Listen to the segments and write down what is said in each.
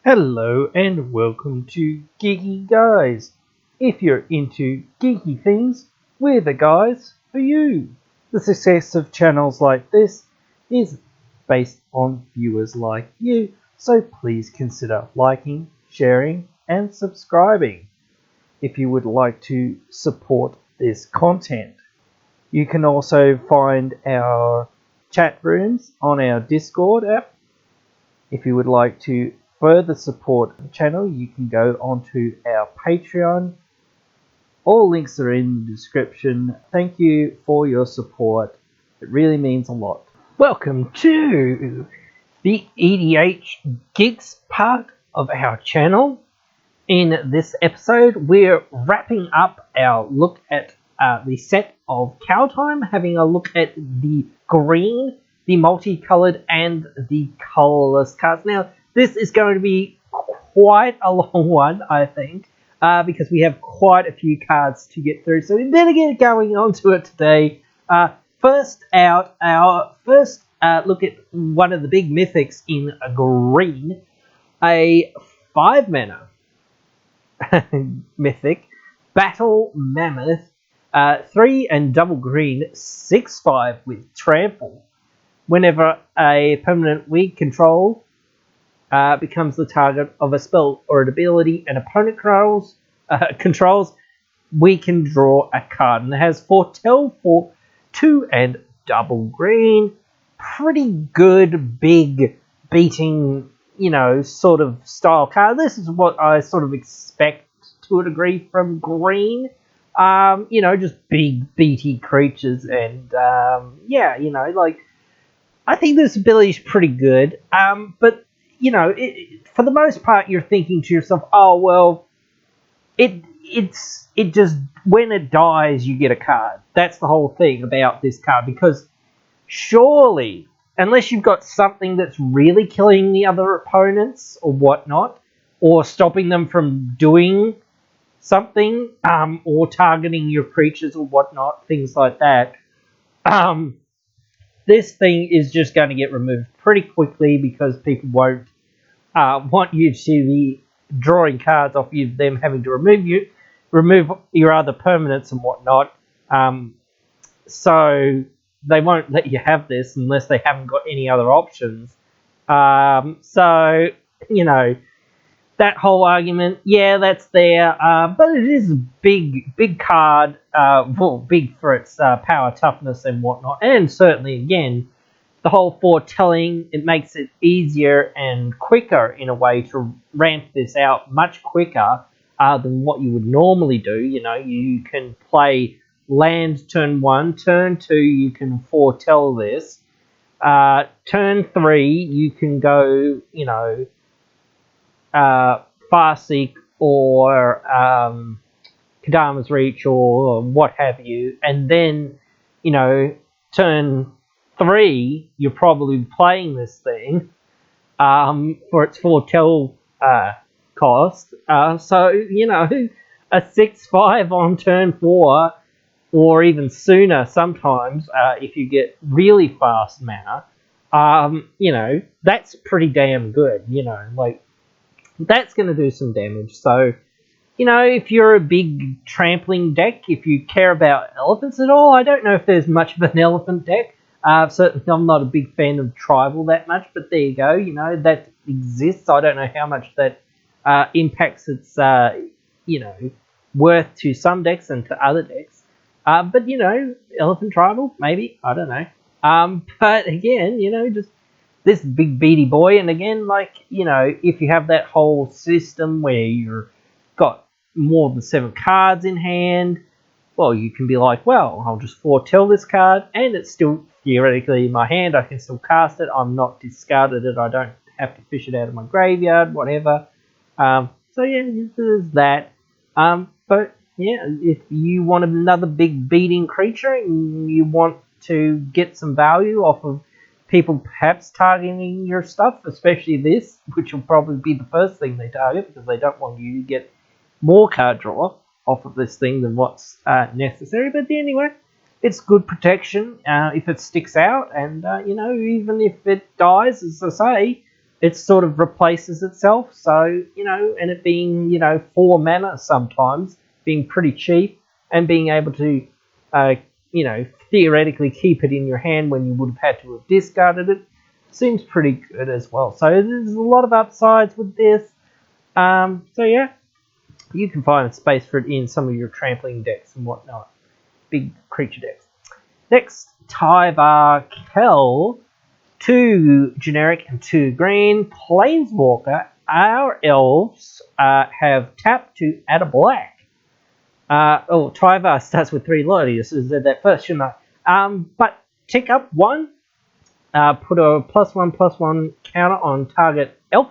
Hello and welcome to Geeky Guys. If you're into geeky things, we're the guys for you. The success of channels like this is based on viewers like you, so please consider liking, sharing and subscribing if you would like to support this content. You can also find our chat rooms on our Discord app. If you would like to further support the channel, you can go onto our Patreon. All links are in the description. Thank you for your support. It really means a lot. Welcome to the EDH Gigs part of our channel. In this episode, we're wrapping up our look at the set of Kaldheim, having a look at the green, the multicolored, and the colourless cards. Now, this is going to be quite a long one, I think, because we have quite a few cards to get through. So we better get going onto it today. First out, our first look at one of the big mythics in green, a 5-mana mythic, Battle Mammoth, 3 and double green, 6/5 with trample. Whenever a permanent we control becomes the target of a spell or an ability an opponent controls, we can draw a card. And it has Foretell for 2 and double green. Pretty good, big, beating, sort of style card. This is what I sort of expect to a degree from green. Just big, beaty creatures. And, I think this ability is pretty good. But for the most part, you're thinking to yourself, oh, well, it's just, when it dies, you get a card. That's the whole thing about this card, because surely, unless you've got something that's really killing the other opponents or whatnot, or stopping them from doing something, or targeting your creatures or whatnot, things like that, this thing is just going to get removed pretty quickly, because people won't want you to be drawing cards off you, them having to remove your other permanents and whatnot. So they won't let you have this unless they haven't got any other options. That whole argument, yeah, that's there, but it is a big card, big for its power, toughness, and whatnot, and certainly, again, the whole foretelling, it makes it easier and quicker in a way to ramp this out much quicker than what you would normally do. You can play land turn 1, turn 2, you can foretell this. Turn 3, you can go, Farseek or Kadama's Reach or what have you, and then, turn 3, you're probably playing this thing for its foretell cost. So, a 6/5 on turn 4, or even sooner sometimes, if you get really fast mana, that's pretty damn good, that's going to do some damage. So, if you're a big trampling deck, if you care about elephants at all, I don't know if there's much of an elephant deck. Certainly, I'm not a big fan of Tribal that much, but there you go. That exists. I don't know how much that impacts its, worth to some decks and to other decks. But, Elephant Tribal, maybe. I don't know. But again, just this big beady boy, and again, if you have that whole system where you've got more than 7 cards in hand, well, you can be like, well, I'll just foretell this card, and it's still theoretically in my hand, I can still cast it, I'm not discarded it, I don't have to fish it out of my graveyard, whatever. So yeah, there's that. But yeah, if you want another big beating creature, and you want to get some value off of people perhaps targeting your stuff, especially this, which will probably be the first thing they target, because they don't want you to get more card draw off of this thing than what's necessary. But anyway, it's good protection if it sticks out, and even if it dies, as I say, it sort of replaces itself. So, you know, and it being, you know, 4 mana sometimes, being pretty cheap, and being able to, you know, theoretically keep it in your hand when you would have had to have discarded it, seems pretty good as well. So there's a lot of upsides with this. So yeah, you can find a space for it in some of your trampling decks and whatnot. Big creature decks. Next, Triva Kel. 2 generic and 2 green. Planeswalker. Our elves have tapped to add a black. Triva starts with 3 loyalties. I said that first, shouldn't I? But tick up 1. Put a +1/+1 counter on target elf.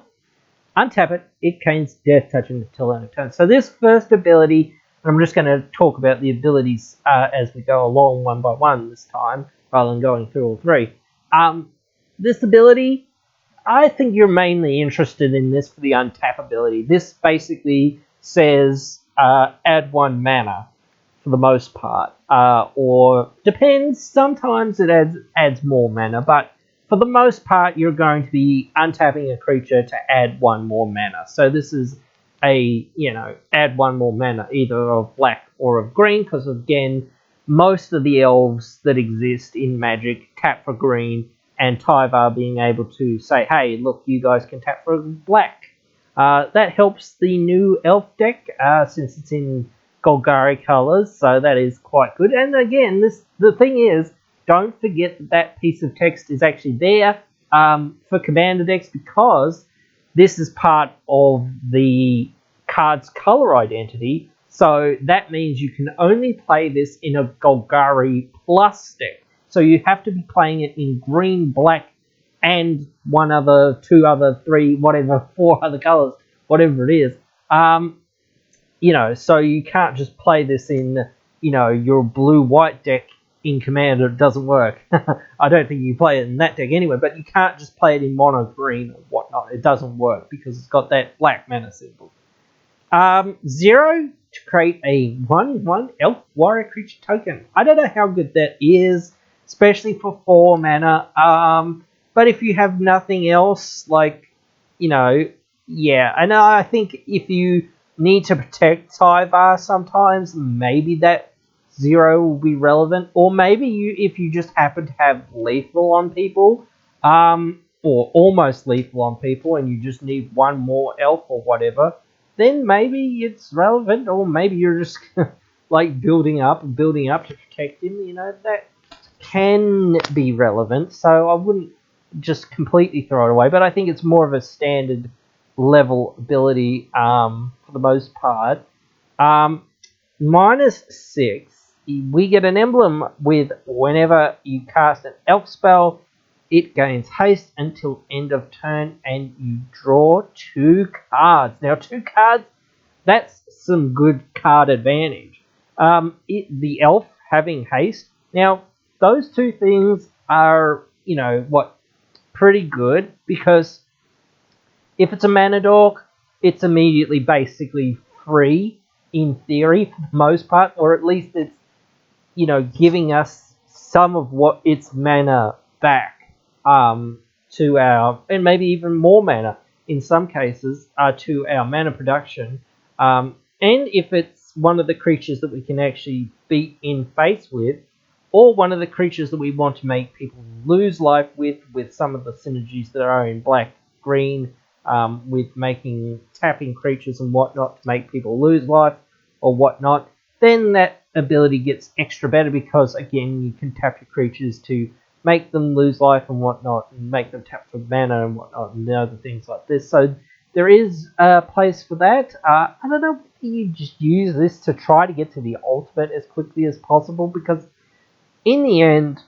Untap it. It gains death touch until end of turn. So this first ability, and I'm just going to talk about the abilities as we go along one by one this time, rather than going through all 3. This ability, I think you're mainly interested in this for the untap ability. This basically says add 1 mana for the most part, or depends. Sometimes it adds more mana, but for the most part, you're going to be untapping a creature to add 1 more mana. So this is a, you know, add 1 more mana, either of black or of green, because again, most of the elves that exist in Magic tap for green, and Triva being able to say, hey, look, you guys can tap for black. That helps the new elf deck, since it's in Golgari colors, so that is quite good. And again, the thing is, don't forget that piece of text is actually there for commander decks, because this is part of the card's color identity. So that means you can only play this in a Golgari plus deck. So you have to be playing it in green, black, and 1 other, 2 other, 3, whatever, 4 other colors, whatever it is. You know, so you can't just play this in, you know, your blue-white deck in Commander. It doesn't work. I don't think you play it in that deck anyway, but you can't just play it in mono green or whatnot. It doesn't work because it's got that black mana symbol. 0 to create a 1/1 elf warrior creature token. I don't know how good that is, especially for 4 mana. But if you have nothing else, like, you know, yeah. And I think if you need to protect Triva sometimes, maybe that 0 will be relevant. Or maybe if you just happen to have lethal on people, or almost lethal on people, and you just need 1 more elf or whatever, then maybe it's relevant. Or maybe you're just like building up to protect him. You know, that can be relevant. So I wouldn't just completely throw it away, but I think it's more of a standard level ability for the most part. -6, we get an emblem with whenever you cast an elf spell, it gains haste until end of turn, and you draw 2 cards. Now 2 cards, that's some good card advantage. The elf having haste. Now those 2 things are, you know, pretty good, because if it's a mana dork, it's immediately basically free in theory for the most part, or at least it's, you know, giving us some of what its mana back to our, and maybe even more mana in some cases, to our mana production. And if it's one of the creatures that we can actually beat in face with, or one of the creatures that we want to make people lose life with some of the synergies that are in black, green, with making tapping creatures and whatnot to make people lose life or whatnot, then that ability gets extra better, because again, you can tap your creatures to make them lose life and whatnot, and make them tap for mana and whatnot, and other things like this. So there is a place for that. I don't know if you just use this to try to get to the ultimate as quickly as possible, because in the end,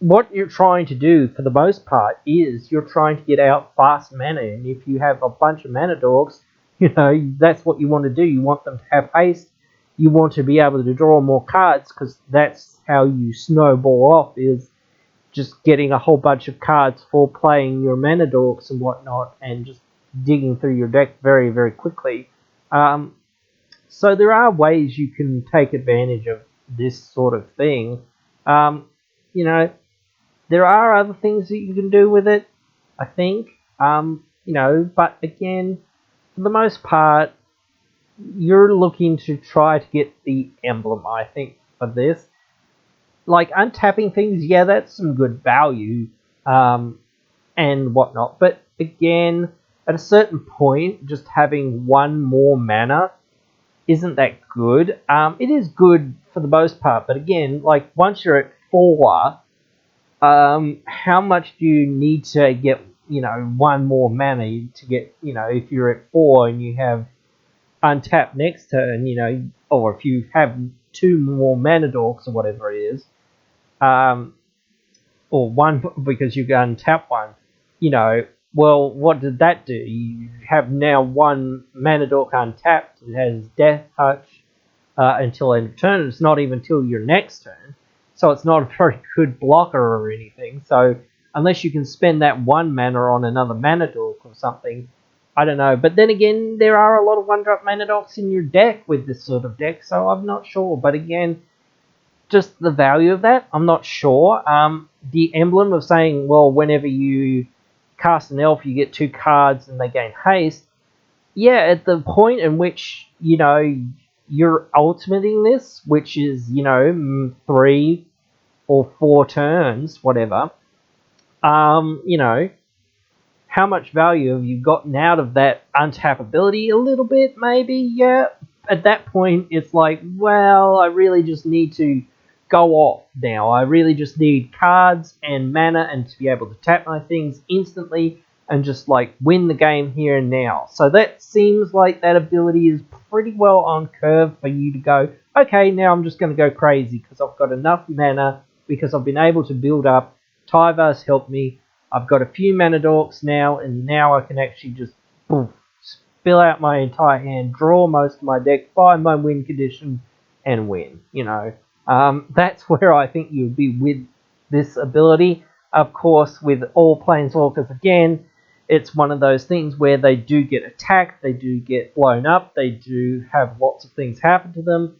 what you're trying to do for the most part is you're trying to get out fast mana. And if you have a bunch of mana dogs, you know, that's what you want to do. You want them to have haste. You want to be able to draw more cards, because that's how you snowball off, is just getting a whole bunch of cards for playing your mana dorks and whatnot, and just digging through your deck very, very quickly. So there are ways you can take advantage of this sort of thing. You know, there are other things that you can do with it, I think. You know, but again, for the most part, you're looking to try to get the emblem, I think, for this. Like, untapping things, yeah, that's some good value, and whatnot. But again, at a certain point, just having one more mana isn't that good. It is good for the most part, but again, like, once you're at 4, how much do you need to get, you know, one more mana to get, you know, if you're at 4 and you have untap next turn, you know, or if you have 2 more mana dorks or whatever it is, or one because you untap one, you know, well, what did that do? You have now one mana dork untapped. It has Death Touch until end of turn. It's not even till your next turn, so it's not a very good blocker or anything. So unless you can spend that one mana on another mana dork or something, I don't know. But then again, there are a lot of one-drop mana dorks in your deck with this sort of deck, so I'm not sure. But again, just the value of that, I'm not sure. The emblem of saying, well, whenever you cast an elf, you get 2 cards and they gain haste. Yeah, at the point in which, you know, you're ultimating this, which is, you know, 3 or 4 turns, whatever, you know, how much value have you gotten out of that untap ability? A little bit, maybe, yeah. At that point, it's like, well, I really just need to go off now. I really just need cards and mana and to be able to tap my things instantly and just, like, win the game here and now. So that seems like that ability is pretty well on curve for you to go, okay, now I'm just going to go crazy because I've got enough mana, because I've been able to build up. Triva's helped me. I've got a few mana dorks now, and now I can actually just fill out my entire hand, draw most of my deck, find my win condition, and win. You know, that's where I think you'd be with this ability. Of course, with all planeswalkers, again, it's one of those things where they do get attacked, they do get blown up, they do have lots of things happen to them,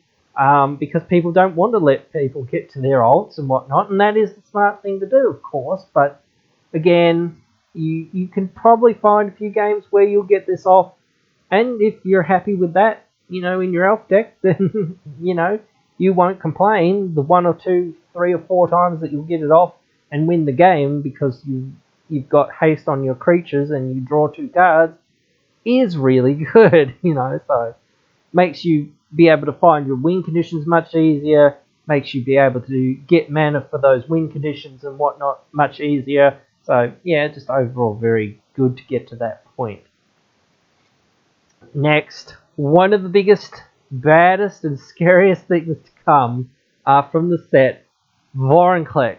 because people don't want to let people get to their ults and whatnot, and that is the smart thing to do, of course. But again, you can probably find a few games where you'll get this off, and if you're happy with that, you know, in your elf deck, then, you know, you won't complain the 1 or 2, 3 or 4 times that you'll get it off and win the game because you've got haste on your creatures and you draw 2 cards is really good, you know. So makes you be able to find your win conditions much easier, makes you be able to get mana for those win conditions and whatnot much easier. So yeah, just overall very good to get to that point. Next, one of the biggest, baddest and scariest things to come from the set, Vorinclex,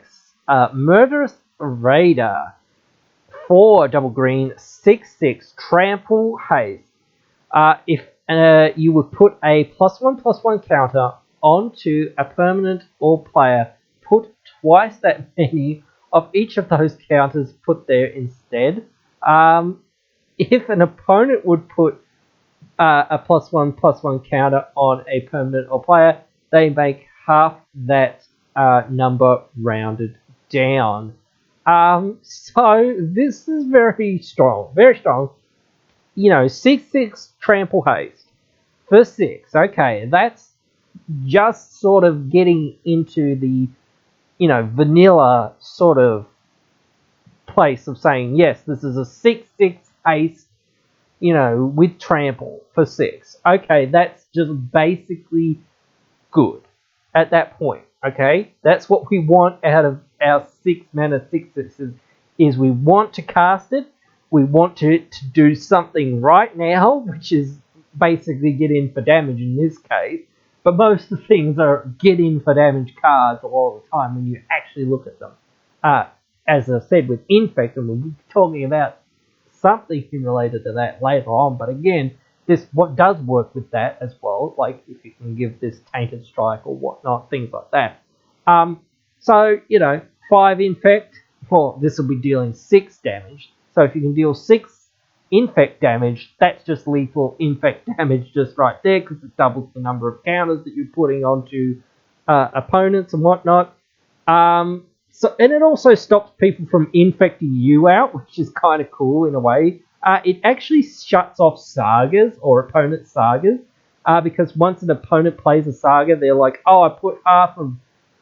Murderous Raider, 4 double green, 6/6 trample haste. If you would put a +1/+1 counter onto a permanent or player, put twice that many of each of those counters put there instead. If an opponent would put a +1/+1 counter on a permanent or player, they make half that number rounded down. So this is very strong, very strong. You know, 6/6 trample haste for 6. Okay, that's just sort of getting into the, you know, vanilla sort of place of saying, yes, this is a 6/6 haste, you know, with trample for 6. Okay, that's just basically good at that point. Okay, that's what we want out of our 6 mana 6/6s, is we want to cast it. We want to do something right now, which is basically get in for damage in this case. But most of the things are get in for damage cards all the time when you actually look at them. As I said, with Infect, and we'll be talking about something related to that later on. But again, this what does work with that as well. Like if you can give this Tainted Strike or whatnot, things like that. So, you know, 5 Infect, well, this will be dealing 6 damage. So if you can deal 6 Infect damage, that's just lethal Infect damage just right there, because it doubles the number of counters that you're putting onto opponents and whatnot. and it also stops people from infecting you out, which is kind of cool in a way. It actually shuts off sagas or opponent sagas, because once an opponent plays a saga, they're like, oh, I put half of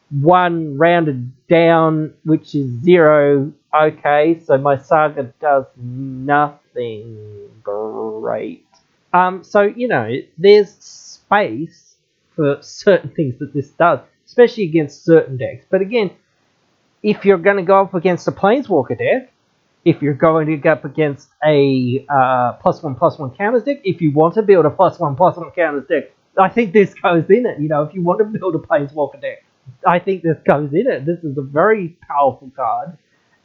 one rounded down, which is 0. Okay, so my saga does nothing. Great. So, you know, there's space for certain things that this does, especially against certain decks. But again, if you're going to go up against a Planeswalker deck, if you're going to go up against a +1/+1 counters deck, if you want to build a +1/+1 counters deck, I think this goes in it. You know, if you want to build a Planeswalker deck, I think this goes in it. This is a very powerful card,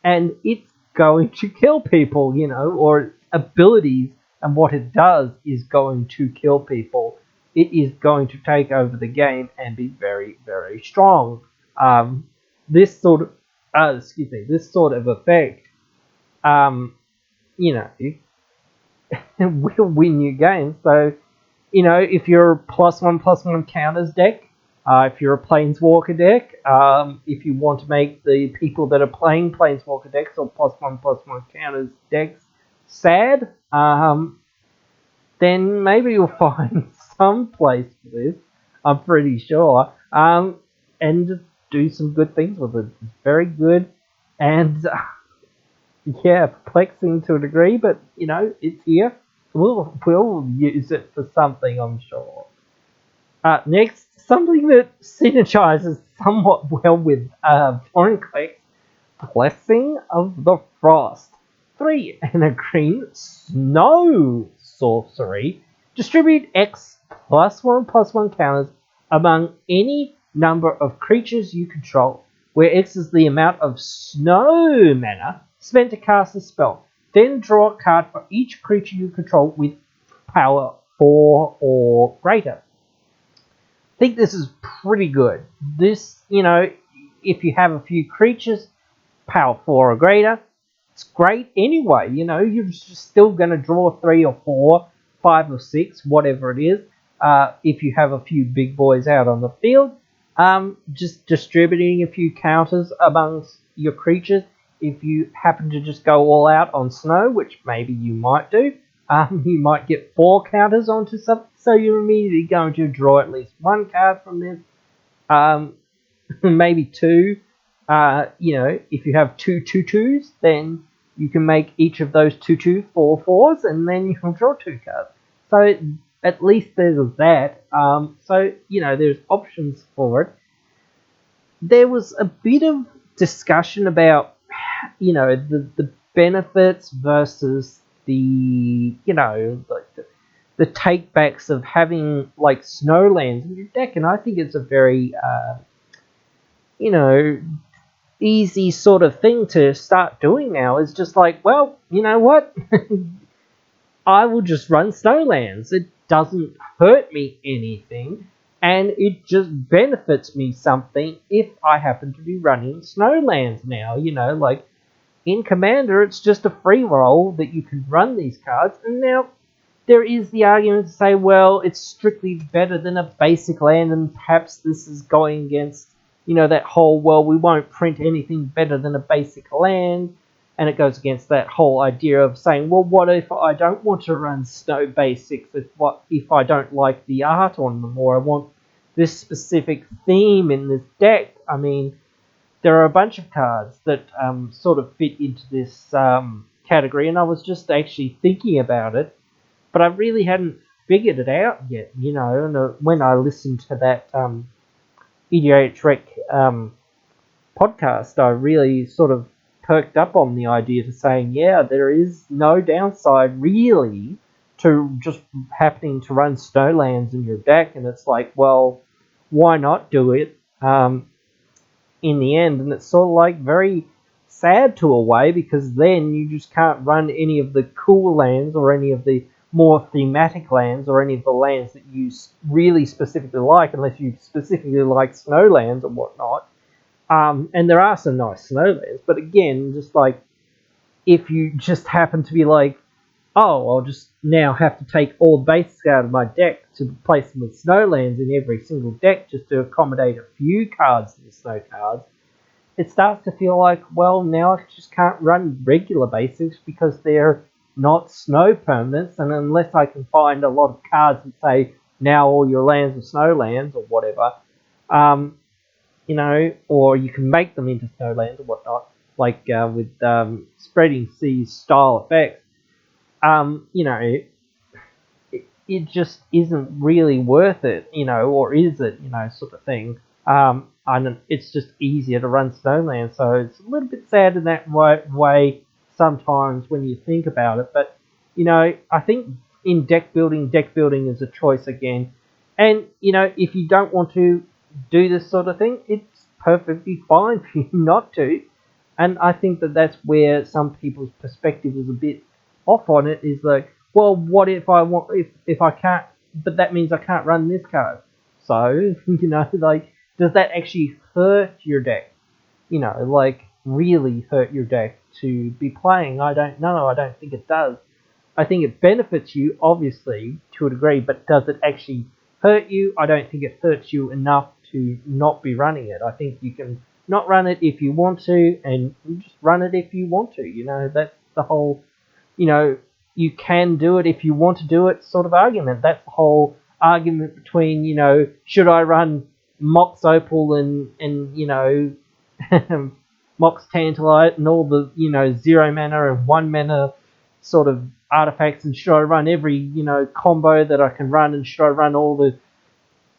and it's going to kill people, you know, or its abilities and what it does is going to kill people. It is going to take over the game and be very, very strong. This sort of effect, you know, will win you games. So, you know, if you're a +1/+1 counters deck, if you're a Planeswalker deck, if you want to make the people that are playing Planeswalker decks or +1/+1 counters decks sad, then maybe you'll find some place for this, I'm pretty sure, and just do some good things with it. It's very good, and yeah, perplexing to a degree, but, you know, it's here. We'll use it for something, I'm sure. Next, something that synergizes somewhat well with Vorinclex, Blessing of the Frost. 3 and a green snow sorcery. Distribute X +1/+1 counters among any number of creatures you control, where X is the amount of snow mana spent to cast a spell. Then draw a card for each creature you control with power 4 or greater. I think this is pretty good. This, you know, if you have a few creatures, power 4 or greater, it's great anyway. You know, you're just still going to draw 3 or 4, 5 or 6, whatever it is. If you have a few big boys out on the field, just distributing a few counters amongst your creatures. If you happen to just go all out on snow, which maybe you might do, you might get 4 counters onto something, so you're immediately going to draw at least 1 card from this, maybe 2. You know, if you have 2 2/2s, then you can make each of those 2/2 4/4s, and then you can draw 2 cards. So at least there's that. So, you know, there's options for it. There was a bit of discussion about, you know, the benefits versus the, you know, the takebacks of having like snowlands in your deck, and I think it's a very, you know, easy sort of thing to start doing now. Is just like, well, you know what, I will just run snowlands. It doesn't hurt me anything, and it just benefits me something if I happen to be running snowlands now. You know, like in Commander, it's just a free roll that you can run these cards, and now there is the argument to say, well, it's strictly better than a basic land, and perhaps this is going against, you know, that whole, well, we won't print anything better than a basic land, and it goes against that whole idea of saying, well, what if I don't want to run snow basics, if I don't like the art on them, or I want this specific theme in this deck? I mean, there are a bunch of cards that sort of fit into this category, and I was just actually thinking about it, but I really hadn't figured it out yet, you know. And when I listened to that EDH Rec podcast, I really sort of perked up on the idea to saying, yeah, there is no downside really to just happening to run snowlands in your deck, and it's like, well, why not do it in the end? And it's sort of like very sad to a way, because then you just can't run any of the cool lands or any of the more thematic lands or any of the lands that you really specifically like, unless you specifically like snowlands or whatnot. And there are some nice snowlands, but again, just like, if you just happen to be like, oh, I'll just now have to take all the basics out of my deck to replace them with snowlands in every single deck just to accommodate a few cards in the snow cards, it starts to feel like, well, now I just can't run regular basics because they're not snow permanents, and unless I can find a lot of cards that say now all your lands are snow lands or whatever, you know, or you can make them into snow lands or whatnot, like with spreading seas style effects, you know, it just isn't really worth it, you know, or is it, you know, sort of thing. And it's just easier to run Snowland, so it's a little bit sad in that way sometimes when you think about it. But, you know, I think in deck building is a choice again. And, you know, if you don't want to do this sort of thing, it's perfectly fine for you not to. And I think that that's where some people's perspective is a bit off on it, is like, well, what if I want, if I can't, but that means I can't run this card. So, you know, like, does that actually hurt your deck? You know, like, really hurt your deck to be playing? I don't know. I don't think it does. I think it benefits you, obviously, to a degree, but does it actually hurt you? I don't think it hurts you enough to not be running it. I think you can not run it if you want to, and just run it if you want to. You know, that's the whole, you know, you can do it if you want to do it sort of argument. That's the whole argument between, you know, should I run Mox Opal and you know, Mox Tantalite and all the, you know, 0 mana and 1 mana sort of artifacts, and should I run every, you know, combo that I can run, and should I run all the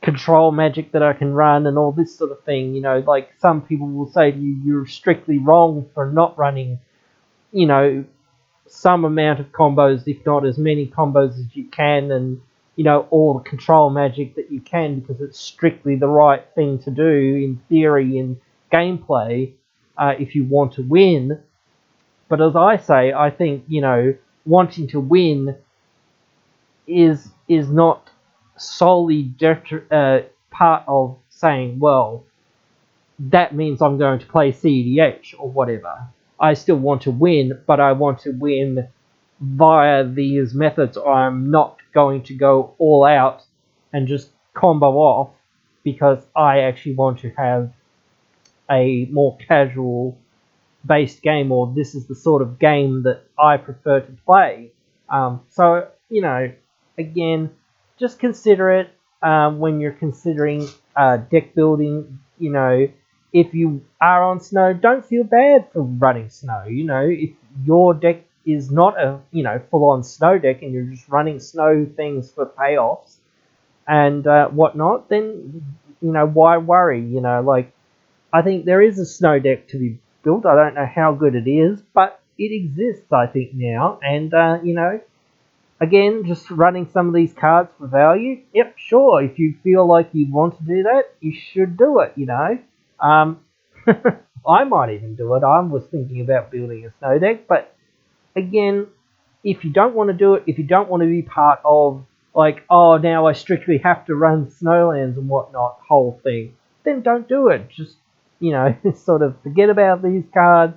control magic that I can run and all this sort of thing. You know, like, some people will say to you, you're strictly wrong for not running, you know, some amount of combos, if not as many combos as you can, and, you know, all the control magic that you can, because it's strictly the right thing to do in theory in gameplay if you want to win. But as I say, I think, you know, wanting to win is not solely part of saying, well, that means I'm going to play CEDH or whatever. I still want to win, but I want to win via these methods. I'm not going to go all out and just combo off, because I actually want to have a more casual based game, or this is the sort of game that I prefer to play. So, you know, again, just consider it when you're considering deck building. You know, if you are on snow, don't feel bad for running snow. You know, if your deck is not a, you know, full-on snow deck and you're just running snow things for payoffs and whatnot, then, you know, why worry? You know, like, I think there is a snow deck to be built. I don't know how good it is, but it exists, I think, now. And, you know, again, just running some of these cards for value. Yep, sure. If you feel like you want to do that, you should do it, you know. I might even do it. I was thinking about building a snow deck, but again, if you don't want to do it, if you don't want to be part of, like, oh, now I strictly have to run Snowlands and whatnot whole thing, then don't do it. Just, you know, sort of forget about these cards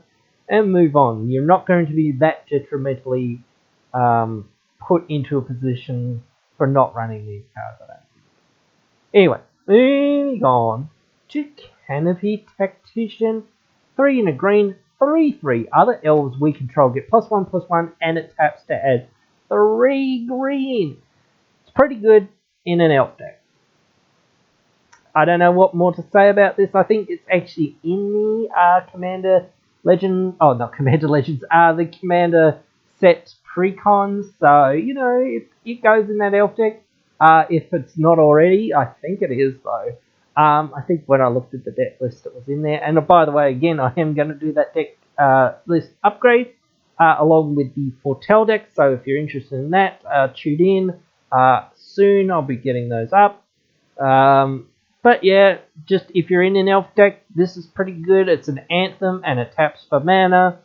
and move on. You're not going to be that detrimentally put into a position for not running these cards, I don't think. Anyway, moving on to Canopy Tactician. 3 in a green, 3/3. Other elves we control get +1/+1, and it taps to add 3 green. It's pretty good in an elf deck. I don't know what more to say about this. I think it's actually in the Commander Legend. Oh, not Commander Legends. The Commander set precons. So, you know, it goes in that elf deck. If it's not already, I think it is though. I think when I looked at the deck list, it was in there. And by the way, again, I am going to do that deck list upgrade along with the Foretell deck. So if you're interested in that, tune in. Soon I'll be getting those up. But yeah, just if you're in an elf deck, this is pretty good. It's an Anthem and it taps for mana.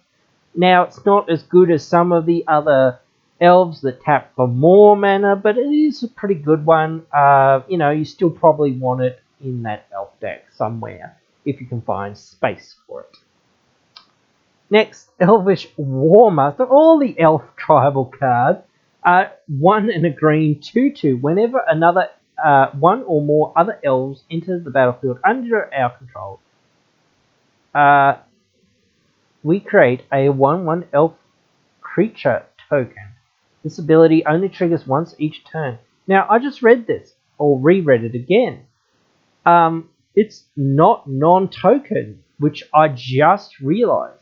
Now, it's not as good as some of the other elves that tap for more mana, but it is a pretty good one. You know, you still probably want it in that elf deck somewhere if you can find space for it. Next, Elvish Warmaster. All the elf tribal cards. 1 in a green, 2/2. Whenever another one or more other elves enters the battlefield under our control, we create a 1/1 elf creature token. This ability only triggers once each turn. Now, I just read this, or reread it again. It's not non-token, which I just realized.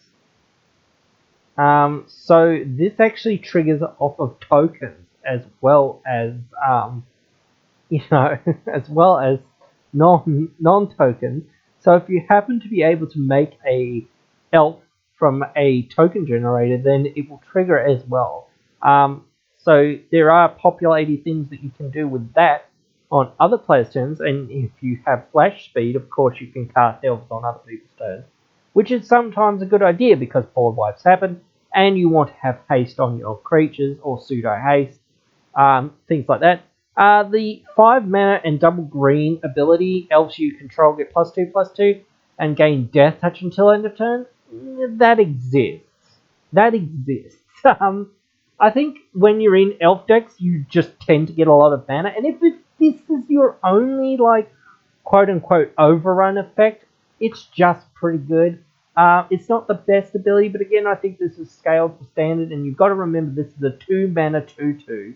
So this actually triggers off of tokens as well as, as well as non-tokens. So if you happen to be able to make a elf from a token generator, then it will trigger as well. So there are populating things that you can do with that on other players' turns, and if you have flash speed, of course you can cast elves on other people's turns, which is sometimes a good idea because board wipes happen, and you want to have haste on your creatures or pseudo haste, things like that. The 5 mana and double green ability, elves you control get +2/+2 and gain death touch until end of turn. That exists. That exists. I think when you're in elf decks, you just tend to get a lot of mana, and if this is your only like quote unquote overrun effect, it's just pretty good. It's not the best ability, but again, I think this is scaled for standard, and you've got to remember this is a 2 mana 2/2.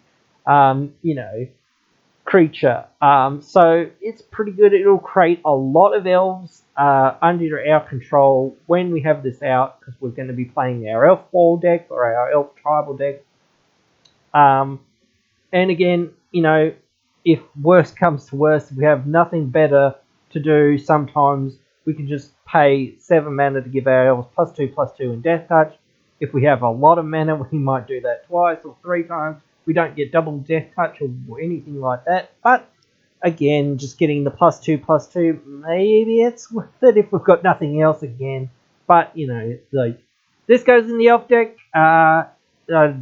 Creature. So it's pretty good. It'll create a lot of elves under our control when we have this out, because we're going to be playing our elf ball deck or our elf tribal deck. And again, if worst comes to worst, if we have nothing better to do, sometimes we can just pay 7 mana to give our elves +2/+2 in death touch. If we have a lot of mana, we might do that twice or 3 times. We don't get double death touch or anything like that. But again, just getting the +2/+2, maybe it's worth it if we've got nothing else again. But this goes in the elf deck. I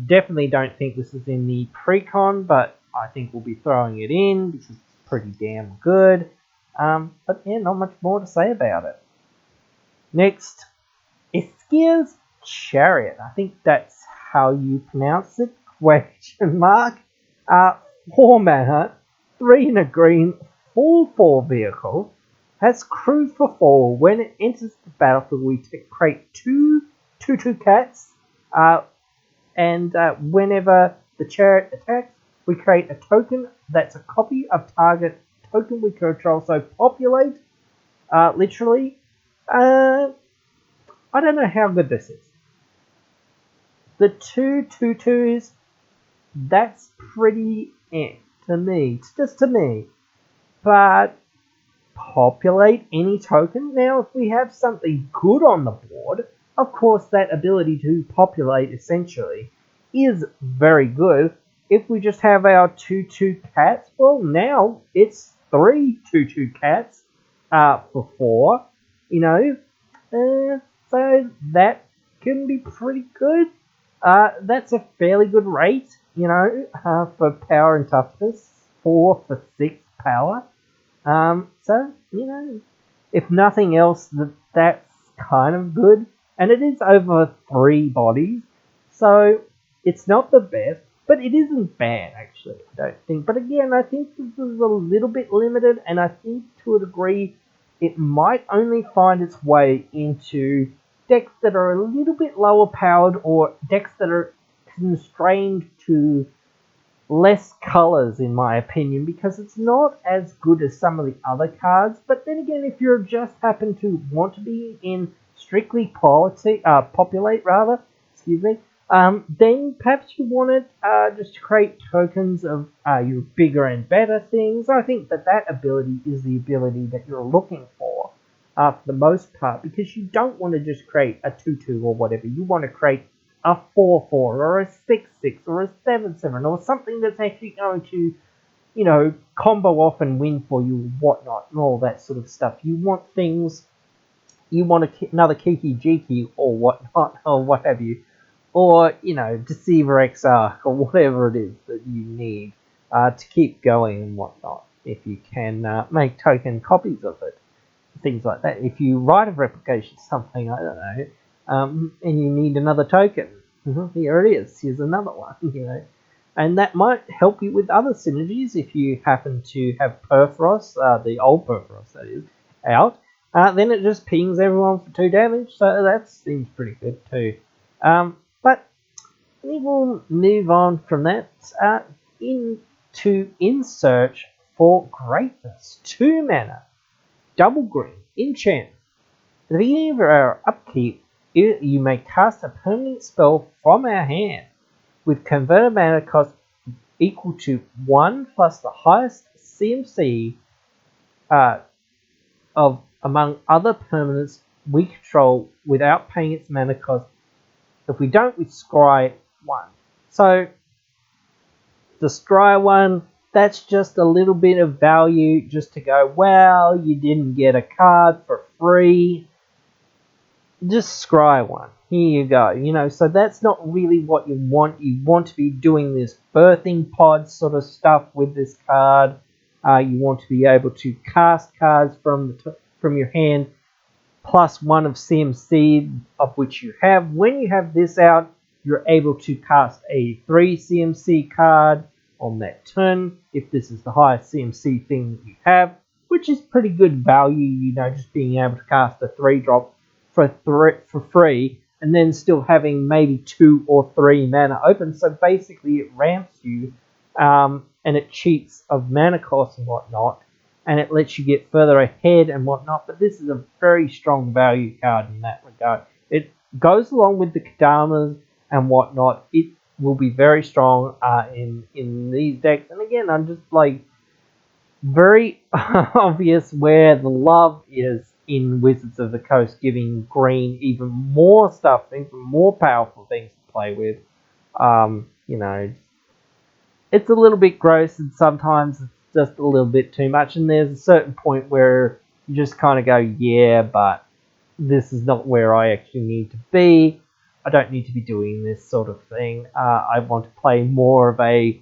definitely don't think this is in the pre-con, but I think we'll be throwing it in because it's pretty damn good. But yeah, not much more to say about it. Next, Eskier's Chariot. I think that's how you pronounce it. Question mark. 4 mana, 3 in a green, 4/4 vehicle. Has crew for 4. When it enters the battlefield, we create 2 2/2 cats. And whenever the Chariot attacks, we create a token that's a copy of target token we control. So populate, literally. I don't know how good this is. The 2 2/2s, that's pretty to me. It's just to me. But populate any token. Now, if we have something good on the board, of course, that ability to populate essentially is very good. If we just have our 2/2 cats, well, now it's 3 2/2 cats for 4. So that can be pretty good. That's a fairly good rate, for power and toughness. 4 for 6 power. So, if nothing else, that's kind of good. And it is over 3 bodies, so it's not the best, but it isn't bad, actually, I don't think. But again, I think this is a little bit limited, and I think to a degree it might only find its way into decks that are a little bit lower powered, or decks that are constrained to less colors, in my opinion, because it's not as good as some of the other cards. But then again, if you just happen to want to be in strictly populate, then perhaps you want it just to create tokens of your bigger and better things. I think that ability is the ability that you're looking for the most part, because you don't want to just create a 2/2 or whatever. You want to create a 4/4 or a 6/6 or a 7/7 or something that's actually going to, combo off and win for you, whatnot, and all that sort of stuff. You want things. You want another Kiki Jiki or whatnot, or what have you. Or, Deceiver Exarch, or whatever it is that you need to keep going and whatnot, if you can make token copies of it. Things like that. If you write a replication something, I don't know, and you need another token, here it is, here's another one, And that might help you with other synergies if you happen to have Perforos, the old Perforos that is, out. then it just pings everyone for 2 damage, so that seems pretty good too. But we will move on from that in search for greatness. 2 mana, double green, enchant. At the beginning of our upkeep, you may cast a permanent spell from our hand with converted mana cost equal to 1 plus the highest CMC of among other permanents we control without paying its mana cost. If we don't, we scry 1. So the scry 1, that's just a little bit of value just to go, well, you didn't get a card for free. Just scry 1. Here you go. You know, so that's not really what you want. You want to be doing this birthing pod sort of stuff with this card. You want to be able to cast cards from your hand plus 1 of CMC of which you have. When you have this out, you're able to cast a 3 CMC card on that turn if this is the highest CMC thing that you have, which is pretty good value, you know, just being able to cast a 3-drop for free and then still having maybe 2 or 3 mana open. So basically it ramps you and it cheats of mana costs and whatnot, and it lets you get further ahead and whatnot. But this is a very strong value card in that regard. It goes along with the Kadamas and whatnot. It will be very strong in these decks. And again, I'm just like very obvious where the love is in Wizards of the Coast, giving green even more stuff, even more powerful things to play with. You know, it's a little bit gross, and sometimes it's just a little bit too much. And there's a certain point where you just kind of go, yeah, but this is not where I actually need to be. I don't need to be doing this sort of thing. I want to play more of a,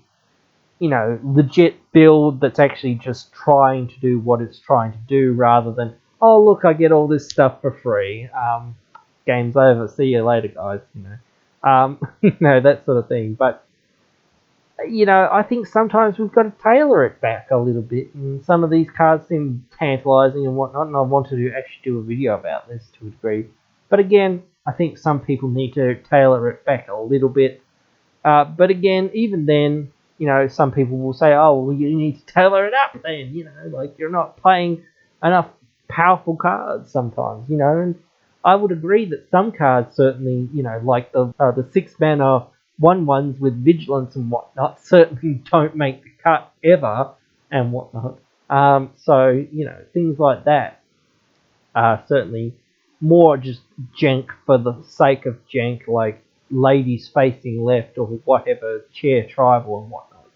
you know, legit build that's actually just trying to do what it's trying to do, rather than, oh, look, I get all this stuff for free. Game's over. See you later, guys. You know, you know, that sort of thing. But you know, I think sometimes we've got to tailor it back a little bit, and some of these cards seem tantalizing and whatnot, and I wanted to actually do a video about this to a degree. But again, I think some people need to tailor it back a little bit. But again, even then, you know, some people will say, oh, well, you need to tailor it up then, you know, like you're not playing enough powerful cards sometimes, you know. And I would agree that some cards certainly, you know, like the 6-mana 1/1s with vigilance and whatnot certainly don't make the cut ever and whatnot. So, you know, things like that are certainly more just jank for the sake of jank, like ladies facing left or whatever, chair tribal and whatnot.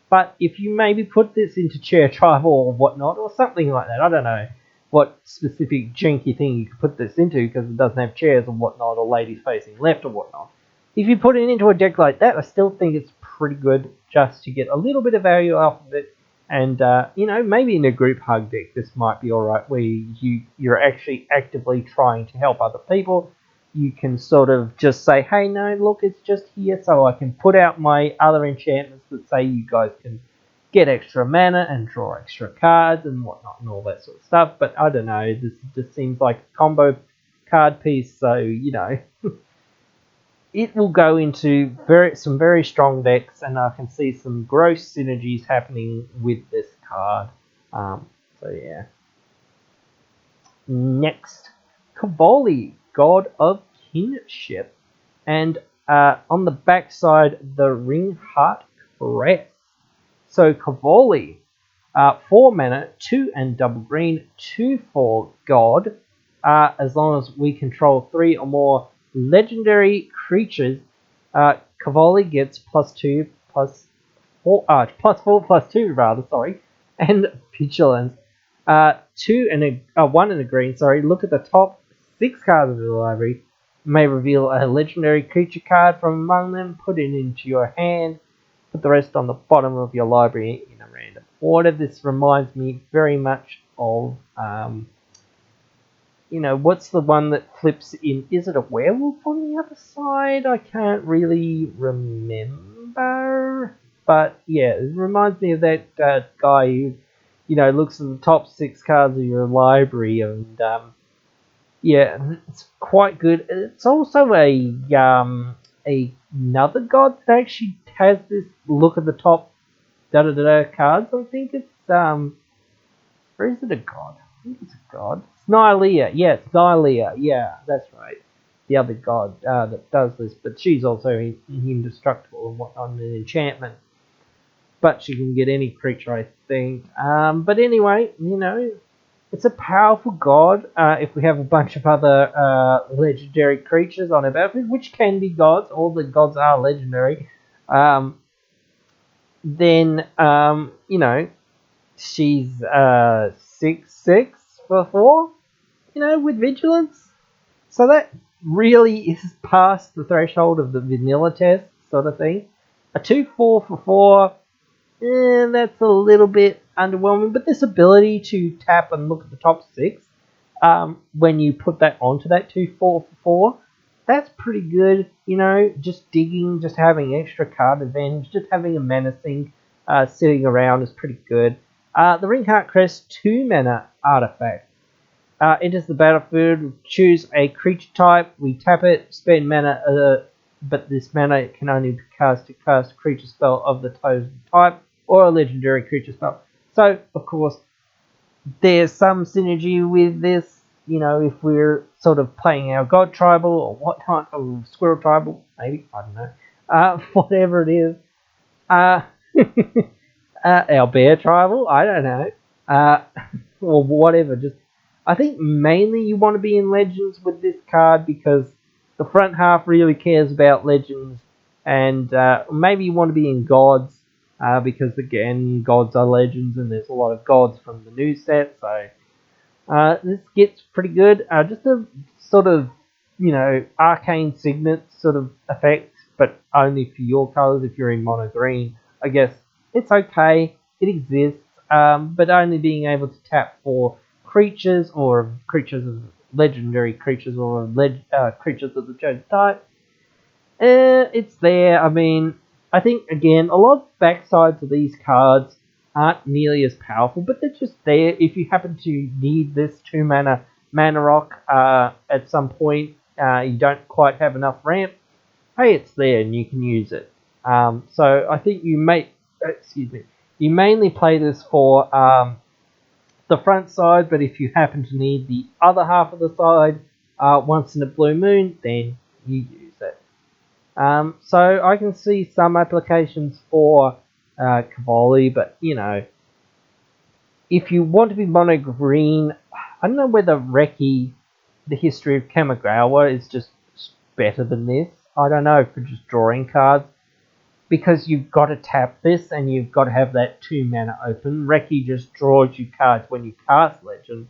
But if you maybe put this into chair tribal or whatnot, or something like that, I don't know what specific janky thing you could put this into because it doesn't have chairs or whatnot, or ladies facing left or whatnot. If you put it into a deck like that, I still think it's pretty good just to get a little bit of value off of it. And, you know, maybe in a group hug deck, this might be alright, where you're actually actively trying to help other people. You can sort of just say, hey, no, look, it's just here so I can put out my other enchantments that say you guys can get extra mana and draw extra cards and whatnot and all that sort of stuff. But I don't know, this just seems like a combo card piece, so, you know. It will go into some very strong decks, and I can see some gross synergies happening with this card. So yeah. Next, Kavoli, God of Kinship, and on the backside, the Ring Heart Crest. So Kavoli, 4 mana, 2 and double green, 2 for God. As long as we control 3 or more legendary creatures, Kavoli gets +2, +4, rather, sorry, and vigilance. 2 and a 1 and a green. Sorry. Look at the top 6 cards of the library. May reveal a legendary creature card from among them. Put it into your hand. Put the rest on the bottom of your library in a random order. This reminds me very much of you know, what's the one that flips in? Is it a werewolf on the other side? I can't really remember. But yeah, it reminds me of that guy who looks at the top 6 cards of your library, and yeah, it's quite good. It's also another god that actually has this look at the top cards. I think it's or is it a god? I think it's a god. It's Nylea. Yeah, it's Nylea. Yeah, that's right. The other god that does this, but she's also indestructible and whatnot, an enchantment. But she can get any creature, I think. But anyway, it's a powerful god. If we have a bunch of other legendary creatures on our battlefield, which can be gods, all the gods are legendary, then she's 6/6 for 4, with vigilance. So that really is past the threshold of the vanilla test sort of thing. A 2/4 for 4, that's a little bit underwhelming. But this ability to tap and look at the top 6, when you put that onto that 2/4 for 4, that's pretty good. Just digging, just having extra card advantage, just having a menacing sitting around is pretty good. The Ringheart Crest 2 mana artifact. Enters the battlefield, choose a creature type, we tap it, spend mana, but this mana can only be cast to cast a creature spell of the chosen type or a legendary creature spell. So, of course, there's some synergy with this, if we're sort of playing our god tribal or whatnot, or squirrel tribal, maybe, I don't know, whatever it is. Our bear tribal, I don't know, or whatever. Just, I think mainly you want to be in Legends with this card because the front half really cares about Legends, and maybe you want to be in Gods because again, Gods are Legends, and there's a lot of Gods from the new set. So this gets pretty good. Just a sort of arcane signet sort of effect, but only for your colors. If you're in mono green, I guess it's okay. It exists, but only being able to tap for creatures or creatures of legendary creatures or creatures of the chosen type. It's there. I mean, I think again, a lot of backsides of these cards aren't nearly as powerful, but they're just there if you happen to need this 2 mana rock at some point. You don't quite have enough ramp. Hey, it's there and you can use it. So I think you mainly play this for the front side, but if you happen to need the other half of the side once in a blue moon, then you use it. So I can see some applications for Cavalli, but if you want to be mono green, I don't know whether Reki, the history of Kamigawa, is just better than this. I don't know, for just drawing cards, because you've got to tap this and you've got to have that 2 mana open. Reki just draws you cards when you cast Legend,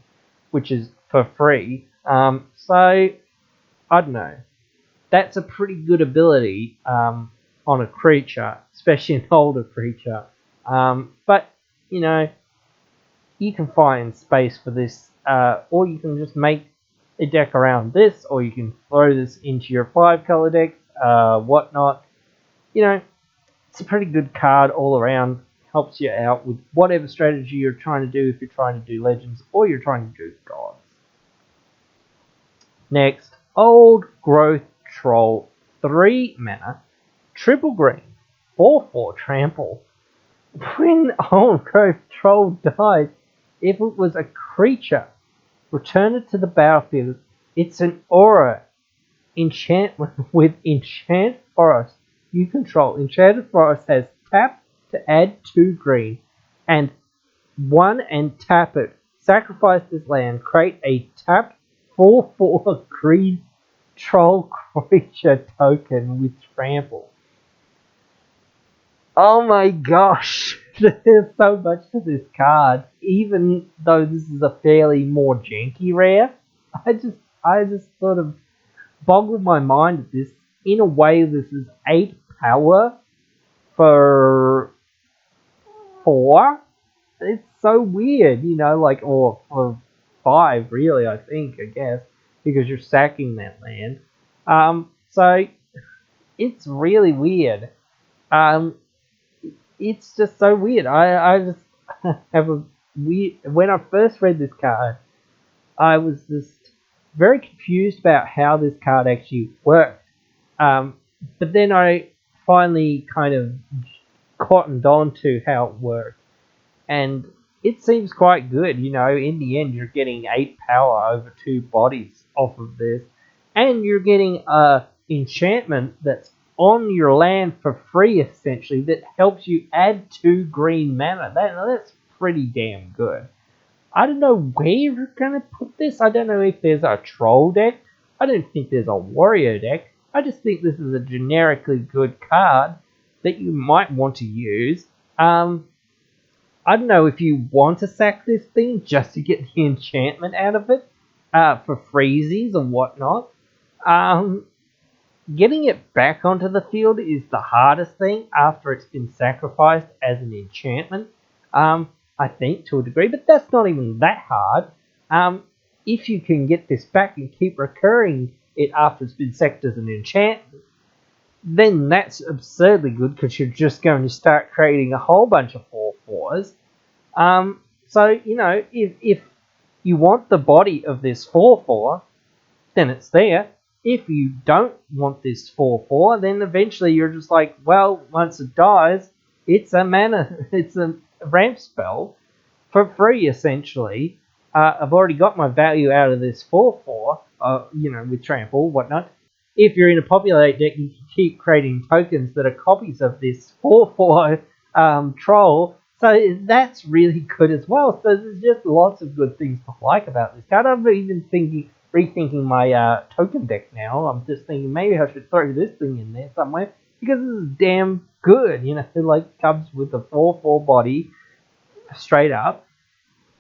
which is for free. So, I don't know. That's a pretty good ability on a creature, especially an older creature. But, you can find space for this, or you can just make a deck around this, or you can throw this into your 5-color decks, whatnot. It's a pretty good card all around. Helps you out with whatever strategy you're trying to do, if you're trying to do Legends or you're trying to do Gods. Next, Old Growth Troll, 3 mana, triple green, 4/4 trample. When Old Growth Troll dies, if it was a creature, return it to the battlefield. It's an aura enchantment with Enchant Forest you control. Enchanted Forest has tap to add 2 green and 1 and tap it. Sacrifice this land. Create a tapped 4/4 green troll creature token with trample. Oh my gosh, there's so much to this card. Even though this is a fairly more janky rare, I just sort of boggled my mind at this. In a way, this is 8 power for 4. It's so weird, or for 5 really, I guess, because you're sacking that land. So it's really weird. It's just so weird. I just have a when I first read this card, I was just very confused about how this card actually worked. But then I finally kind of cottoned on to how it worked, and it seems quite good. In the end, you're getting 8 power over 2 bodies off of this, and you're getting a enchantment that's on your land for free, essentially, that helps you add 2 green mana. That's pretty damn good. I don't know where you're going to put this. I don't know if there's a troll deck. I don't think there's a warrior deck. I just think this is a generically good card that you might want to use. I don't know if you want to sack this thing just to get the enchantment out of it for freezies and whatnot. Getting it back onto the field is the hardest thing after it's been sacrificed as an enchantment. I think, to a degree, but that's not even that hard. If you can get this back and keep recurring it after it's been sacked as an enchantment, then that's absurdly good because you're just going to start creating a whole bunch of 4/4s. So, if you want the body of this 4/4, then it's there. If you don't want this 4/4, then eventually you're just like, well, once it dies, it's a mana, it's a ramp spell for free, essentially. I've already got my value out of this 4/4, with trample, whatnot. If you're in a populate deck, you can keep creating tokens that are copies of this 4/4 troll. So that's really good as well. So there's just lots of good things to like about this card. I'm even rethinking my token deck now. I'm just thinking maybe I should throw this thing in there somewhere because this is damn good. It comes with a 4/4 body straight up.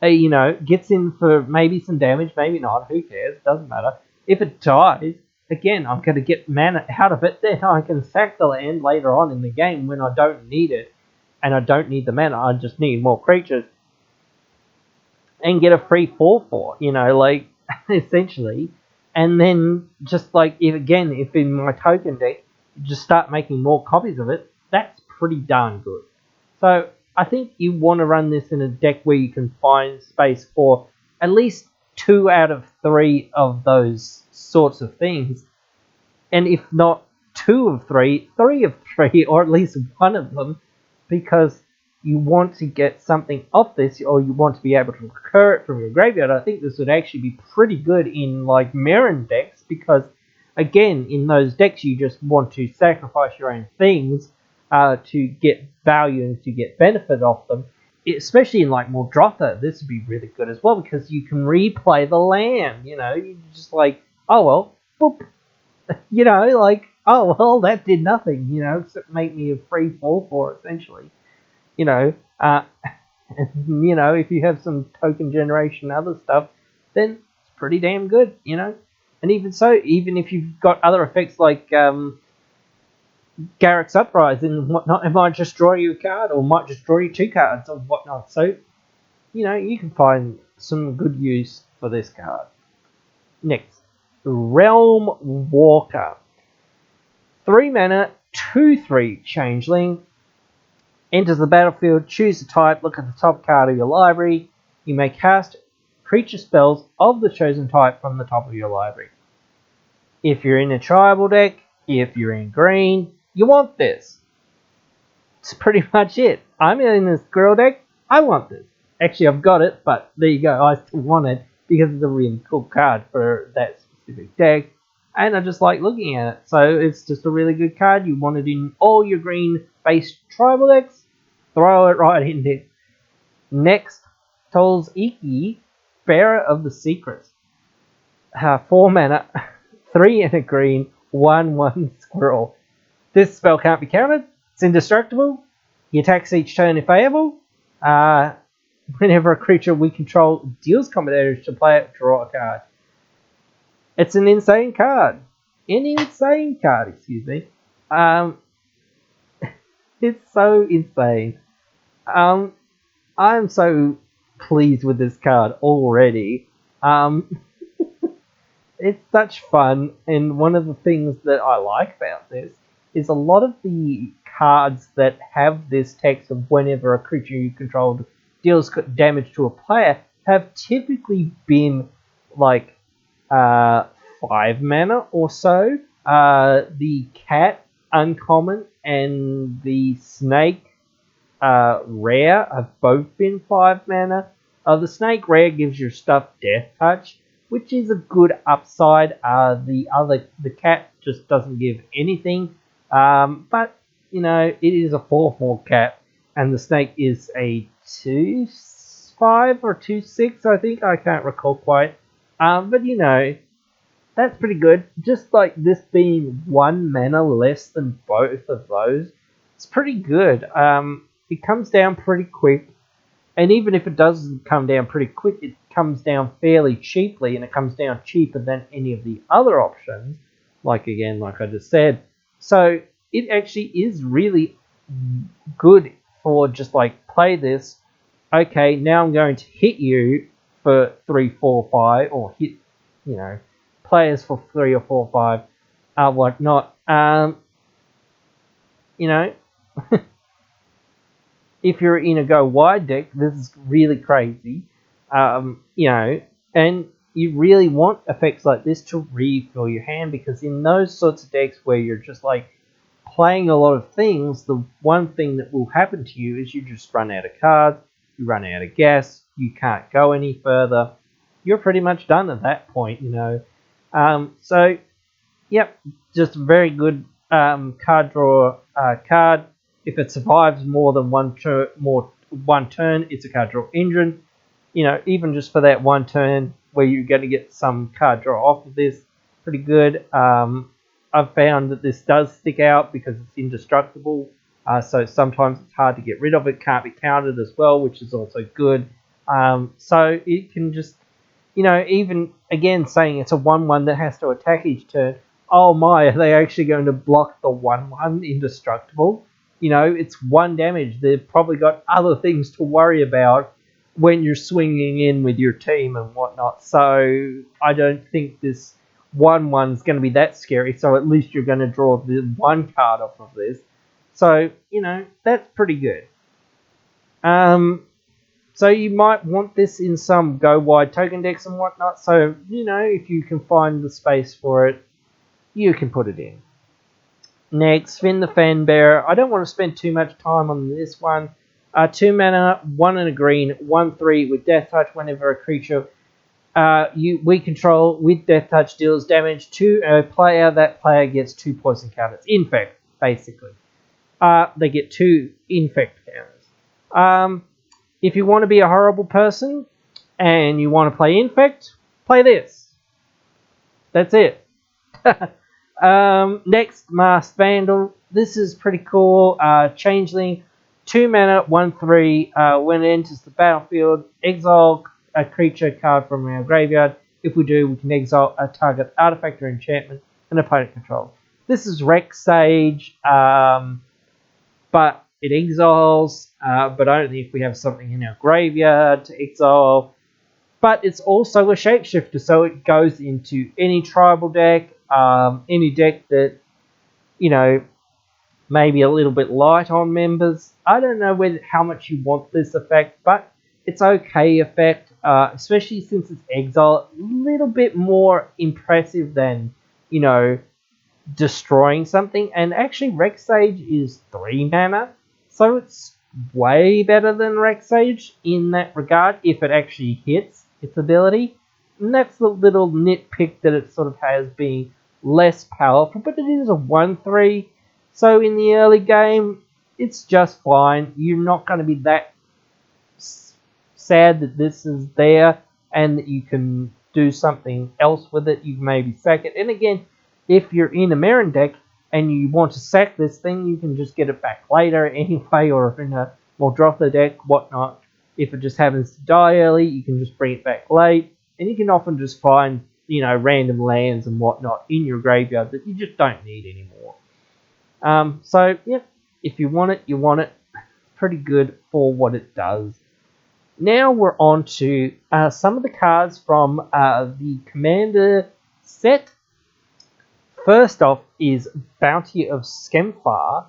Gets in for maybe some damage, maybe not. Who cares? Doesn't matter. If it dies, again, I'm going to get mana out of it. Then I can sack the land later on in the game when I don't need it. And I don't need the mana, I just need more creatures. And get a free 4/4, essentially. And then, just if in my token deck, you just start making more copies of it, that's pretty darn good. So, I think you want to run this in a deck where you can find space for at least 2 out of 3 of those sorts of things. And if not 2 of 3, 3 of 3, or at least one of them, because you want to get something off this, or you want to be able to recur it from your graveyard. I think this would actually be pretty good in Mirren decks, because again, in those decks you just want to sacrifice your own things to get value and to get benefit off them. Especially in Mordrotha, this would be really good as well, because you can replay the land. You're just oh well, boop. Oh well, that did nothing, except make me a free 4/4 essentially. If you have some token generation and other stuff, then it's pretty damn good, And even so, even if you've got other effects like Garrick's Uprising and whatnot, it might just draw you a card, or might just draw you 2 cards or whatnot. So, you can find some good use for this card. Next, Realm Walker. 3 mana, 2/3 changeling. Enters the battlefield, choose a type, look at the top card of your library. You may cast creature spells of the chosen type from the top of your library. If you're in a tribal deck, if you're in green, you want this. It's pretty much it. I'm in this squirrel deck, I want this. Actually, I've got it, but there you go, I still want it because it's a really cool card for that specific deck. And I just like looking at it. So it's just a really good card. You want it in all your green-based tribal decks, throw it right in there. Next, Tol's Iki, Bearer of the Secrets. 4 mana, 3 and a green, 1/1 squirrel. This spell can't be countered. It's indestructible. He attacks each turn if able. Whenever a creature we control deals combat damage to play it, draw a card. It's an insane card. Excuse me. It's so insane. I'm so pleased with this card already. It's such fun, and one of the things that I like about this is a lot of the cards that have this text of whenever a creature you controlled deals damage to a player have typically been like 5 mana or so. The cat uncommon and the snake rare have both been 5 mana. The snake rare gives your stuff death touch, which is a good upside. The cat just doesn't give anything, but you know, it is a 4/4 cat, and the snake is a 2/5 or 2/6, I think. I can't recall quite. But you know, that's pretty good. Just like this being 1 mana less than both of those, it's pretty good. It comes down pretty quick, and even if it doesn't come down pretty quick, it comes down fairly cheaply, and it comes down cheaper than any of the other options, like I just said. So it actually is really good for just like, play this. Okay, now I'm going to hit you for 3, 4, 5, or hit, you know, players for 3 or 4, 5, whatnot. You know, if you're in a go wide deck, this is really crazy. You know, and you really want effects like this to refill your hand, because in those sorts of decks where you're just like playing a lot of things, the one thing that will happen to you is you just run out of cards, you run out of gas, you can't go any further. You're pretty much done at that point, you know. So, yep, just a very good card draw card. If it survives more than one turn, it's a card draw engine. You know, even just for that one turn where you're going to get some card draw off of this, pretty good. I've found that this does stick out because it's indestructible. So sometimes it's hard to get rid of it. Can't be countered as well, which is also good. So it can just, you know, even again saying it's a 1/1 that has to attack each turn. Oh my, are they actually going to block the 1/1 indestructible? You know, it's 1 damage. They've probably got other things to worry about when you're swinging in with your team and whatnot. So I don't think this 1/1's going to be that scary. So at least you're going to draw the 1 card off of this. So, you know, that's pretty good. So you might want this in some go wide token decks and whatnot. So, you know, if you can find the space for it, you can put it in. Next, Finn the Fanbearer. I don't want to spend too much time on this one. 2 mana, 1 and a green, 1/3 with Death Touch. Whenever a creature we control with Death Touch deals damage to a player, that player gets 2 poison counters. Infect, basically. They get 2 infect counters. If you want to be a horrible person and you want to play infect, play this. That's it. Next, Mast Vandal. This is pretty cool. Changeling, 2 mana, 1/3. When it enters the battlefield, exile a creature card from our graveyard. If we do, we can exile a target artifact or enchantment an opponent controls. This is Rec Sage, but it exiles, but only if we have something in our graveyard to exile. But it's also a shapeshifter, so it goes into any tribal deck, any deck that, you know, maybe a little bit light on members. I don't know how much you want this effect, but it's okay effect, especially since it's exile. A little bit more impressive than, you know, destroying something. And actually, Rec Sage is 3 mana, so it's way better than Rec Sage in that regard if it actually hits its ability. And that's the little nitpick that it sort of has, being less powerful, but it is a 1/3, so in the early game it's just fine. You're not going to be that sad that this is there and that you can do something else with it. You can maybe sack it, and again, if you're in a Marin deck and you want to sack this thing, you can just get it back later anyway, or in a Muldrotha deck, whatnot. If it just happens to die early, you can just bring it back late, and you can often just find, you know, random lands and whatnot in your graveyard that you just don't need anymore. So, yeah, if you want it, you want it. Pretty good for what it does. Now we're on to some of the cards from the Commander set. First off is Bounty of Scamfar.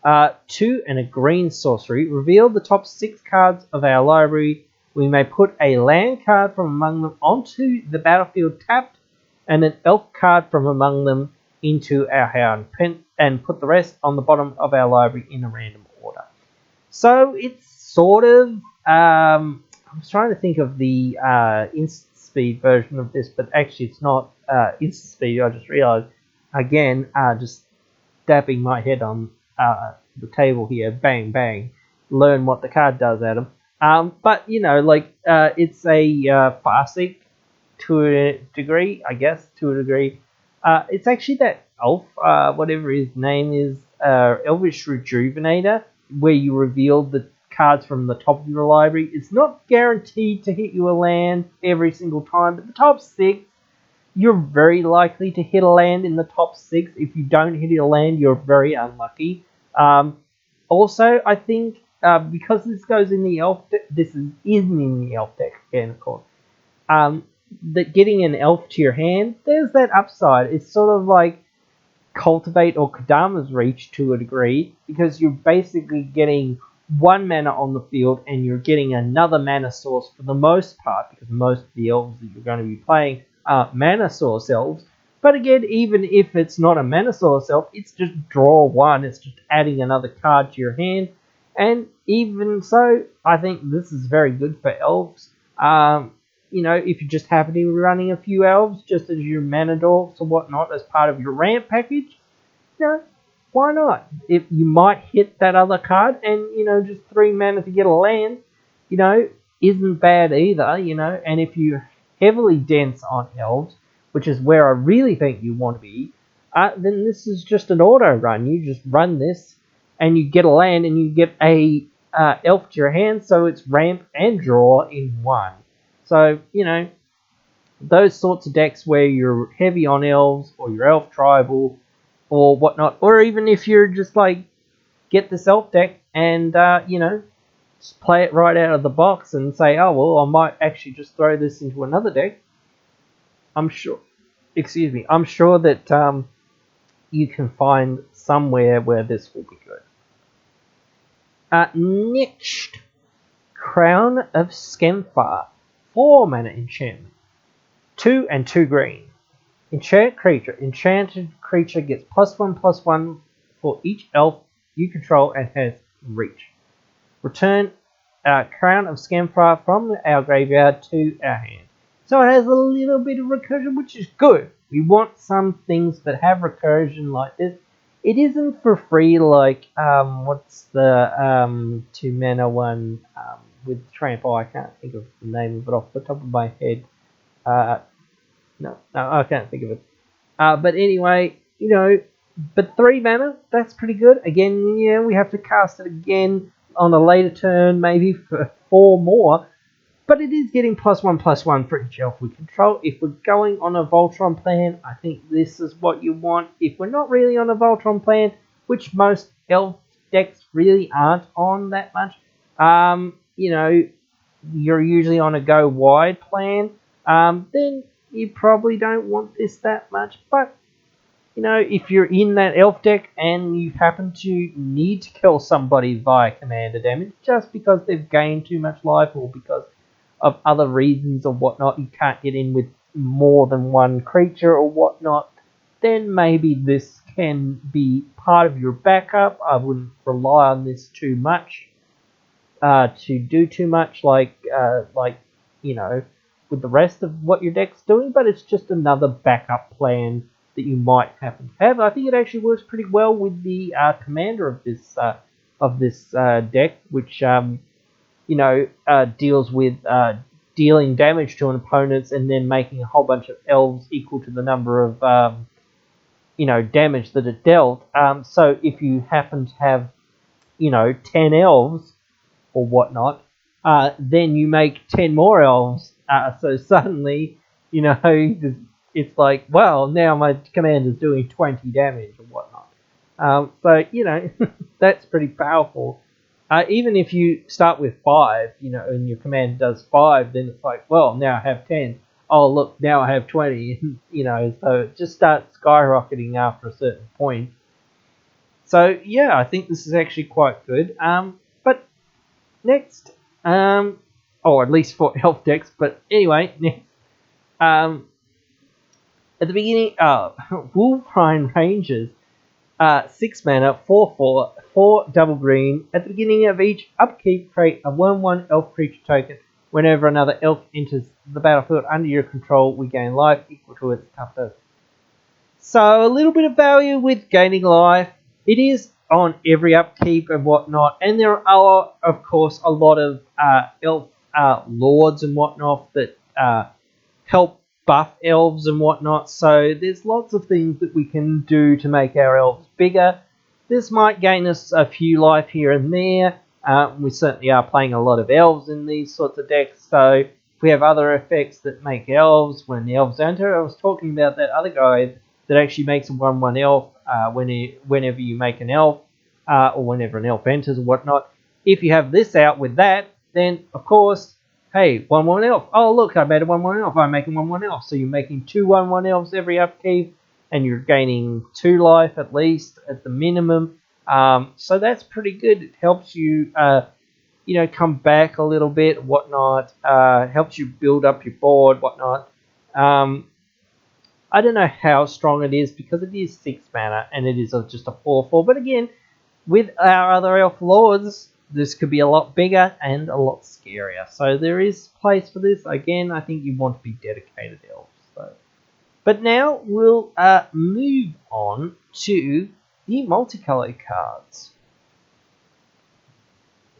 2 and a green sorcery. Reveal the top 6 cards of our library. We may put a land card from among them onto the battlefield tapped, and an elf card from among them into our hand, and put the rest on the bottom of our library in a random order. So it's sort of, I was trying to think of the instant speed version of this, but actually it's not instant speed. I just realized, again, just dapping my head on the table here, bang, bang, learn what the card does, Adam. But, you know, like, it's a Farsight to a degree, I guess, to a degree. It's actually that elf, whatever his name is, Elvish Rejuvenator, where you reveal the cards from the top of your library. It's not guaranteed to hit you a land every single time, but the top 6, you're very likely to hit a land in the top 6. If you don't hit a land, you're very unlucky. Also, I think because this goes in the elf deck, this isn't in the elf deck again, of course. That getting an elf to your hand, there's that upside. It's sort of like Cultivate or Kodama's Reach to a degree, because you're basically getting 1 mana on the field and you're getting another mana source for the most part, because most of the elves that you're going to be playing are mana source elves. But again, even if it's not a mana source elf, it's just draw 1, it's just adding another card to your hand. And even so, I think this is very good for elves. You know, if you just happen to be running a few elves, just as your mana dwarfs or whatnot, as part of your ramp package, you know, why not? If you might hit that other card, and, you know, just 3 mana to get a land, you know, isn't bad either, you know. And if you're heavily dense on elves, which is where I really think you want to be, then this is just an auto run. You just run this, and you get a land, and you get a elf to your hand, so it's ramp and draw in 1. So, you know, those sorts of decks where you're heavy on elves, or your elf tribal, or whatnot, or even if you're just like, get this elf deck and, you know, just play it right out of the box and say, oh, well, I might actually just throw this into another deck. I'm sure that you can find somewhere where this will be good. Next, Crown of Scamfar. 4 mana enchantment. 2 and 2 green. Enchant creature. Enchanted creature gets +1/+1 for each elf you control and has reach. Return Crown of Scamfar from our graveyard to our hand. So it has a little bit of recursion, which is good. We want some things that have recursion like this. It isn't for free like, what's the 2 mana one with Tramp? Oh, I can't think of the name of it off the top of my head. No, I can't think of it. But anyway, you know, but 3 mana, that's pretty good. Again, yeah, we have to cast it again on a later turn, maybe for 4 more. But it is getting +1/+1 for each elf we control. If we're going on a Voltron plan, I think this is what you want. If we're not really on a Voltron plan, which most elf decks really aren't on that much, you know, you're usually on a go wide plan, then you probably don't want this that much. But, you know, if you're in that elf deck and you happen to need to kill somebody via commander damage, just because they've gained too much life or because of other reasons or whatnot, you can't get in with more than 1 creature or whatnot, then maybe this can be part of your backup. I wouldn't rely on this too much to do too much, like you know, with the rest of what your deck's doing, but it's just another backup plan that you might happen to have. I think it actually works pretty well with the commander of this deck, which you know, deals with dealing damage to an opponent and then making a whole bunch of elves equal to the number of, you know, damage that it dealt. So if you happen to have, you know, 10 elves or whatnot, then you make 10 more elves. So suddenly, you know, it's like, well, now my commander's doing 20 damage or whatnot. So, you know, that's pretty powerful. Even if you start with 5, you know, and your command does 5, then it's like, well, now I have 10. Oh, look, now I have 20. You know, so it just starts skyrocketing after a certain point. So yeah, I think this is actually quite good. But next, or at least for elf decks. But anyway, next, at the beginning, Wolfrine Rangers, 6 mana, 4/4, 4 double green. At the beginning of each upkeep, create a 1/1 elf creature token. Whenever another elf enters the battlefield under your control, we gain life equal to its toughness. So a little bit of value with gaining life. It is on every upkeep and whatnot, and there are, of course, a lot of elf lords and whatnot that help buff elves and whatnot. So there's lots of things that we can do to make our elves bigger. This might gain us a few life here and there. We certainly are playing a lot of elves in these sorts of decks, so if we have other effects that make elves when the elves enter. I was talking about that other guy that actually makes a 1/1 elf whenever you make an elf, or whenever an elf enters or whatnot. If you have this out with that, then of course, hey, 1/1 elf. Oh look, I made a 1/1 elf. I'm making 1/1 elf. So you're making 2 1/1 elves every upkeep, and you're gaining 2 life at least at the minimum. So that's pretty good. It helps you, come back a little bit, whatnot. Helps you build up your board, whatnot. I don't know how strong it is because it is 6 mana and it is just a 4/4. But again, with our other elf lords, this could be a lot bigger and a lot scarier. So there is place for this. Again, I think you want to be dedicated elves. So. But now we'll move on to the multicolored cards.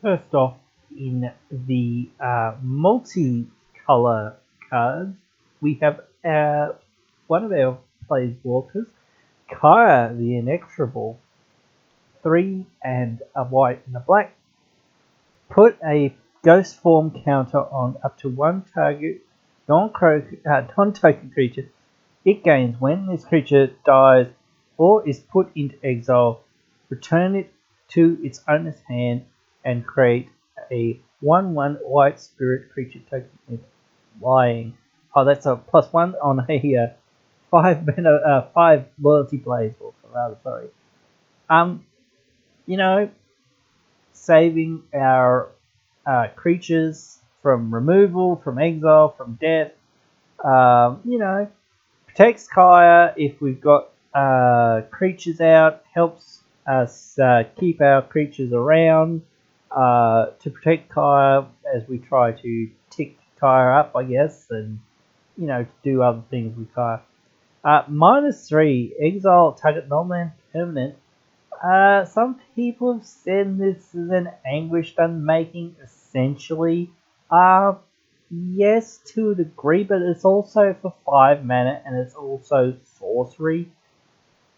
First off, in the multicolor cards, we have one of our planeswalkers, Kyra the Inexorable. 3 and a white and a black. Put a ghost form counter on up to one target non-token creature. It gains when this creature dies or is put into exile. Return it to its owner's hand and create a 1/1 white spirit creature token with flying. Oh, that's a +1 on a 5 loyalty planeswalker. Rather, sorry. Saving our creatures from removal, from exile, from death. Protects Kyra if we've got creatures out, helps us keep our creatures around to protect Kyra as we try to tick Kyra up, I guess, and, to do other things with Kyra. -3, exile target non-land permanent. Some people have said this is an anguished unmaking, essentially. Yes, to a degree, but it's also for 5 mana and it's also sorcery.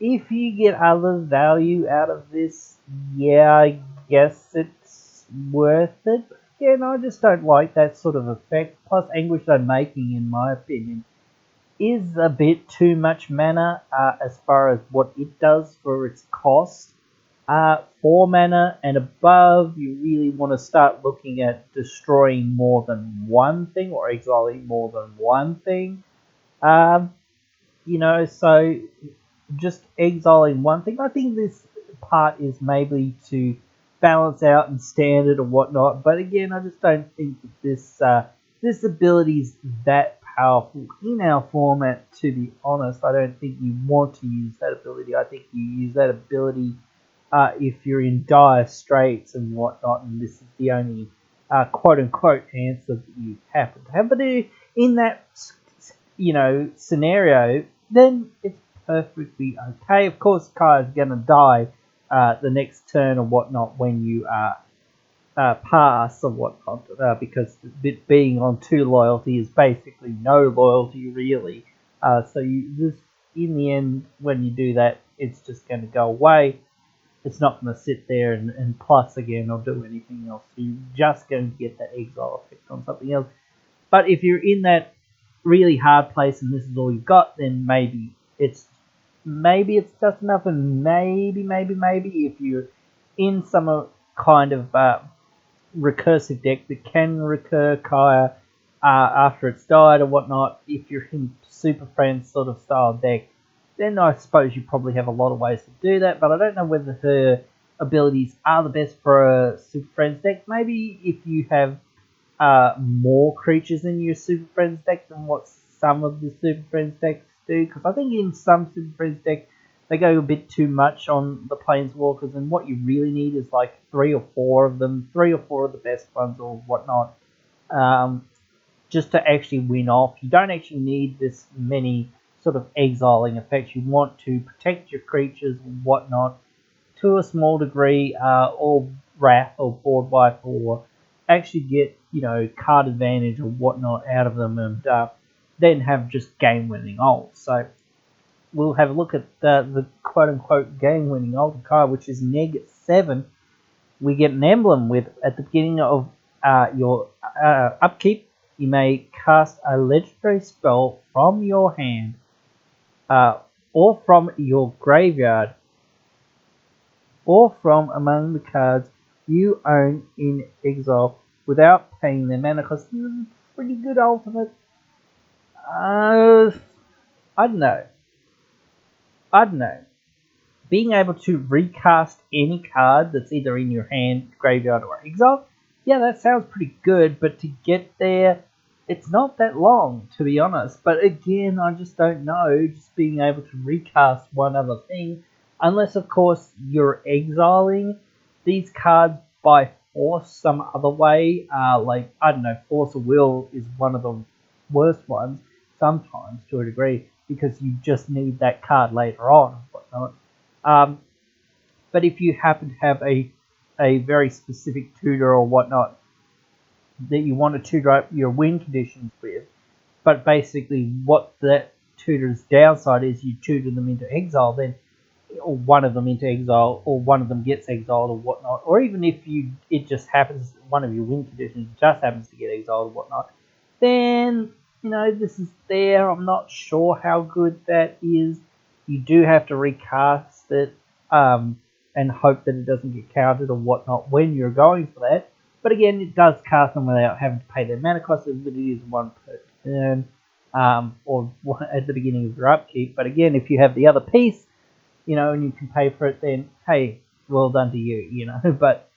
If you get other value out of this, yeah, I guess it's worth it. But again, I just don't like that sort of effect. Plus, anguished unmaking, in my opinion, is a bit too much mana as far as what it does for its cost. 4 mana and above, you really want to start looking at destroying more than one thing or exiling more than one thing. So just exiling one thing. I think this part is maybe to balance out and standard or whatnot. But again, I just don't think that this ability is that powerful in our format, to be honest. I don't think you want to use that ability. I think you use that ability if you're in dire straits and whatnot, and this is the only quote-unquote answer that you happen to have. But in that, scenario, then it's perfectly okay. Of course, Kyra's going to die the next turn or whatnot when you pass or whatnot, because being on 2 loyalty is basically no loyalty, really. In the end, when you do that, it's just going to go away. It's not going to sit there and plus again or do anything else. You're just going to get that exile effect on something else. But if you're in that really hard place and this is all you've got, then maybe it's just enough. And maybe if you're in some kind of recursive deck that can recur Kyra after it's died or whatnot, if you're in Super Friends sort of style deck, then I suppose you probably have a lot of ways to do that, but I don't know whether her abilities are the best for a Super Friends deck. Maybe if you have more creatures in your Super Friends deck than what some of the Super Friends decks do, because I think in some Super Friends deck they go a bit too much on the Planeswalkers, and what you really need is like 3 or 4 of them, 3 or 4 of the best ones or whatnot, just to actually win off. You don't actually need this many sort of exiling effects. You want to protect your creatures and whatnot to a small degree, or wrath or board wipe, or actually get, you know, card advantage or whatnot out of them, and then have just game winning ult. So we'll have a look at the quote unquote game winning ult card, which is -7. We get an emblem with, at the beginning of your upkeep, you may cast a legendary spell from your hand or from your graveyard or from among the cards you own in exile without paying their mana cost. Pretty good ultimate. I don't know. Being able to recast any card that's either in your hand, graveyard, or exile, yeah, that sounds pretty good, but to get there, it's not that long, to be honest. But again, I just don't know, just being able to recast one other thing, unless, of course, you're exiling these cards by force some other way, like, I don't know, Force of Will is one of the worst ones, sometimes, to a degree, because you just need that card later on, and whatnot. But if you happen to have a very specific tutor or whatnot that you want to tutor up your win conditions with, but basically what that tutor's downside is you tutor them into exile, then, or one of them into exile, or one of them gets exiled or whatnot, or even if it just happens, one of your win conditions just happens to get exiled or whatnot, then, you know, this is there. I'm not sure how good that is. You do have to recast it and hope that it doesn't get countered or whatnot when you're going for that. But again, it does cast them without having to pay their mana cost, but it is one per turn, or at the beginning of your upkeep. But again, if you have the other piece, you know, and you can pay for it, then hey, well done to you, you know. But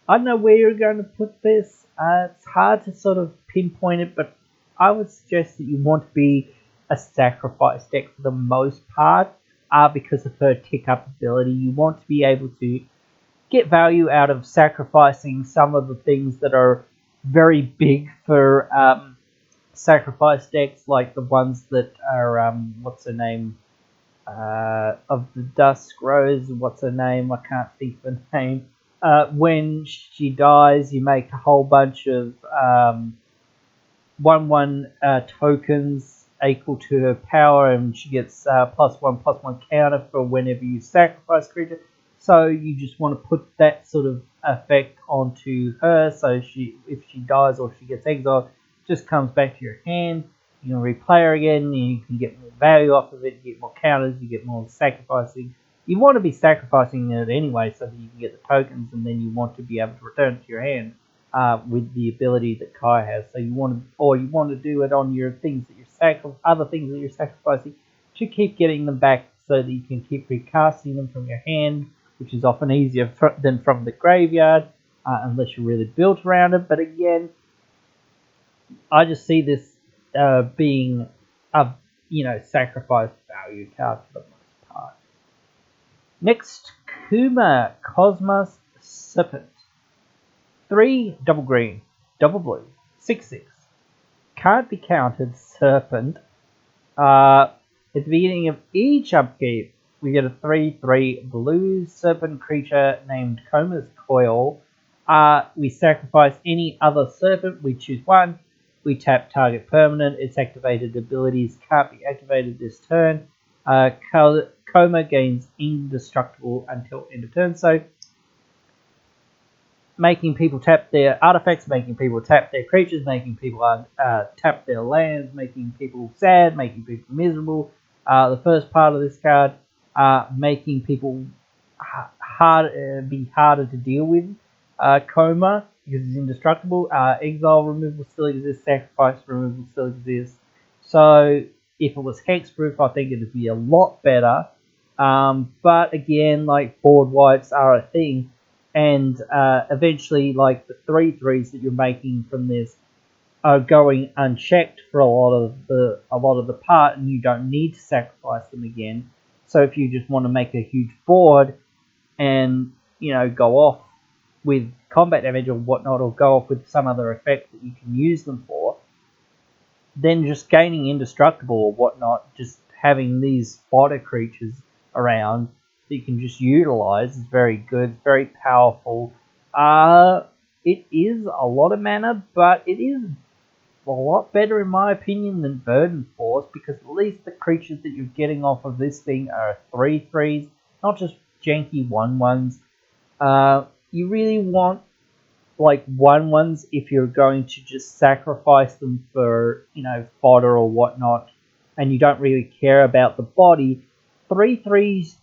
I don't know where you're going to put this. It's hard to sort of pinpoint it, but I would suggest that you want to be a sacrifice deck for the most part, because of her tick up ability. You want to be able to get value out of sacrificing some of the things that are very big for sacrifice decks, like the ones that are, what's her name, of the Dusk Rose, what's her name, I can't think of her name. When she dies, you make a whole bunch of 1/1 tokens equal to her power, and she gets +1/+1 counter for whenever you sacrifice a creature. So you just want to put that sort of effect onto her, so if she dies or she gets exiled, just comes back to your hand. You can replay her again, and you can get more value off of it, you get more counters, you get more sacrificing. You want to be sacrificing it anyway so that you can get the tokens, and then you want to be able to return it to your hand with the ability that Kai has. So you want to do it on your things that you're other things that you're sacrificing, to keep getting them back so that you can keep recasting them from your hand, which is often easier than from the graveyard, unless you're really built around it. But again, I just see this being a, you know, sacrifice value card for the most part. Next, Kuma Cosmos Serpent. 3 double green, double blue, 6/6. Can't be countered Serpent. At the beginning of each upkeep, we get a 3/3 blue serpent creature named Coma's Coil. We sacrifice any other serpent, we choose one. We tap target permanent. Its activated abilities can't be activated this turn. Coma gains indestructible until end of turn. So, making people tap their artifacts, making people tap their creatures, making people tap their lands, making people sad, making people miserable. The first part of this card, making people be harder to deal with. Coma, because it's indestructible. Exile removal still exists. Sacrifice removal still exists. So If it was hexproof, I think it'd be a lot better. But again, like board wipes are a thing, and eventually, like the 3/3s that you're making from this are going unchecked for a lot of the part, and you don't need to sacrifice them again. So if you just want to make a huge board and go off with combat damage or whatnot, or go off with some other effect that you can use them for, then just gaining indestructible or whatnot, just having these fodder creatures around that you can just utilize is very good, very powerful. It is a lot of mana, but it is a lot better in my opinion than Burden Force, because at least the creatures that you're getting off of this thing are 3/3s, not just janky 1/1s. You really want like 1/1s if you're going to just sacrifice them for fodder or whatnot, and you don't really care about the body. 3/3s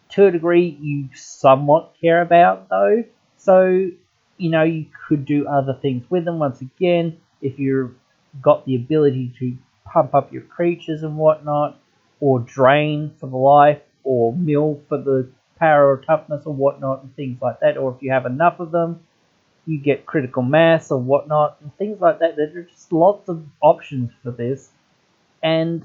to a degree you somewhat care about though, so you could do other things with them. Once again, if you've got the ability to pump up your creatures and whatnot, or drain for the life, or mill for the power or toughness or whatnot, and things like that, or if you have enough of them, you get critical mass or whatnot, and things like that. There are just lots of options for this, and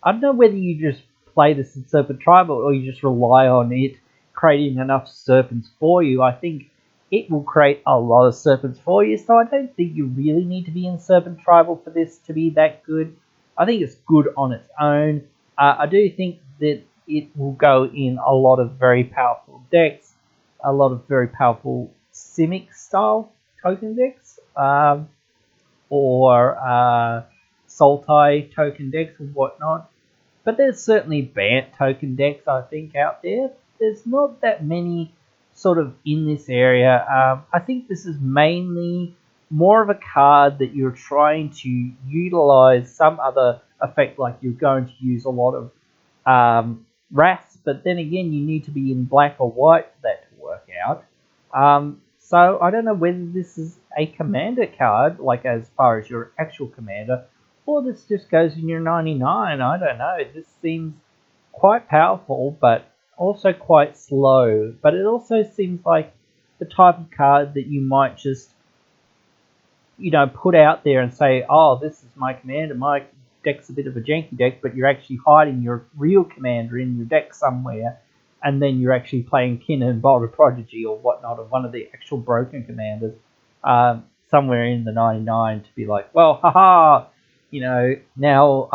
I don't know whether you just play this in Serpent Tribal or you just rely on it creating enough serpents for you. I think it will create a lot of serpents for you, so I don't think you really need to be in Serpent Tribal for this to be that good. I think it's good on its own. I do think that it will go in a lot of very powerful decks, a lot of very powerful Simic style token decks, or Sultai token decks and whatnot. But there's certainly Bant token decks, I think, out there. There's not that many sort of in this area. I think this is mainly more of a card that you're trying to utilize some other effect, like you're going to use a lot of wraths, but then again you need to be in black or white for that to work out. So I don't know whether this is a commander card, like as far as your actual commander, or this just goes in your 99. I don't know. This seems quite powerful, but also quite slow. But it also seems like the type of card that you might just, put out there and say, oh, this is my commander. My deck's a bit of a janky deck, but you're actually hiding your real commander in your deck somewhere, and then you're actually playing Kinnan, Boulder Prodigy or whatnot, or one of the actual broken commanders somewhere in the 99 to be like, well, haha, now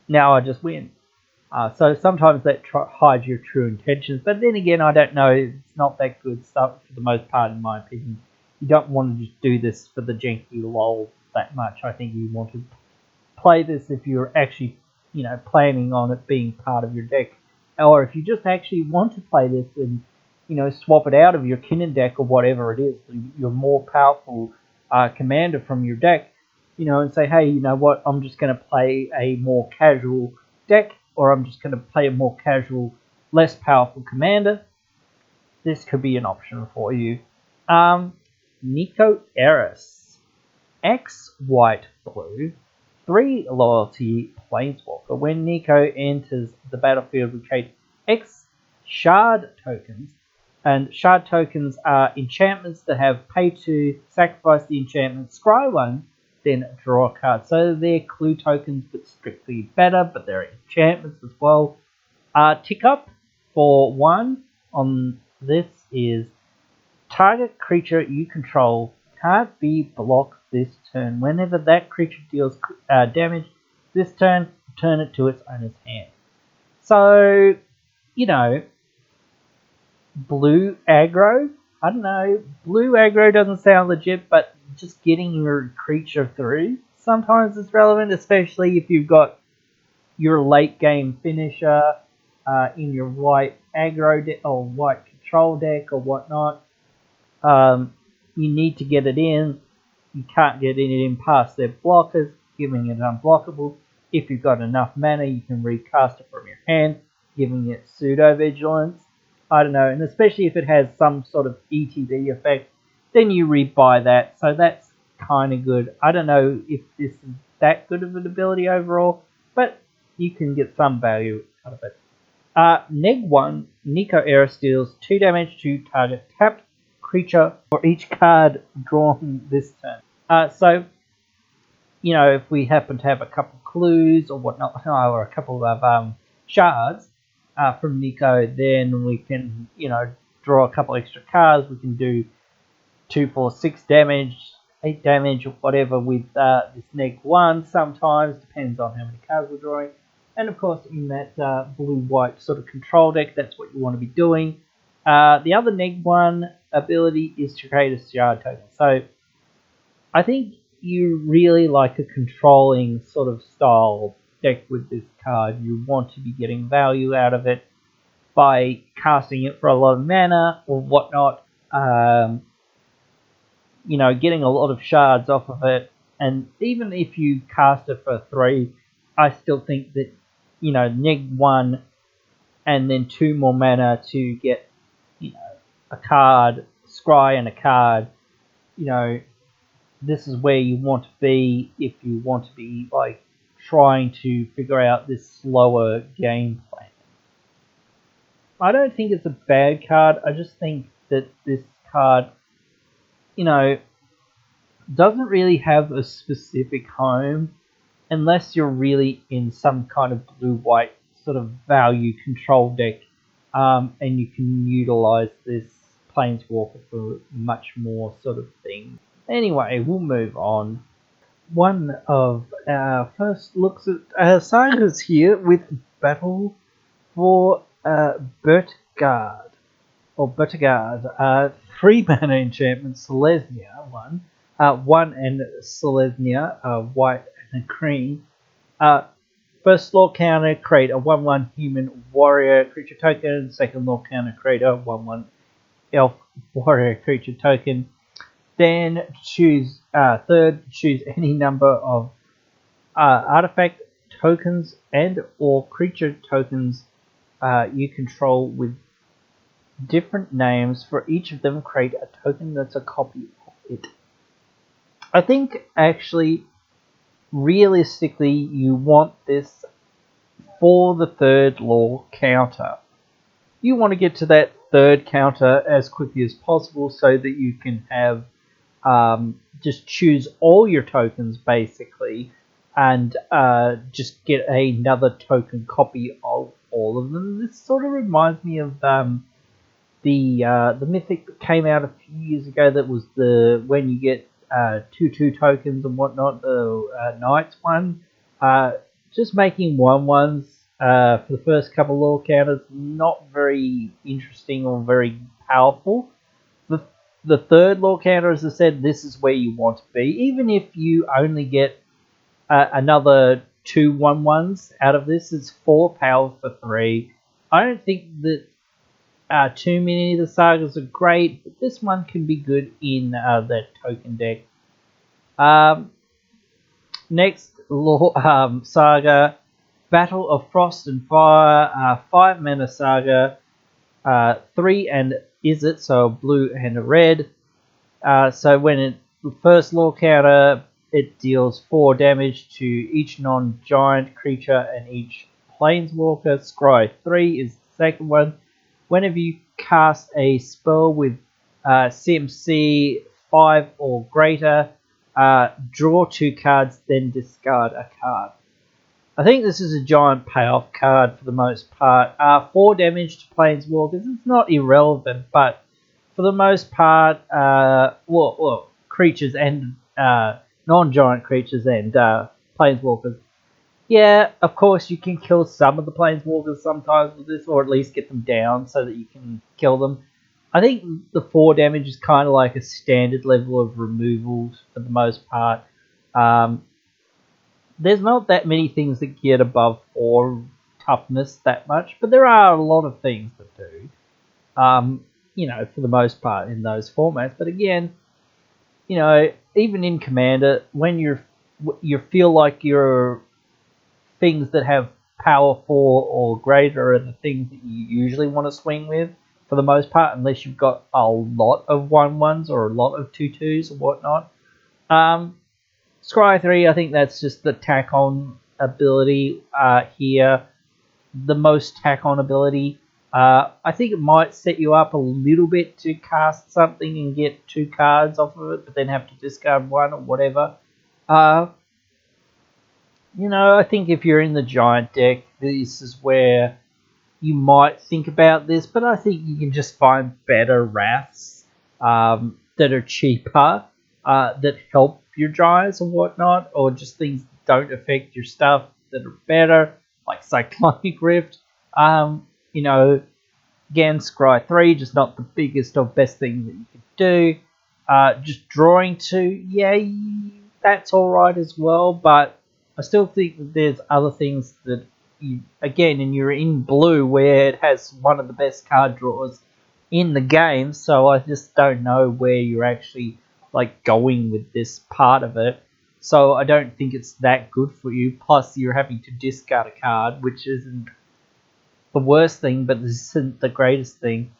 I just win. So sometimes that hides your true intentions, but then again, I don't know, it's not that good stuff for the most part, in my opinion. You don't want to just do this for the janky lol that much. I think you want to play this if you're actually, planning on it being part of your deck, or if you just actually want to play this and, swap it out of your Kinnan deck or whatever it is, your more powerful commander from your deck, and say, hey, you know what, I'm just going to play a more casual deck, or I'm just going to play a more casual, less powerful commander. This could be an option for you. Nico Eris. X white blue, 3 loyalty planeswalker. When Nico enters the battlefield, we create X shard tokens, and shard tokens are enchantments that have pay to sacrifice the enchantment, scry 1, then draw a card. So they're clue tokens, but strictly better, but they're enchantments as well. Tick up for 1 on this is target creature you control can't be blocked this turn. Whenever that creature deals damage this turn, return it to its owner's hand. So, blue aggro. I don't know. Blue aggro doesn't sound legit, but just getting your creature through sometimes is relevant, especially if you've got your late game finisher in your white aggro deck or white control deck or whatnot. You need to get it in. You can't get it in past their blockers, giving it unblockable. If you've got enough mana, you can recast it from your hand, giving it pseudo-vigilance. I don't know, and especially if it has some sort of ETB effect, then you rebuy that. So that's kind of good. I don't know if this is that good of an ability overall, but you can get some value out of it. Neg 1, Nico Eris deals 2 damage to target tapped creature for each card drawn this turn. So, you know, if we happen to have a couple clues or whatnot, or a couple of shards from Nico, then we can, you know, draw a couple extra cards. We can do 2, 4, 6 damage, 8 damage, or whatever with this Neg 1 sometimes, depends on how many cards we're drawing. And of course, in that blue-white sort of control deck, that's what you want to be doing. The other Neg 1 ability is to create a shard token. So I think you really like a controlling sort of style deck with this card. You want to be getting value out of it by casting it for a lot of mana or whatnot. You know, getting a lot of shards off of it. And even if you cast it for 3, I still think that, you know, Neg 1 and then 2 more mana to get, you know, a card, scry and a card, you know, this is where you want to be if you want to be, like, trying to figure out this slower game plan. I don't think it's a bad card. I just think that this card, you know, doesn't really have a specific home unless you're really in some kind of blue-white sort of value control deck, and you can utilize this Planeswalker for much more sort of things. Anyway, we'll move on. One of our first looks at sagas here with Battle for Bertgard, or Bertgard, 3 mana enchantment, Selesnya, 1 and Selesnya, white and green. First law counter, create a 1/1 human warrior creature token. Second law counter, create a 1/1 elf warrior creature token. Then choose choose any number of artifact tokens and or creature tokens you control with different names. For each of them, create a token that's a copy of it. I think actually, realistically, you want this for the 3rd law counter. You want to get to that 3rd counter as quickly as possible so that you can have just choose all your tokens basically, and just get another token copy of all of them. This sort of reminds me of the mythic that came out a few years ago. That was the when you get 2/2 tokens and whatnot. The Knights one. Just making 1/1s for the first couple of law counters, not very interesting or very powerful. The 3rd law counter, as I said, this is where you want to be. Even if you only get another 2 1/1s out of this, it's 4 power for 3. I don't think that too many of the sagas are great, but this one can be good in that token deck. Next saga, Battle of Frost and Fire, 5 mana saga, 3 and is it, so a blue and a red. So when it first law counter, it deals 4 damage to each non-giant creature and each planeswalker. Scry 3 is the second one. Whenever you cast a spell with CMC 5 or greater, draw 2 cards, then discard a card. I think this is a giant payoff card for the most part. 4 damage to planeswalkers. It's not irrelevant, but for the most part, creatures and non-giant creatures and planeswalkers. Yeah, of course you can kill some of the planeswalkers sometimes with this, or at least get them down so that you can kill them. I think the 4 damage is kind of like a standard level of removals for the most part. There's not that many things that get above 4 toughness that much, but there are a lot of things that do. You know, for the most part in those formats. But again, you know, even in Commander, when you feel like your things that have power 4 or greater are the things that you usually want to swing with for the most part, unless you've got a lot of 1/1s or a lot of 2/2s or whatnot. Scry 3, I think that's just the tack on ability here. The most tack on ability. I think it might set you up a little bit to cast something and get 2 cards off of it, but then have to discard 1 or whatever. You know, I think if you're in the giant deck, this is where you might think about this, but I think you can just find better wraths that are cheaper, that help your giants and whatnot, or just things that don't affect your stuff that are better, like Cyclonic Rift. You know, again, Scry 3, just not the biggest or best thing that you could do. Just drawing 2, yeah, that's alright as well, but I still think that there's other things that you, again, and you're in blue where it has one of the best card draws in the game, so I just don't know where you're actually like going with this part of it. So I don't think it's that good for you. Plus, you're having to discard a card, which isn't the worst thing, but this isn't the greatest thing.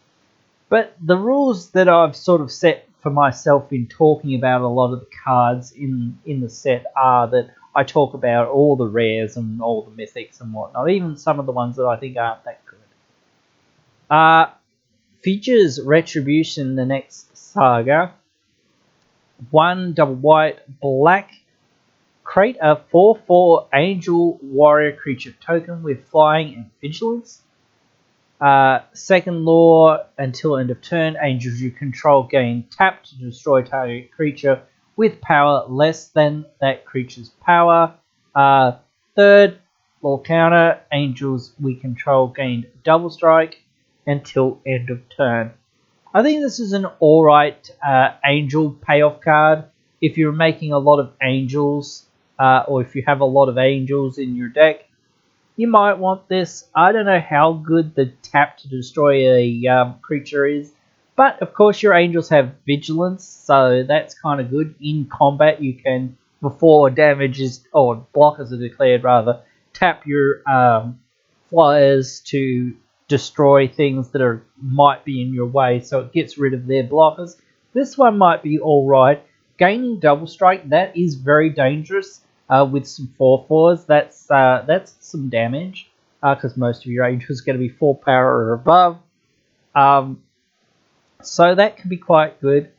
But the rules that I've sort of set for myself in talking about a lot of the cards in the set are that I talk about all the rares and all the mythics and whatnot, even some of the ones that I think aren't that good. Features Retribution, the next saga. 1 double white black. Create a 4/4 Angel Warrior creature token with flying and vigilance. Second law, until end of turn, angels you control gain tap to destroy target creature with power less than that creature's power. Third law counter, angels we control gain double strike until end of turn. I think this is an alright angel payoff card. If you're making a lot of angels, or if you have a lot of angels in your deck, you might want this. I don't know how good the tap to destroy a creature is, but of course your angels have vigilance, so that's kind of good. In combat, you can, before damage is, or blockers are declared rather, tap your flyers to destroy things that might be in your way, so it gets rid of their blockers. This one might be alright. Gaining double strike, that is very dangerous. With some 4/4s, that's some damage, because most of your angels are going to be 4 power or above. So that can be quite good.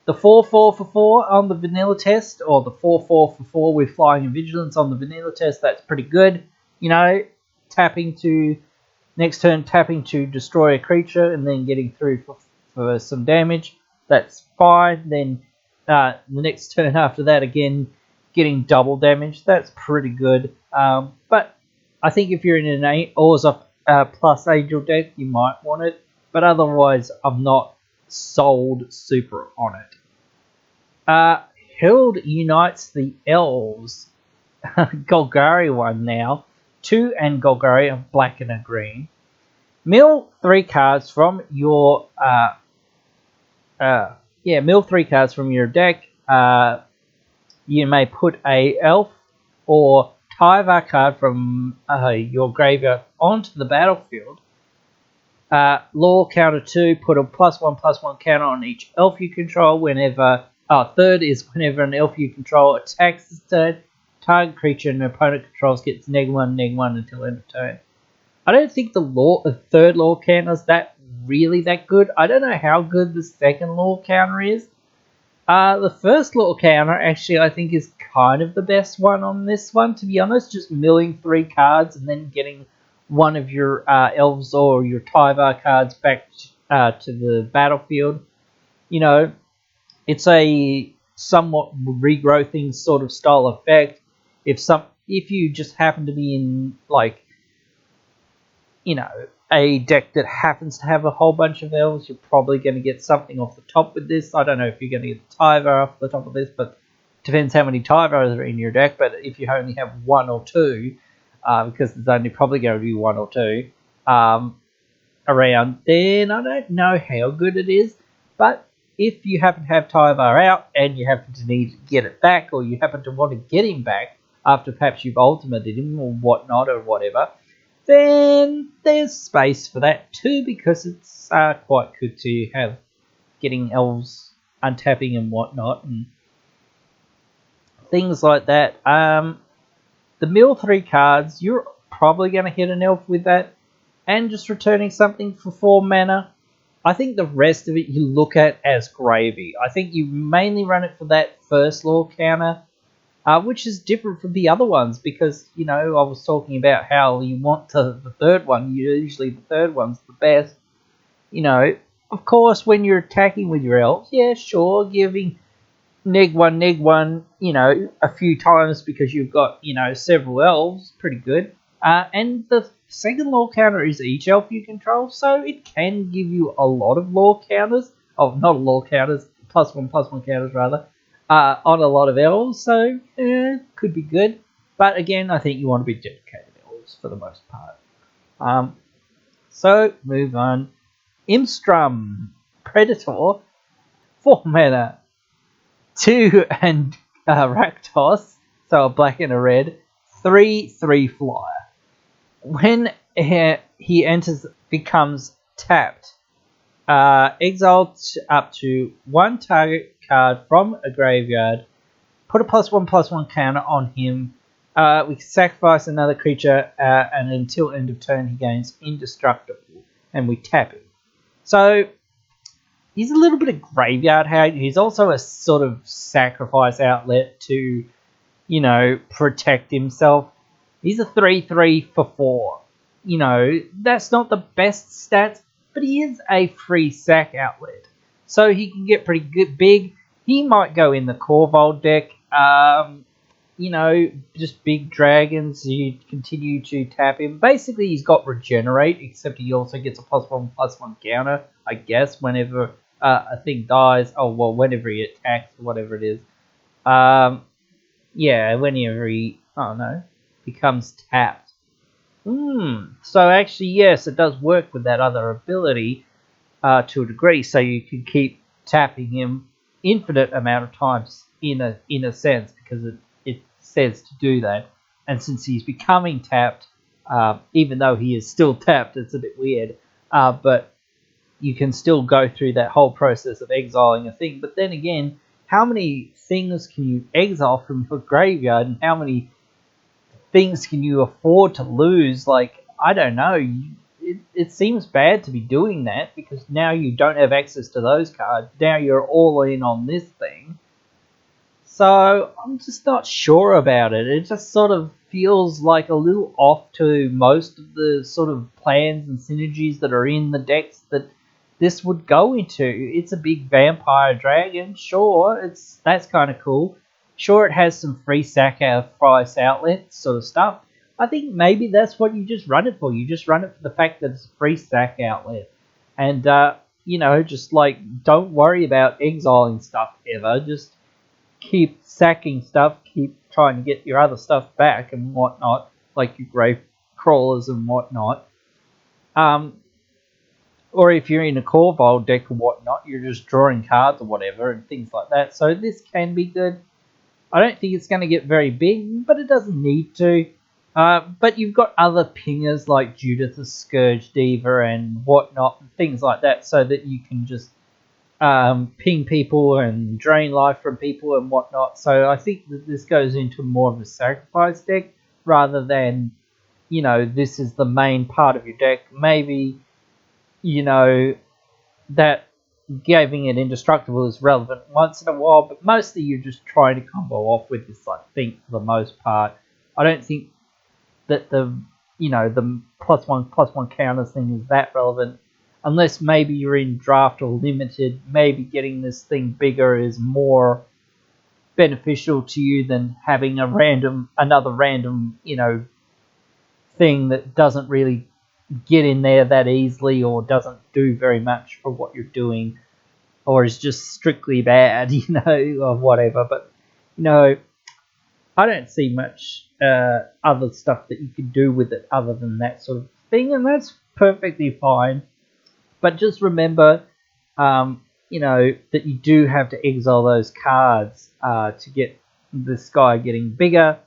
The 4/4 for 4 on the vanilla test, or the 4/4 for 4 with flying and vigilance on the vanilla test, that's pretty good. You know, tapping to next turn, tapping to destroy a creature and then getting through for some damage, that's fine. Then the next turn after that, again, getting double damage, that's pretty good. But I think if you're in an 8 Orzhov plus Angel deck, you might want it. But otherwise, I'm not sold super on it. Herald unites the elves. Golgari one now. 2 and Golgari, a black and a green. Mill 3 cards from your mill 3 cards from your deck. You may put a elf or Triva card from your graveyard onto the battlefield. Law counter 2, put a +1/+1 counter on each elf you control whenever. Third is whenever an elf you control attacks this turn, target creature an opponent controls gets -1/-1 until end of turn. I don't think the third law counter is really that good. I don't know how good the second law counter is. The first law counter, actually, I think is kind of the best one on this one, to be honest. Just milling 3 cards and then getting one of your elves or your Triva cards back to the battlefield. You know, it's a somewhat regrowthing sort of style effect. If you just happen to be in, like, you know, a deck that happens to have a whole bunch of elves, you're probably going to get something off the top with this. I don't know if you're going to get the Triva off the top of this, but it depends how many Trivas are in your deck. But if you only have 1 or 2, because there's only probably going to be 1 or 2 around, then I don't know how good it is. But if you happen to have Triva out and you happen to need to get it back, or you happen to want to get him back after perhaps you've ultimated him or whatnot or whatever, then there's space for that too, because it's quite good to have getting elves untapping and whatnot and things like that. The mill 3 cards, you're probably going to hit an elf with that, and just returning something for 4 mana. I think the rest of it you look at as gravy. I think you mainly run it for that first lore counter, which is different from the other ones because, you know, I was talking about how you want the third one. Usually the third one's the best. You know, of course, when you're attacking with your elves, yeah, sure, giving neg 1, you know, a few times because you've got, you know, several elves, pretty good. And the second lore counter is each elf you control, so it can give you a lot of lore counters. Oh, not lore counters, +1/+1 counters rather, on a lot of elves, so could be good. But again, I think you want to be dedicated elves for the most part. So, move on. Imstrum, Predator, 4 mana, 2 and Rakdos, so a black and a red, 3/3 flyer. When he enters, becomes tapped. Exile up to 1 target card from a graveyard. Put a +1/+1 counter on him. We sacrifice another creature, and until end of turn he gains indestructible, and we tap him. So he's a little bit of graveyard hate. He's also a sort of sacrifice outlet to, you know, protect himself. He's a 3/3 for 4. You know, that's not the best stats, but he is a free sack outlet. So he can get pretty good, big. He might go in the Corvold deck. You know, just big dragons. You continue to tap him. Basically, he's got regenerate, except he also gets a +1/+1 counter, I guess, whenever a thing dies. Oh, well, whenever he attacks, whatever it is. Yeah, whenever he, oh no, becomes tapped. So actually, yes, it does work with that other ability to a degree. So you can keep tapping him infinite amount of times in a sense, because it says to do that. And since he's becoming tapped, even though he is still tapped, it's a bit weird. But you can still go through that whole process of exiling a thing. But then again, how many things can you exile from your graveyard, and how many things can you afford to lose? Like, I don't know. It seems bad to be doing that, because now you don't have access to those cards. Now you're all in on this thing. So I'm just not sure about it. It just sort of feels like a little off to most of the sort of plans and synergies that are in the decks that this would go into. It's a big vampire dragon, sure, that's kind of cool. Sure, it has some free sacrifice outlets sort of stuff. I think maybe that's what you just run it for. You just run it for the fact that it's a free sack outlet. And, you know, just like, don't worry about exiling stuff ever. Just keep sacking stuff, keep trying to get your other stuff back and whatnot, like your grave crawlers and whatnot. Or if you're in a Corvold deck or whatnot, you're just drawing cards or whatever and things like that. So this can be good. I don't think it's going to get very big, but it doesn't need to. But you've got other pingers like Judith the Scourge Diva and whatnot, and things like that, so that you can just ping people and drain life from people and whatnot. So I think that this goes into more of a sacrifice deck rather than, you know, this is the main part of your deck. Maybe, you know, that giving it indestructible is relevant once in a while, but mostly you're just trying to combo off with this, I think, for the most part. I don't think that the +1/+1 counters thing is that relevant, unless maybe you're in draft or limited. Maybe getting this thing bigger is more beneficial to you than having another random, you know, thing that doesn't really get in there that easily or doesn't do very much for what you're doing, or is just strictly bad, you know, or whatever. But, you know, I don't see much other stuff that you could do with it other than that sort of thing, and that's perfectly fine. But just remember, you know, that you do have to exile those cards to get this guy getting bigger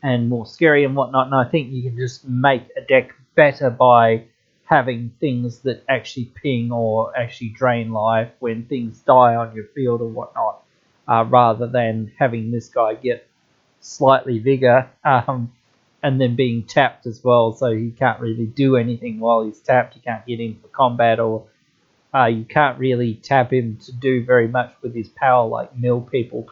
and more scary and whatnot. And I think you can just make a deck better by having things that actually ping or actually drain life when things die on your field or whatnot, rather than having this guy get slightly bigger, and then being tapped as well, so he can't really do anything while he's tapped. You can't get in for combat, or you can't really tap him to do very much with his power, like mill people,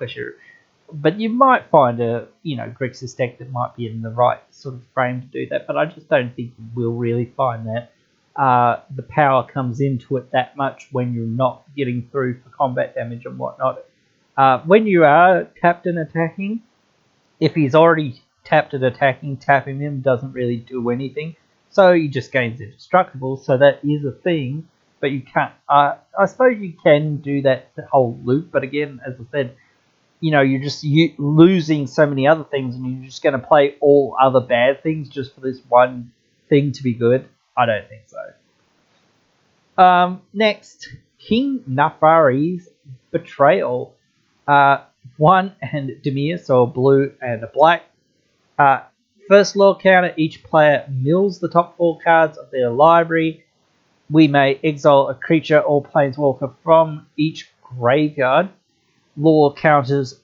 but you might find a Grixis deck that might be in the right sort of frame to do that, but I just don't think we'll really find that the power comes into it that much when you're not getting through for combat damage and whatnot. When you are tapped and attacking, if he's already tapped and attacking, tapping him doesn't really do anything, so he just gains indestructible, so that is a thing, but you can't, I suppose you can do that whole loop, but again, as I said, you're just losing so many other things, and you're just going to play all other bad things just for this one thing to be good. I don't think so. Next, King Nafari's Betrayal. 1 and Demir, so a blue and a black. First law counter, each player mills the top 4 cards of their library. We may exile a creature or planeswalker from each graveyard. Law counters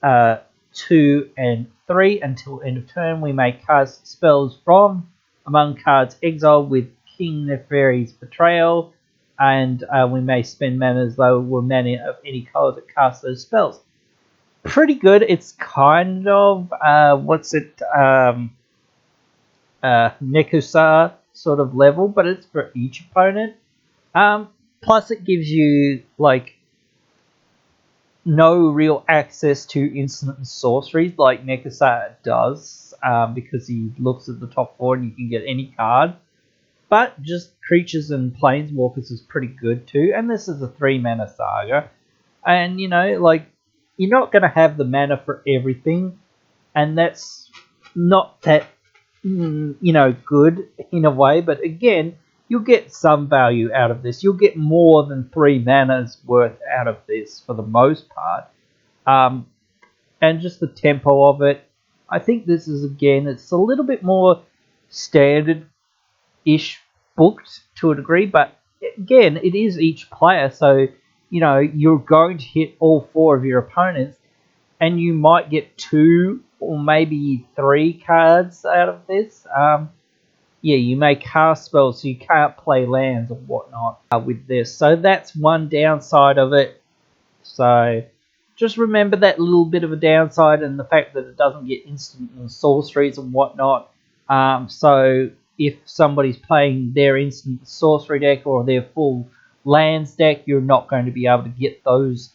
2 and 3 until end of turn. We may cast spells from among cards exiled with King Nefari's Betrayal, and we may spend mana as though we're mana of any color to cast those spells. Pretty good. It's kind of Nekusa sort of level, but it's for each opponent. Plus it gives you no real access to instant sorceries like Nekusa does, because he looks at the top 4 and you can get any card. But just creatures and planeswalkers is pretty good too, and this is a 3 mana saga. And you're not going to have the mana for everything, and that's not that good in a way, but again, you'll get some value out of this. You'll get more than 3 mana's worth out of this for the most part. And just the tempo of it, I think this is, again, it's a little bit more standard-ish booked to a degree, but again, it is each player, so you're going to hit all 4 of your opponents, and you might get 2 or maybe 3 cards out of this. You may cast spells, so you can't play lands or whatnot with this. So that's one downside of it. So just remember that little bit of a downside, and the fact that it doesn't get instant and sorceries and whatnot. So if somebody's playing their instant sorcery deck or their full lands deck, you're not going to be able to get those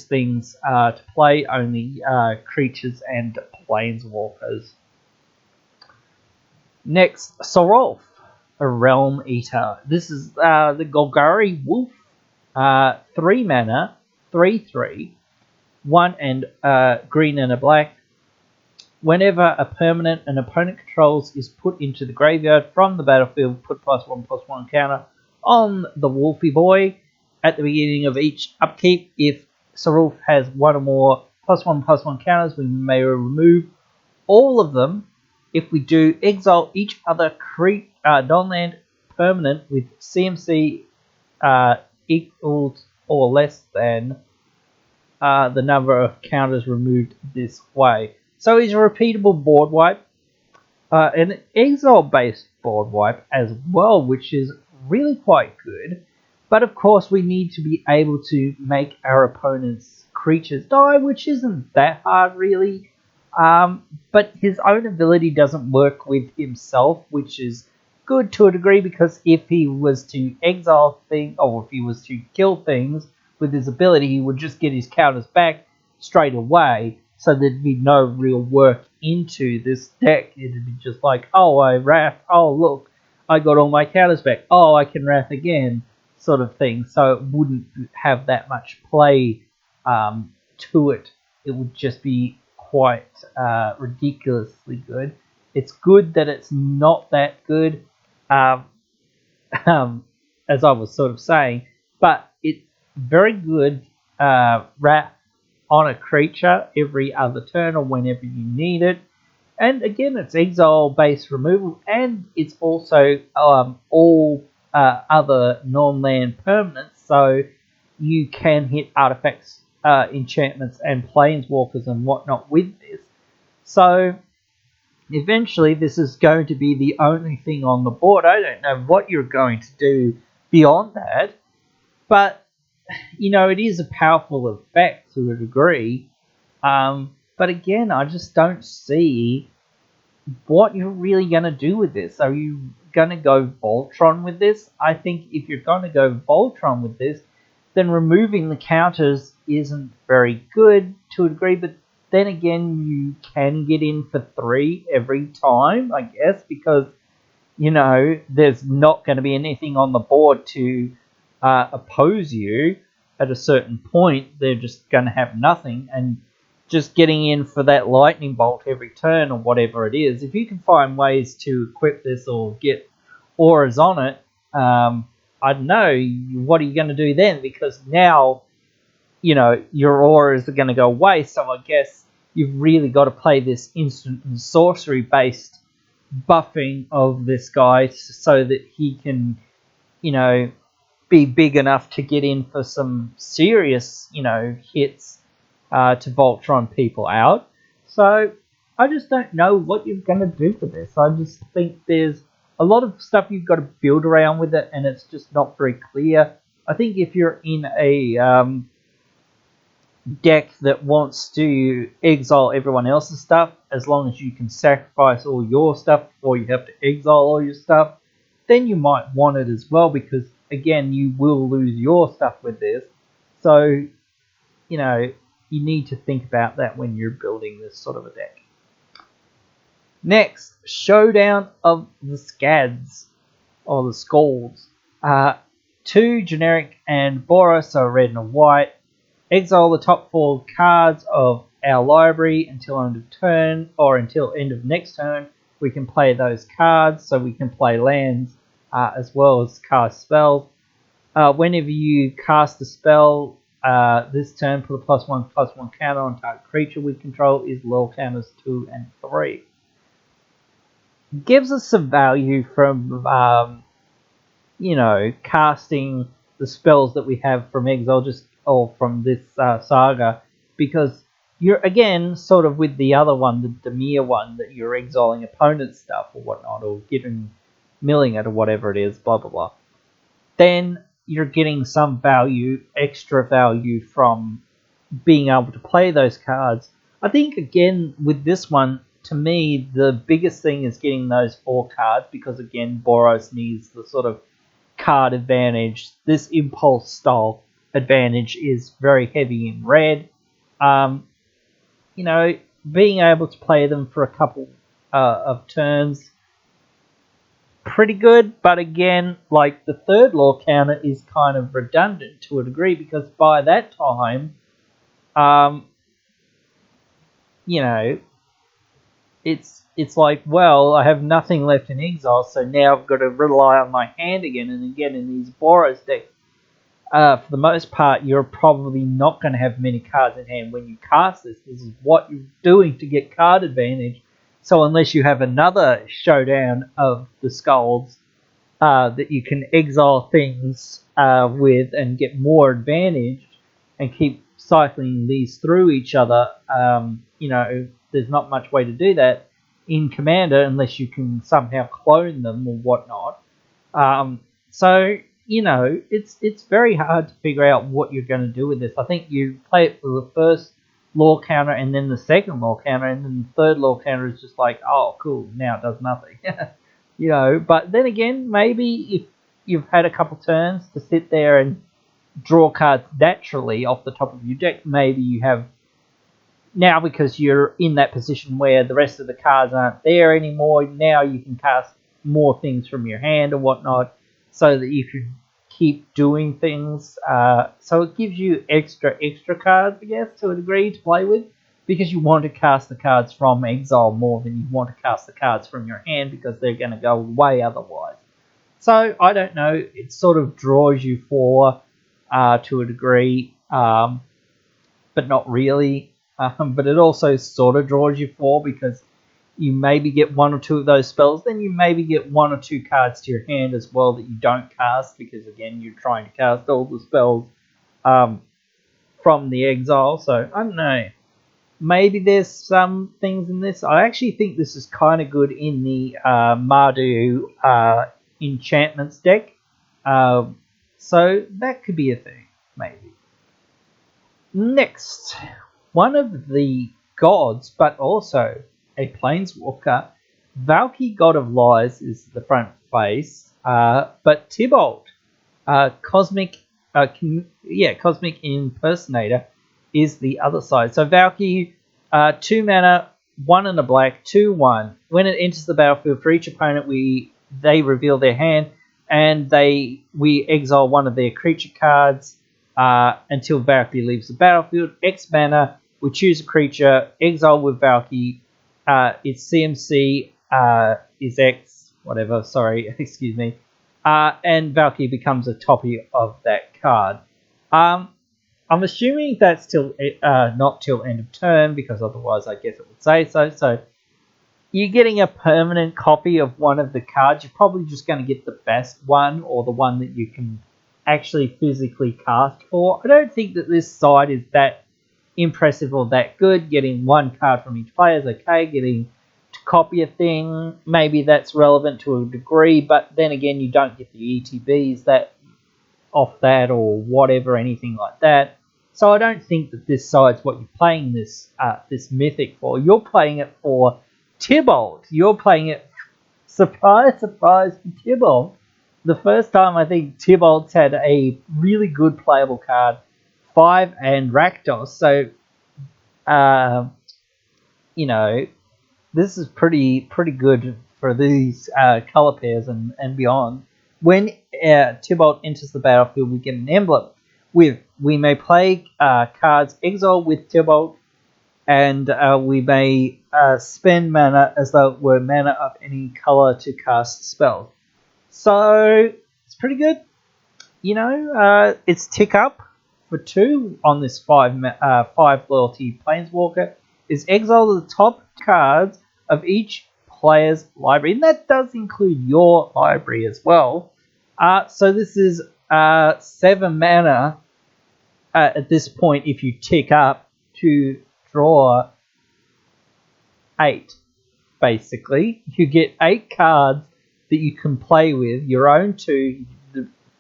things to play. Only creatures and planeswalkers. Next, Sorolf, a Realm Eater. This is the Golgari Wolf. 3 mana, 3/3, 1 and green and a black. Whenever a permanent an opponent controls is put into the graveyard from the battlefield, put +1/+1 counter on the Wolfy Boy. At the beginning of each upkeep, if Sorolf has 1 or more +1/+1 counters, we may remove all of them. If we do, exile each other non-land permanent with CMC equals or less than the number of counters removed this way. So he's a repeatable board wipe, an exile-based board wipe as well, which is really quite good. But of course, we need to be able to make our opponent's creatures die, which isn't that hard really. But his own ability doesn't work with himself, which is good to a degree, because if he was to exile things, or if he was to kill things with his ability, he would just get his counters back straight away, so there'd be no real work into this deck. It'd be just like, oh, I wrath, oh look, I got all my counters back, oh, I can wrath again, sort of thing. So it wouldn't have that much play to it. It would just be quite ridiculously good. It's good that it's not that good, as I was sort of saying, but it's very good wrath on a creature every other turn or whenever you need it. And again, it's exile based removal, and it's also all other non-land permanents, so you can hit artifacts, enchantments and planeswalkers and whatnot with this. So eventually this is going to be the only thing on the board. I don't know what you're going to do beyond that, but it is a powerful effect to a degree. But again, I just don't see what you're really going to do with this. Are you going to go Voltron with this? I think if you're going to go Voltron with this, then removing the counters isn't very good to a degree, but then again, you can get in for 3 every time, I guess, because, there's not going to be anything on the board to oppose you at a certain point. They're just going to have nothing, and just getting in for that lightning bolt every turn or whatever it is. If you can find ways to equip this or get auras on it, I don't know, what are you going to do then? Because now, your auras are going to go waste, so I guess you've really got to play this instant and sorcery based buffing of this guy so that he can, be big enough to get in for some serious, hits to Voltron people out. So I just don't know what you're going to do for this. I just think there's a lot of stuff you've got to build around with it, and it's just not very clear. I think if you're in a deck that wants to exile everyone else's stuff, as long as you can sacrifice all your stuff before you have to exile all your stuff, then you might want it as well, because again, you will lose your stuff with this. So, you need to think about that when you're building this sort of a deck. Next, Showdown of the Scads, or the Skalds. 2 generic and Boros, so red and white. Exile the top 4 cards of our library until end of turn, or until end of next turn. We can play those cards, so we can play lands as well as cast spells. Whenever you cast a spell this turn, put a +1/+1 counter on target creature we control is low counters 2 and 3. Gives us some value from, casting the spells that we have from exile, or from this saga, because you're again sort of with the other one, the Demir one, that you're exiling opponent's stuff or whatnot, or milling it or whatever it is, blah blah blah. Then you're getting some value, extra value from being able to play those cards. I think again with this one, to me, the biggest thing is getting those 4 cards, because again, Boros needs the sort of card advantage. This impulse style advantage is very heavy in red. Being able to play them for a couple of turns, pretty good, but again, like the 3rd law counter is kind of redundant to a degree, because by that time, it's like, well, I have nothing left in exile, so now I've got to rely on my hand again. And again, in these Boros decks, for the most part, you're probably not going to have many cards in hand when you cast this. This is what you're doing to get card advantage. So unless you have another Showdown of the Skalds that you can exile things with and get more advantage and keep cycling these through each other, there's not much way to do that in Commander unless you can somehow clone them or whatnot. It's very hard to figure out what you're going to do with this. I think you play it for the first law counter and then the second law counter, and then the 3rd law counter is just like, oh, cool, now it does nothing. But then again, maybe if you've had a couple turns to sit there and draw cards naturally off the top of your deck, maybe you have now, because you're in that position where the rest of the cards aren't there anymore, now you can cast more things from your hand or whatnot, so that you can keep doing things. So it gives you extra cards, I guess, to a degree, to play with, because you want to cast the cards from exile more than you want to cast the cards from your hand, because they're going to go away otherwise. So I don't know, it sort of draws you to a degree, but not really. But it also sort of draws you because you maybe get 1 or 2 of those spells, then you maybe get 1 or 2 cards to your hand as well that you don't cast, because again, you're trying to cast all the spells from the exile. So I don't know. maybe there's some things in this. I actually think this is kind of good in the Mardu enchantments deck. So that could be a thing, maybe. Next, one of the gods, but also a planeswalker, Valky, God of Lies, is the front face, but Tybalt, Cosmic Impersonator, is the other side. So Valky, 2 mana, 1 and a black, 2/1. When it enters the battlefield, for each opponent, they reveal their hand, and we exile one of their creature cards until Valky leaves the battlefield. X mana, we choose a creature, exile with Valky. Its CMC is X, whatever. Sorry, excuse me. And Valky becomes a toppy of that card. I'm assuming that's not till end of turn, because otherwise I guess it would say so. So you're getting a permanent copy of one of the cards. You're probably just going to get the best one, or the one that you can actually physically cast for. I don't think that this side is that impressive or that good. Getting one card from each player is okay. Getting to copy a thing, maybe that's relevant to a degree, but then again, you don't get the ETBs that off that or whatever, anything like that. So I don't think that this side's what you're playing this mythic for. You're playing it for Tybalt. You're playing it, surprise, surprise, for Tybalt. The first time I think Tybalt's had a really good playable card, 5 and Rakdos. So, this is pretty good for these color pairs and beyond. When Tybalt enters the battlefield, we get an emblem. We may play cards exile with Tybalt, and we may spend mana as though it were mana of any color to cast spells. So it's pretty good. It's tick up for 2 on this 5 loyalty planeswalker. Is exile the top cards of each player's library, and that does include your library as well. So this is 7 mana at this point if you tick up to draw 8. Basically, you get 8 cards that you can play with, your own 2,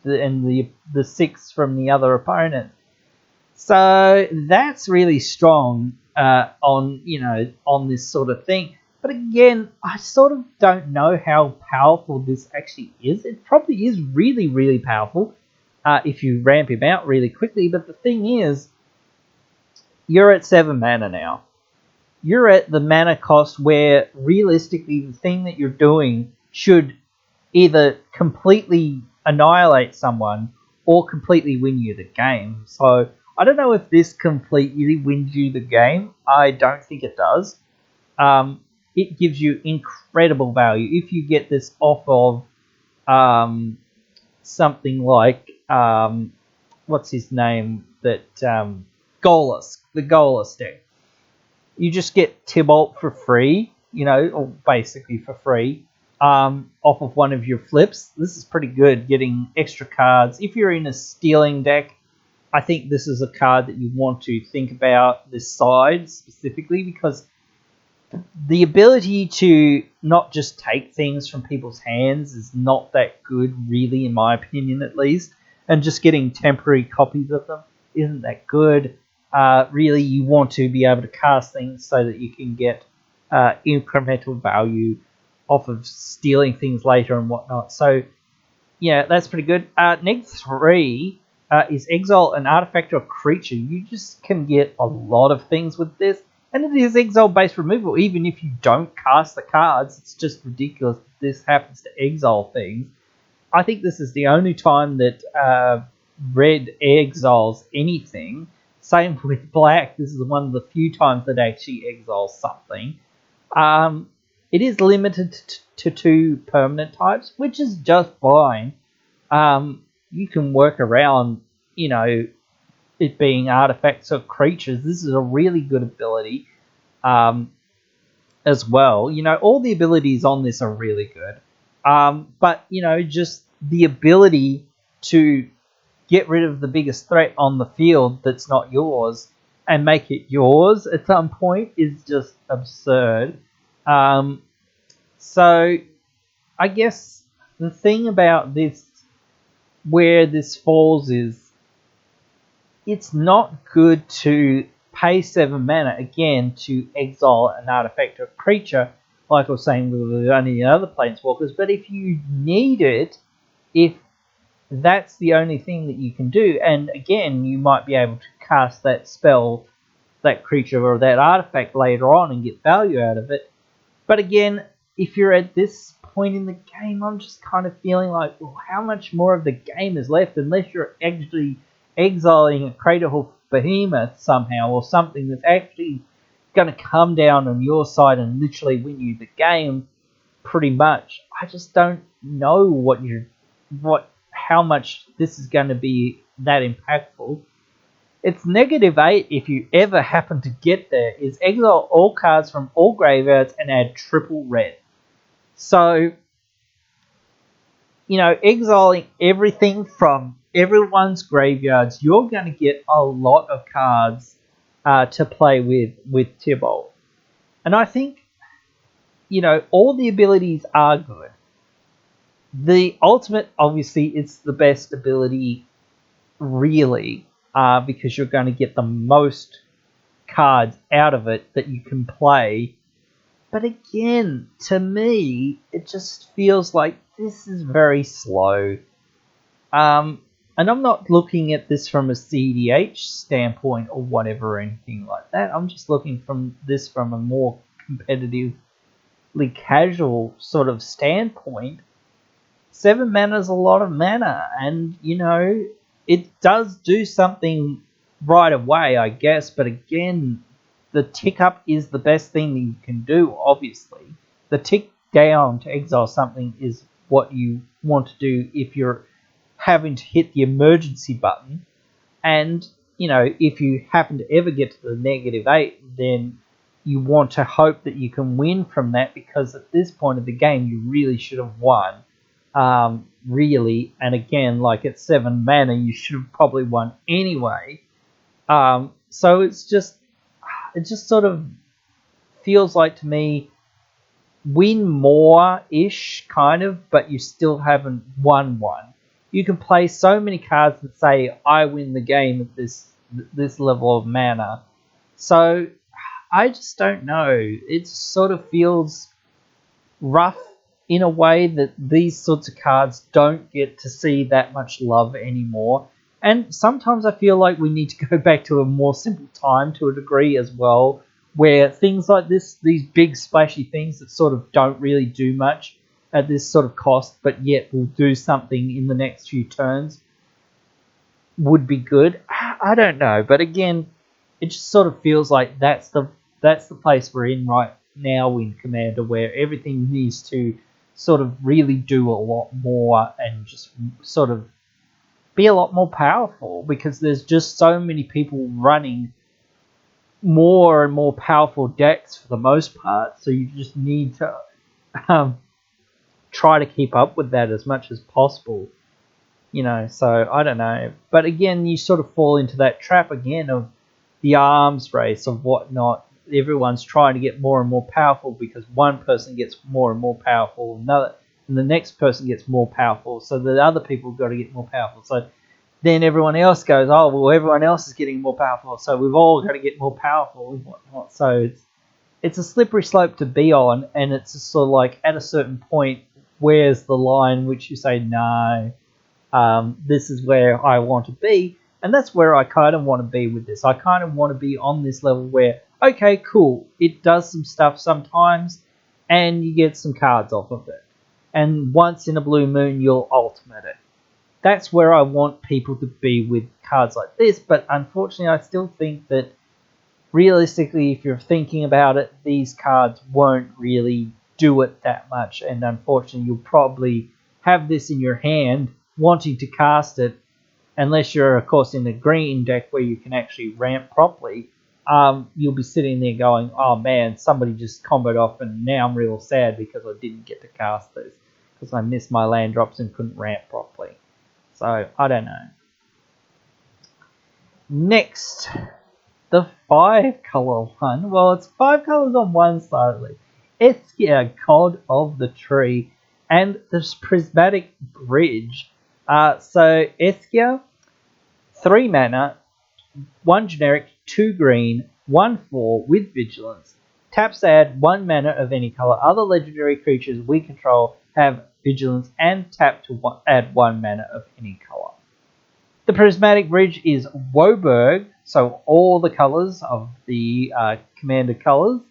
and the 6 from the other opponent. So that's really strong on this sort of thing. But again, I sort of don't know how powerful this actually is. It probably is really, really powerful if you ramp him out really quickly. But the thing is, you're at 7 mana now. You're at the mana cost where realistically the thing that you're doing should either completely annihilate someone or completely win you the game. So I don't know if this completely wins you the game. I don't think it does. It gives you incredible value. If you get this off of something like, what's his name? Goalless, the Goalless deck. You just get Tybalt for free, or basically for free, off of one of your flips. This is pretty good, getting extra cards. If you're in a stealing deck, I think this is a card that you want to think about this side specifically, because the ability to not just take things from people's hands is not that good, really, in my opinion at least, and just getting temporary copies of them isn't that good. Really, you want to be able to cast things so that you can get incremental value off of stealing things later and whatnot. So, yeah, that's pretty good. Next 3 is exile an artifact or creature. You just can get a lot of things with this. And it is exile-based removal. Even if you don't cast the cards, it's just ridiculous this happens to exile things. I think this is the only time that red exiles anything. Same with black. This is one of the few times that actually exiles something. It is limited to 2 permanent types, which is just fine. You can work around, it being artifacts or creatures. This is a really good ability as well. All the abilities on this are really good. But, just the ability to get rid of the biggest threat on the field that's not yours and make it yours at some point is just absurd. So I guess the thing about this, where this falls, is it's not good to pay 7 mana again to exile an artifact or creature, like I was saying with only other planeswalkers. But if you need it, if that's the only thing that you can do, and again, you might be able to cast that spell, that creature, or that artifact later on and get value out of it. But again, if you're at this point in the game, I'm just kind of feeling like, well, how much more of the game is left unless you're actually exiling a Craterhoof Behemoth somehow, or something that's actually going to come down on your side and literally win you the game pretty much. I just don't know how much this is going to be that impactful. It's -8 if you ever happen to get there, is exile all cards from all graveyards and add triple red. So, exiling everything from everyone's graveyards, you're going to get a lot of cards to play with Tibalt. And I think, all the abilities are good. The ultimate, obviously, it's the best ability, really, because you're going to get the most cards out of it that you can play. But again, to me, it just feels like this is very slow. And I'm not looking at this from a CDH standpoint or whatever or anything like that. I'm just looking from a more competitively casual sort of standpoint. 7 mana is a lot of mana, and it does do something right away, I guess. But again, the tick up is the best thing that you can do, obviously. The tick down to exile something is what you want to do if you're having to hit the emergency button. And, if you happen to ever get to the -8, then you want to hope that you can win from that, because at this point of the game, you really should have won. Really, and again, like at 7 mana, you should have probably won anyway. So it just sort of feels like to me, win more-ish, kind of, but you still haven't won one. You can play so many cards that say, I win the game at this level of mana. So I just don't know. It sort of feels rough in a way that these sorts of cards don't get to see that much love anymore. And sometimes I feel like we need to go back to a more simple time to a degree as well, where things like this, these big splashy things that sort of don't really do much at this sort of cost, but yet will do something in the next few turns, would be good. I don't know, but again, it just sort of feels like that's the place we're in right now in Commander, where everything needs to sort of really do a lot more and just sort of be a lot more powerful, because there's just so many people running more and more powerful decks for the most part, so you just need to try to keep up with that as much as possible. So I don't know. But again, you sort of fall into that trap again of the arms race of whatnot. Everyone's trying to get more and more powerful because one person gets more and more powerful, and the next person gets more powerful, so the other people have got to get more powerful. So then everyone else goes, oh, well, everyone else is getting more powerful, so we've all got to get more powerful and whatnot. So it's a slippery slope to be on, and it's just sort of like at a certain point, where's the line which you say, no, this is where I want to be. And that's where I kind of want to be with this. I kind of want to be on this level where, okay, cool, it does some stuff sometimes, and you get some cards off of it. And once in a blue moon, you'll ultimate it. That's where I want people to be with cards like this, but unfortunately, I still think that realistically, if you're thinking about it, these cards won't really do it that much, and unfortunately, you'll probably have this in your hand, wanting to cast it, unless you're, of course, in a green deck where you can actually ramp properly. You'll be sitting there going, oh man, somebody just comboed off, and now I'm real sad because I didn't get to cast this, because I missed my land drops and couldn't ramp properly. So, I don't know. Next, The 5-color one, well, it's 5 colors on one side of it. Eskia, God of the Tree, and this prismatic bridge. So Eskia, 3 mana, 1 generic, 2 green, 1/4 with vigilance. Taps add 1 mana of any color. Other legendary creatures we control have vigilance and tap to add 1 mana of any color. The prismatic bridge is Woburg, so all the colors of the commander colors.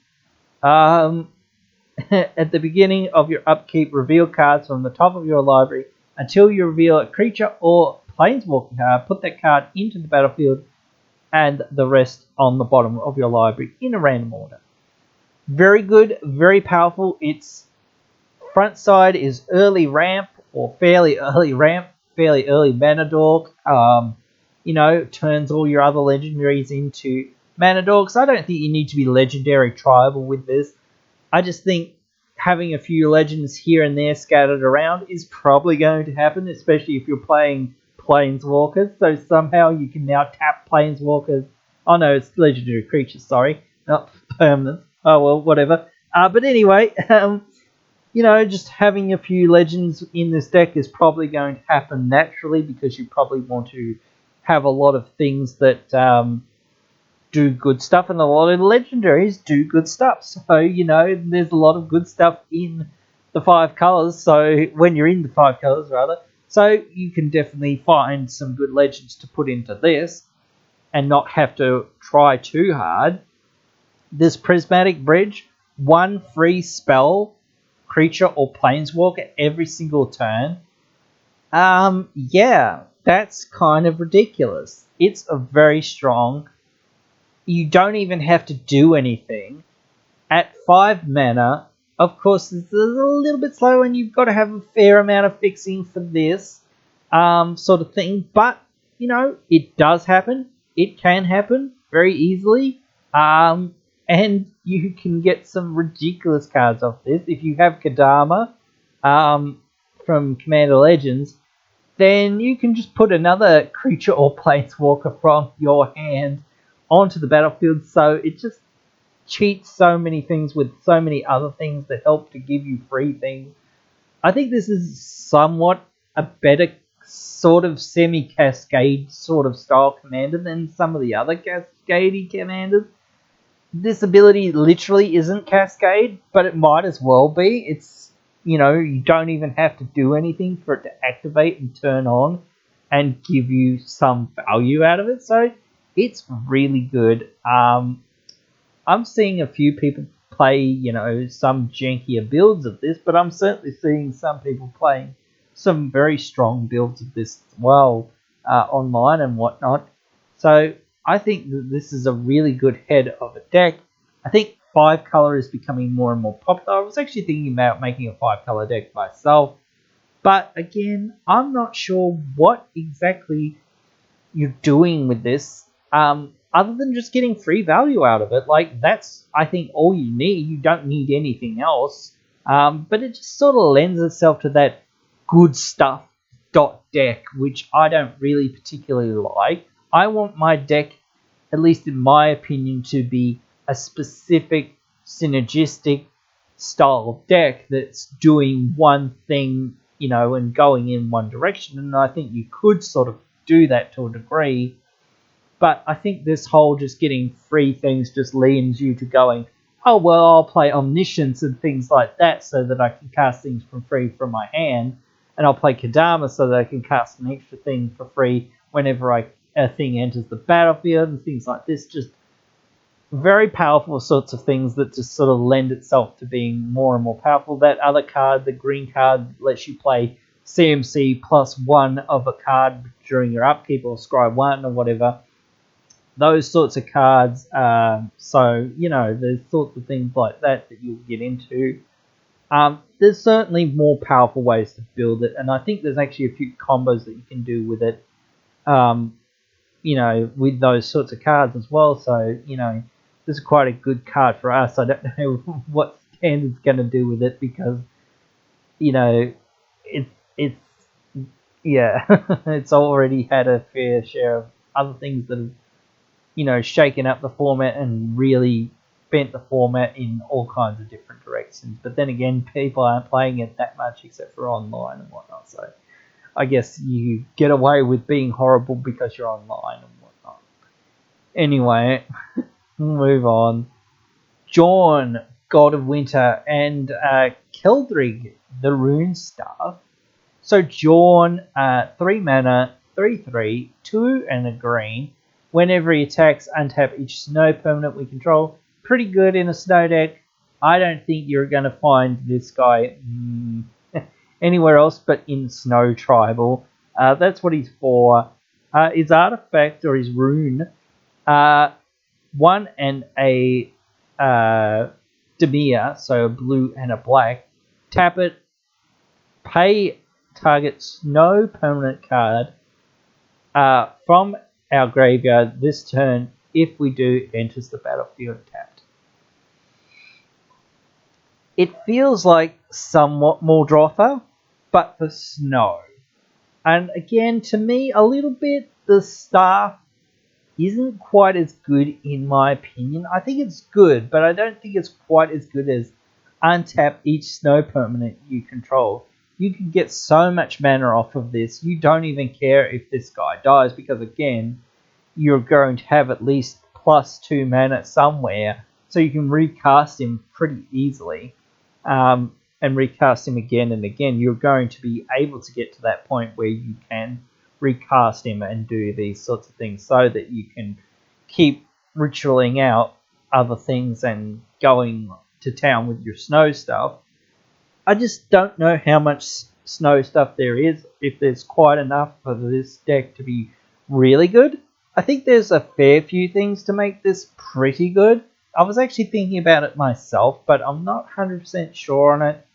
At the beginning of your upkeep, reveal cards from the top of your library until you reveal a creature or planeswalker card. Put that card into the battlefield and the rest on the bottom of your library in a random order. Very good, very powerful. Its front side is early ramp or fairly early ramp, fairly early mana dork. Turns all your other legendaries into mana dorks. I don't think you need to be legendary tribal with this. I just think having a few legends here and there scattered around is probably going to happen, especially if you're playing planeswalkers. So somehow you can now tap planeswalkers. Oh no, it's legendary creatures, sorry, not permanent. Oh well, whatever. But anyway, just having a few legends in this deck is probably going to happen naturally because you probably want to have a lot of things that do good stuff, and a lot of legendaries do good stuff. So, there's a lot of good stuff in the 5 colors. So, when you're in the 5 colors, rather. So, you can definitely find some good legends to put into this and not have to try too hard. This prismatic bridge, 1 free spell, creature or planeswalker every single turn. Yeah, that's kind of ridiculous. It's a very strong. You don't even have to do anything. At 5 mana, of course, it's a little bit slow and you've got to have a fair amount of fixing for this sort of thing. But, it does happen. It can happen very easily. And you can get some ridiculous cards off this. If you have Kadama from Commander Legends, then you can just put another creature or planeswalker from your hand onto the battlefield, so it just cheats so many things with so many other things that help to give you free things. I think this is somewhat a better sort of semi-cascade sort of style commander than some of the other cascadey commanders. This ability literally isn't cascade, but it might as well be. It's, you don't even have to do anything for it to activate and turn on and give you some value out of it. So it's really good. I'm seeing a few people play, some jankier builds of this, but I'm certainly seeing some people playing some very strong builds of this as well online and whatnot. So I think that this is a really good head of a deck. I think 5 color is becoming more and more popular. I was actually thinking about making a 5 color deck myself, but again, I'm not sure what exactly you're doing with this, other than just getting free value out of it. Like, that's, I think, all you need. You don't need anything else. But it just sort of lends itself to that good stuff deck, which I don't really particularly like. I want my deck, at least in my opinion, to be a specific synergistic style of deck that's doing one thing, and going in one direction. And I think you could sort of do that to a degree. But I think this whole just getting free things just leans you to going, oh, well, I'll play Omniscience and things like that so that I can cast things for free from my hand. And I'll play Kadama so that I can cast an extra thing for free whenever a thing enters the battlefield and things like this. Just very powerful sorts of things that just sort of lend itself to being more and more powerful. That other card, the green card, lets you play CMC +1 of a card during your upkeep or scry 1 or whatever. Those sorts of cards. So, there's sorts of things like that you'll get into. There's certainly more powerful ways to build it, and I think there's actually a few combos that you can do with it, with those sorts of cards as well. So, this is quite a good card for us. I don't know what Standard's going to do with it because, it's yeah, it's already had a fair share of other things that have you know, shaken up the format and really bent the format in all kinds of different directions. But then again, people aren't playing it that much except for online and whatnot. So I guess you get away with being horrible because you're online and whatnot. Anyway, move on. Jorn, God of Winter, and Keldrig, the Rune Staff. So Jorn, 3 mana, 3/3, 2 and a green. Whenever he attacks, untap each snow permanent we control. Pretty good in a snow deck. I don't think you're going to find this guy anywhere else but in Snow Tribal. That's what he's for. His artifact or his rune, 1 and a Demir, so a blue and a black. Tap it, pay target snow permanent card from our graveyard this turn. If we do, enters the battlefield tapped. It feels like somewhat Muldrotha, but for snow. And again, to me, a little bit, the staff isn't quite as good in my opinion. I think it's good, but I don't think it's quite as good as untap each snow permanent you control. You can get so much mana off of this. You don't even care if this guy dies because, again, you're going to have at least +2 mana somewhere, so you can recast him pretty easily, and recast him again and again. You're going to be able to get to that point where you can recast him and do these sorts of things so that you can keep ritualing out other things and going to town with your snow stuff. I just don't know how much snow stuff there is, if there's quite enough for this deck to be really good. I think there's a fair few things to make this pretty good. I was actually thinking about it myself, but I'm not 100% sure on it.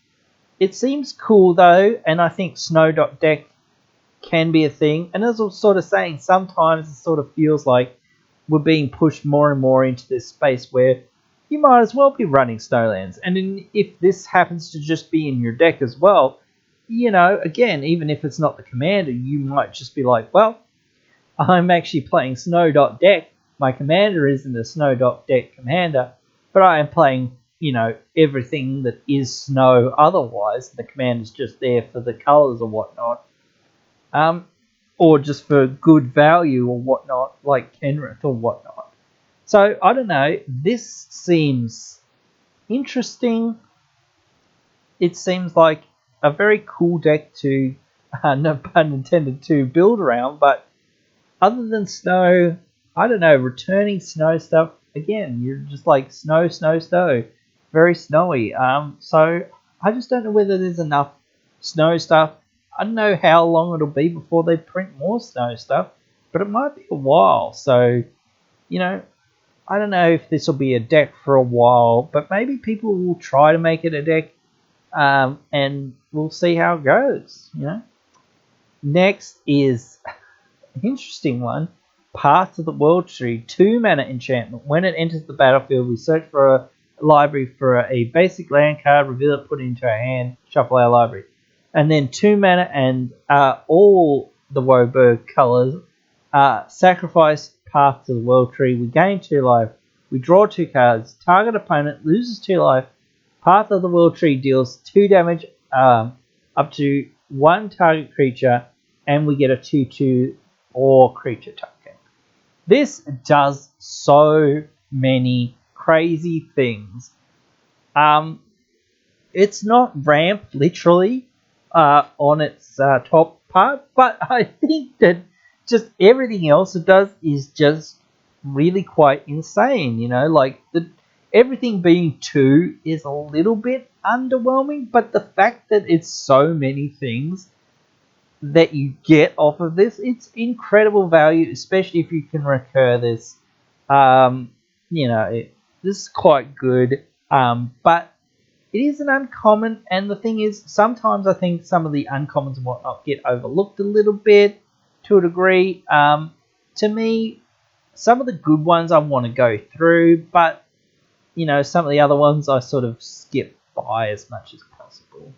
It seems cool though, and I think snow.deck can be a thing. And as I was sort of saying, sometimes it sort of feels like we're being pushed more and more into this space where you might as well be running Snowlands. And if this happens to just be in your deck as well, you know, again, even if it's not the commander, you might just be like, well, I'm actually playing Snow.deck. My commander isn't a Snow.deck commander, but I am playing, you know, everything that is snow otherwise. The commander's just there for the colours or whatnot. Or just for good value or whatnot, like Kenrith or whatnot. So, I don't know, this seems interesting. It seems like a very cool deck to, no pun intended, to build around, but other than snow, I don't know, returning snow stuff, again, you're just like snow, snow, snow. Very snowy. So I just don't know whether there's enough snow stuff. I don't know how long it'll be before they print more snow stuff, but it might be a while. So, you know, I don't know if this will be a deck for a while, but maybe people will try to make it a deck, and we'll see how it goes, you know. Next is an interesting one. Path to the World Tree, 2 mana enchantment. When it enters the battlefield, we search for a library for a basic land card, reveal it, put it into our hand, shuffle our library. And then 2 mana and all the Woburg colours. Sacrifice Path to the World Tree. We gain 2 life. We draw 2 cards. Target opponent loses 2 life. Path of the World Tree deals 2 damage up to 1 target creature, and we get a 2/2 or creature token. This does so many crazy things. It's not ramp literally on its top part, but I think that just everything else it does is just really quite insane. You know, like everything being 2 is a little bit underwhelming, but the fact that it's so many things that you get off of this, it's incredible value, especially if you can recur this. You know, this is quite good, but it is an uncommon, and the thing is, sometimes I think some of the uncommons and whatnot get overlooked a little bit to a degree. To me, some of the good ones I want to go through, but you know, some of the other ones I sort of skip by as much as possible.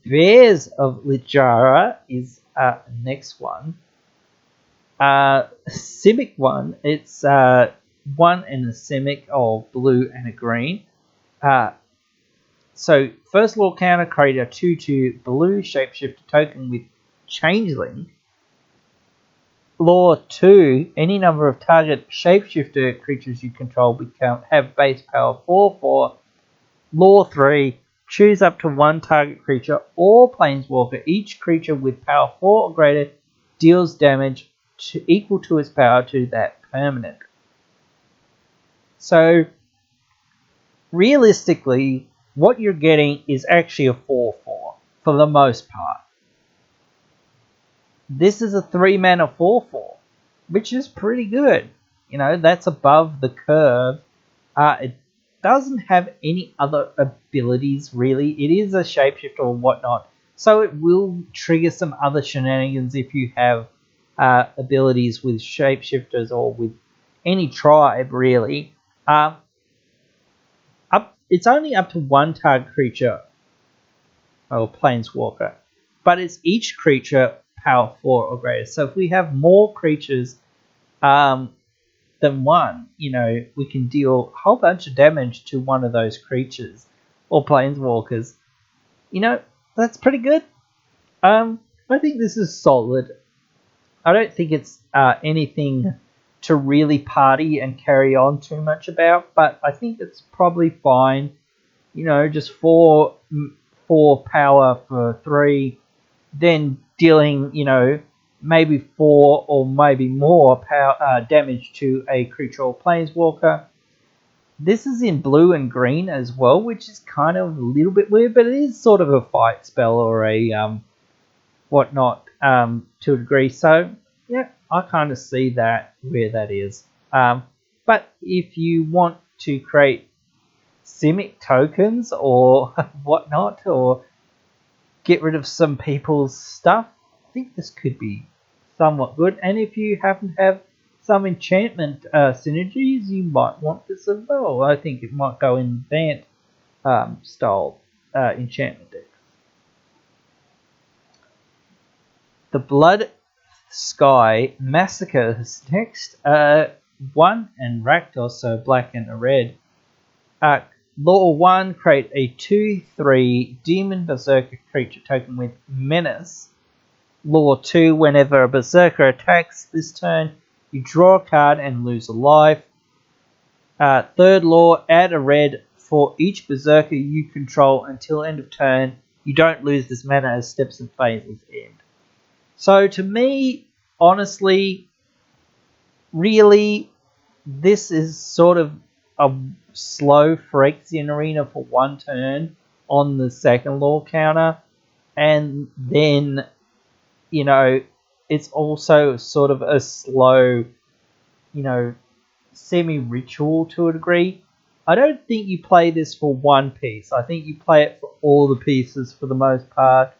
Bears of Littjara is next one. Simic one, it's one and a Simic of blue and a green. So first law counter, create a 2/2 blue shapeshifter token with changeling. Law 2, any number of target shapeshifter creatures you control have base power 4/4. Law 3, choose up to one target creature or planeswalker. Each creature with power 4 or greater deals damage equal to its power to that permanent. So realistically, what you're getting is actually a 4/4 for the most part. This is a 3 mana 4/4, which is pretty good. You know, that's above the curve. It doesn't have any other abilities really. It is a shapeshifter or whatnot, so it will trigger some other shenanigans if you have abilities with shapeshifters or with any tribe really. It's only up to one target creature or planeswalker, but it's each creature power 4 or greater. So if we have more creatures than one, you know, we can deal a whole bunch of damage to one of those creatures or planeswalkers. You know, that's pretty good. I think this is solid. I don't think it's anything to really party and carry on too much about, but I think it's probably fine. You know, just 4 power for 3, then dealing, you know, maybe 4 or maybe more power damage to a creature or planeswalker. This is in blue and green as well, which is kind of a little bit weird, but it is sort of a fight spell or a whatnot to a degree. So yeah, I kind of see that where that is. But if you want to create Simic tokens or whatnot, or get rid of some people's stuff, I think this could be somewhat good. And if you happen to have some enchantment synergies, you might want this as well. I think it might go in Vant style enchantment decks. The Blood Sky Massacre is next. 1 and Rakdos, so black and a red. Law 1, create a 2/3 Demon Berserker creature token with Menace. Law 2, whenever a Berserker attacks this turn, you draw a card and lose a life. Third law, add a red for each Berserker you control until end of turn. You don't lose this mana as steps and phases end. So to me, honestly, really, this is sort of a slow Phyrexian Arena for one turn on the second law counter, and then, you know, it's also sort of a slow, you know, semi-ritual to a degree. I don't think you play this for one piece. I think you play it for all the pieces for the most part.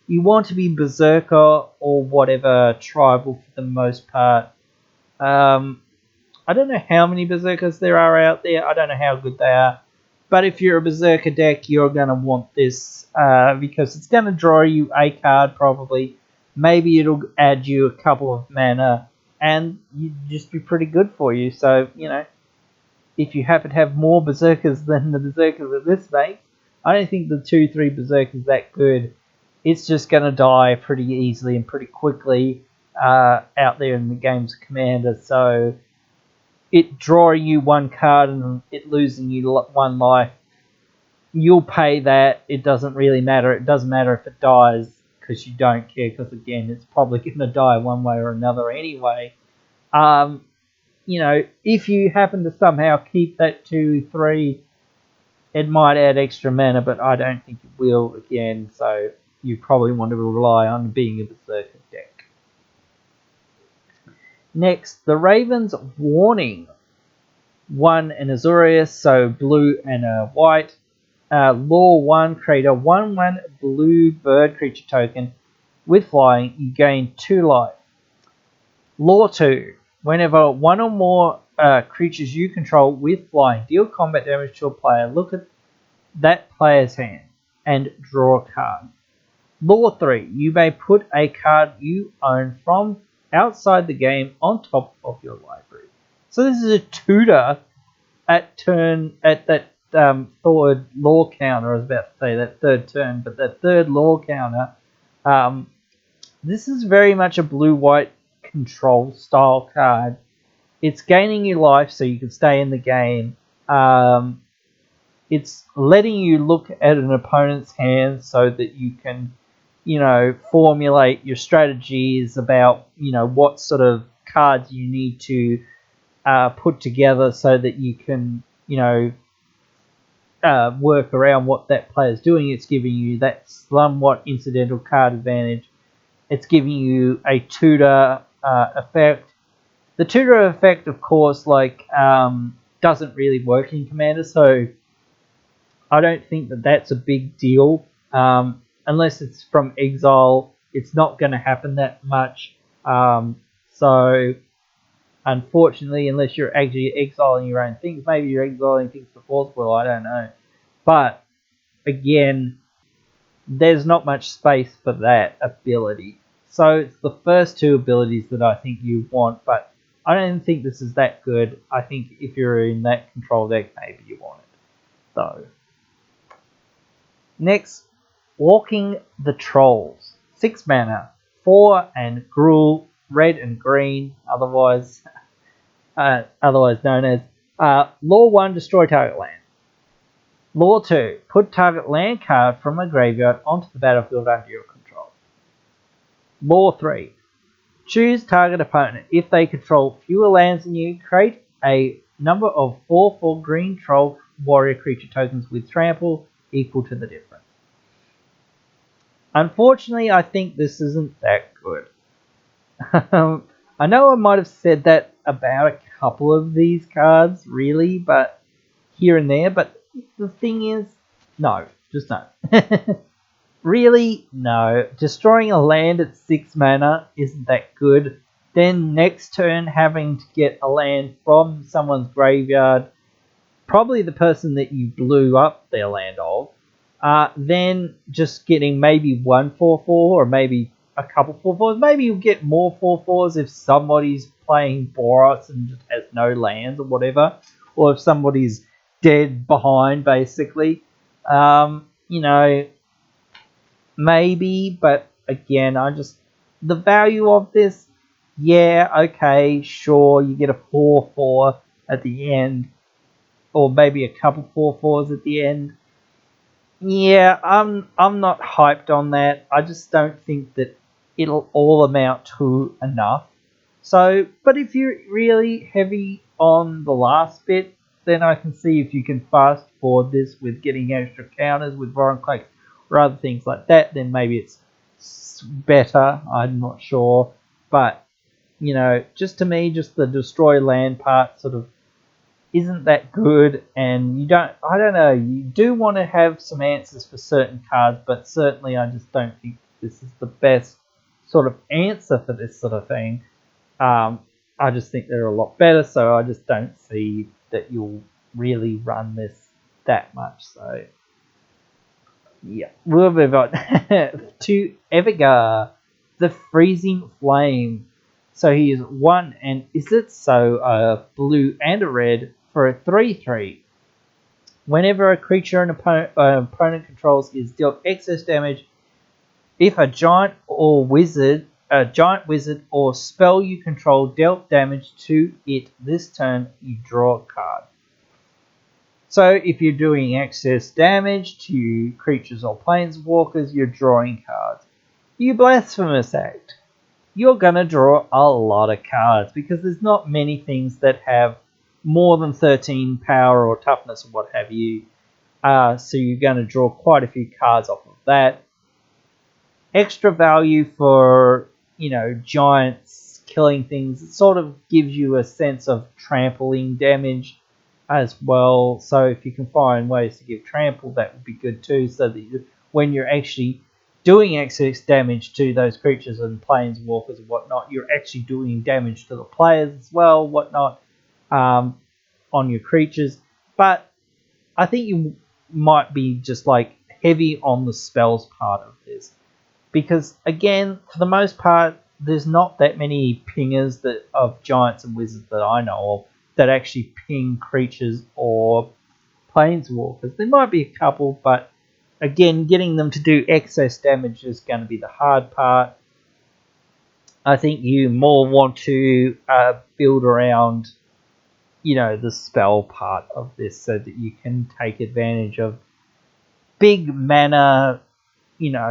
You want to be Berserker or whatever tribal for the most part. I don't know how many Berserkers there are out there. I don't know how good they are. But if you're a Berserker deck, you're going to want this because it's going to draw you a card probably. Maybe it'll add you a couple of mana and you'd just be pretty good for you. So, you know, if you happen to have more Berserkers than the Berserkers that this makes, I don't think the 2/3 Berserker is that good. It's just going to die pretty easily and pretty quickly out there in the game's Commander. So it drawing you one card and it losing you one life, you'll pay that. It doesn't really matter. It doesn't matter if it dies because you don't care, because again, it's probably going to die one way or another anyway. You know, if you happen to somehow keep that 2/3, it might add extra mana, but I don't think it will again. So you probably want to rely on being a Berserker deck. Next, the Raven's Warning. 1 and Azorius, so blue and a white. Law 1, create a 1/1 blue bird creature token with flying. You gain 2 life. Law 2, whenever one or more creatures you control with flying deal combat damage to a player, look at that player's hand and draw a card. Law 3, you may put a card you own from outside the game on top of your library. So this is a tutor at that third law counter. I was about to say that third turn, but that third law counter. This is very much a blue-white control style card. It's gaining you life so you can stay in the game. It's letting you look at an opponent's hand so that you can, formulate your strategies about, what sort of cards you need to put together so that you can, work around what that player's doing. It's giving you that somewhat incidental card advantage. It's giving you a tutor effect. The tutor effect, of course, doesn't really work in Commander, so I don't think that that's a big deal. Unless it's from exile, it's not going to happen that much. So, unfortunately, unless you're actually exiling your own things, maybe you're exiling things for Force Will, I don't know. But, again, there's not much space for that ability. So, it's the first two abilities that I think you want, but I don't think this is that good. I think if you're in that control deck, maybe you want it, though. Next, Walking the Trolls. 6 mana, 4 and Gruul, red and green, otherwise known as Law 1, destroy target land. Law 2, put target land card from a graveyard onto the battlefield under your control. Law 3, choose target opponent. If they control fewer lands than you, create a number of 4/4 green troll warrior creature tokens with trample equal to the difference. Unfortunately, I think this isn't that good. I know I might have said that about a couple of these cards, really, but here and there, but the thing is, no, just no. Really, no. Destroying a land at 6 mana isn't that good. Then next turn, having to get a land from someone's graveyard, probably the person that you blew up their land of, then just getting maybe 1 4/4 or maybe a couple 4/4s. Maybe you'll get more 4/4s if somebody's playing Boros and just has no lands or whatever, or if somebody's dead behind, basically. Maybe, but again, the value of this, yeah, okay, sure, you get a 4/4 at the end, or maybe a couple 4/4s at the end. Yeah, I'm not hyped on that. I just don't think that it'll all amount to enough. So, but if you're really heavy on the last bit, then I can see if you can fast forward this with getting extra counters with Vorinclex or other things like that, then maybe it's better. I'm not sure. But, just to me, just the destroy land part sort of isn't that good, and I don't know, you do want to have some answers for certain cards, but certainly I just don't think this is the best sort of answer for this sort of thing. I just think they're a lot better, so I just don't see that you'll really run this that much. So yeah, we'll move on to Evergar, the Freezing Flame. So he is 1 and is it so a blue and a red for a 3/3. Whenever a creature an opponent controls is dealt excess damage, if a giant wizard or spell you control dealt damage to it this turn, you draw a card. So if you're doing excess damage to creatures or planeswalkers, you're drawing cards. You Blasphemous Act. You're going to draw a lot of cards because there's not many things that have more than 13 power or toughness or what have you. So you're going to draw quite a few cards off of that. Extra value for, giants killing things. It sort of gives you a sense of trampling damage as well. So if you can find ways to give trample, that would be good too. So that when you're actually doing excess damage to those creatures and planeswalkers and whatnot, you're actually doing damage to the players as well, whatnot, on your creatures. But I think you might be just heavy on the spells part of this. Because again, for the most part, there's not that many pingers that of giants and wizards that I know of that actually ping creatures or planeswalkers. There might be a couple, but again, getting them to do excess damage is going to be the hard part. I think you more want to build around, the spell part of this so that you can take advantage of big mana,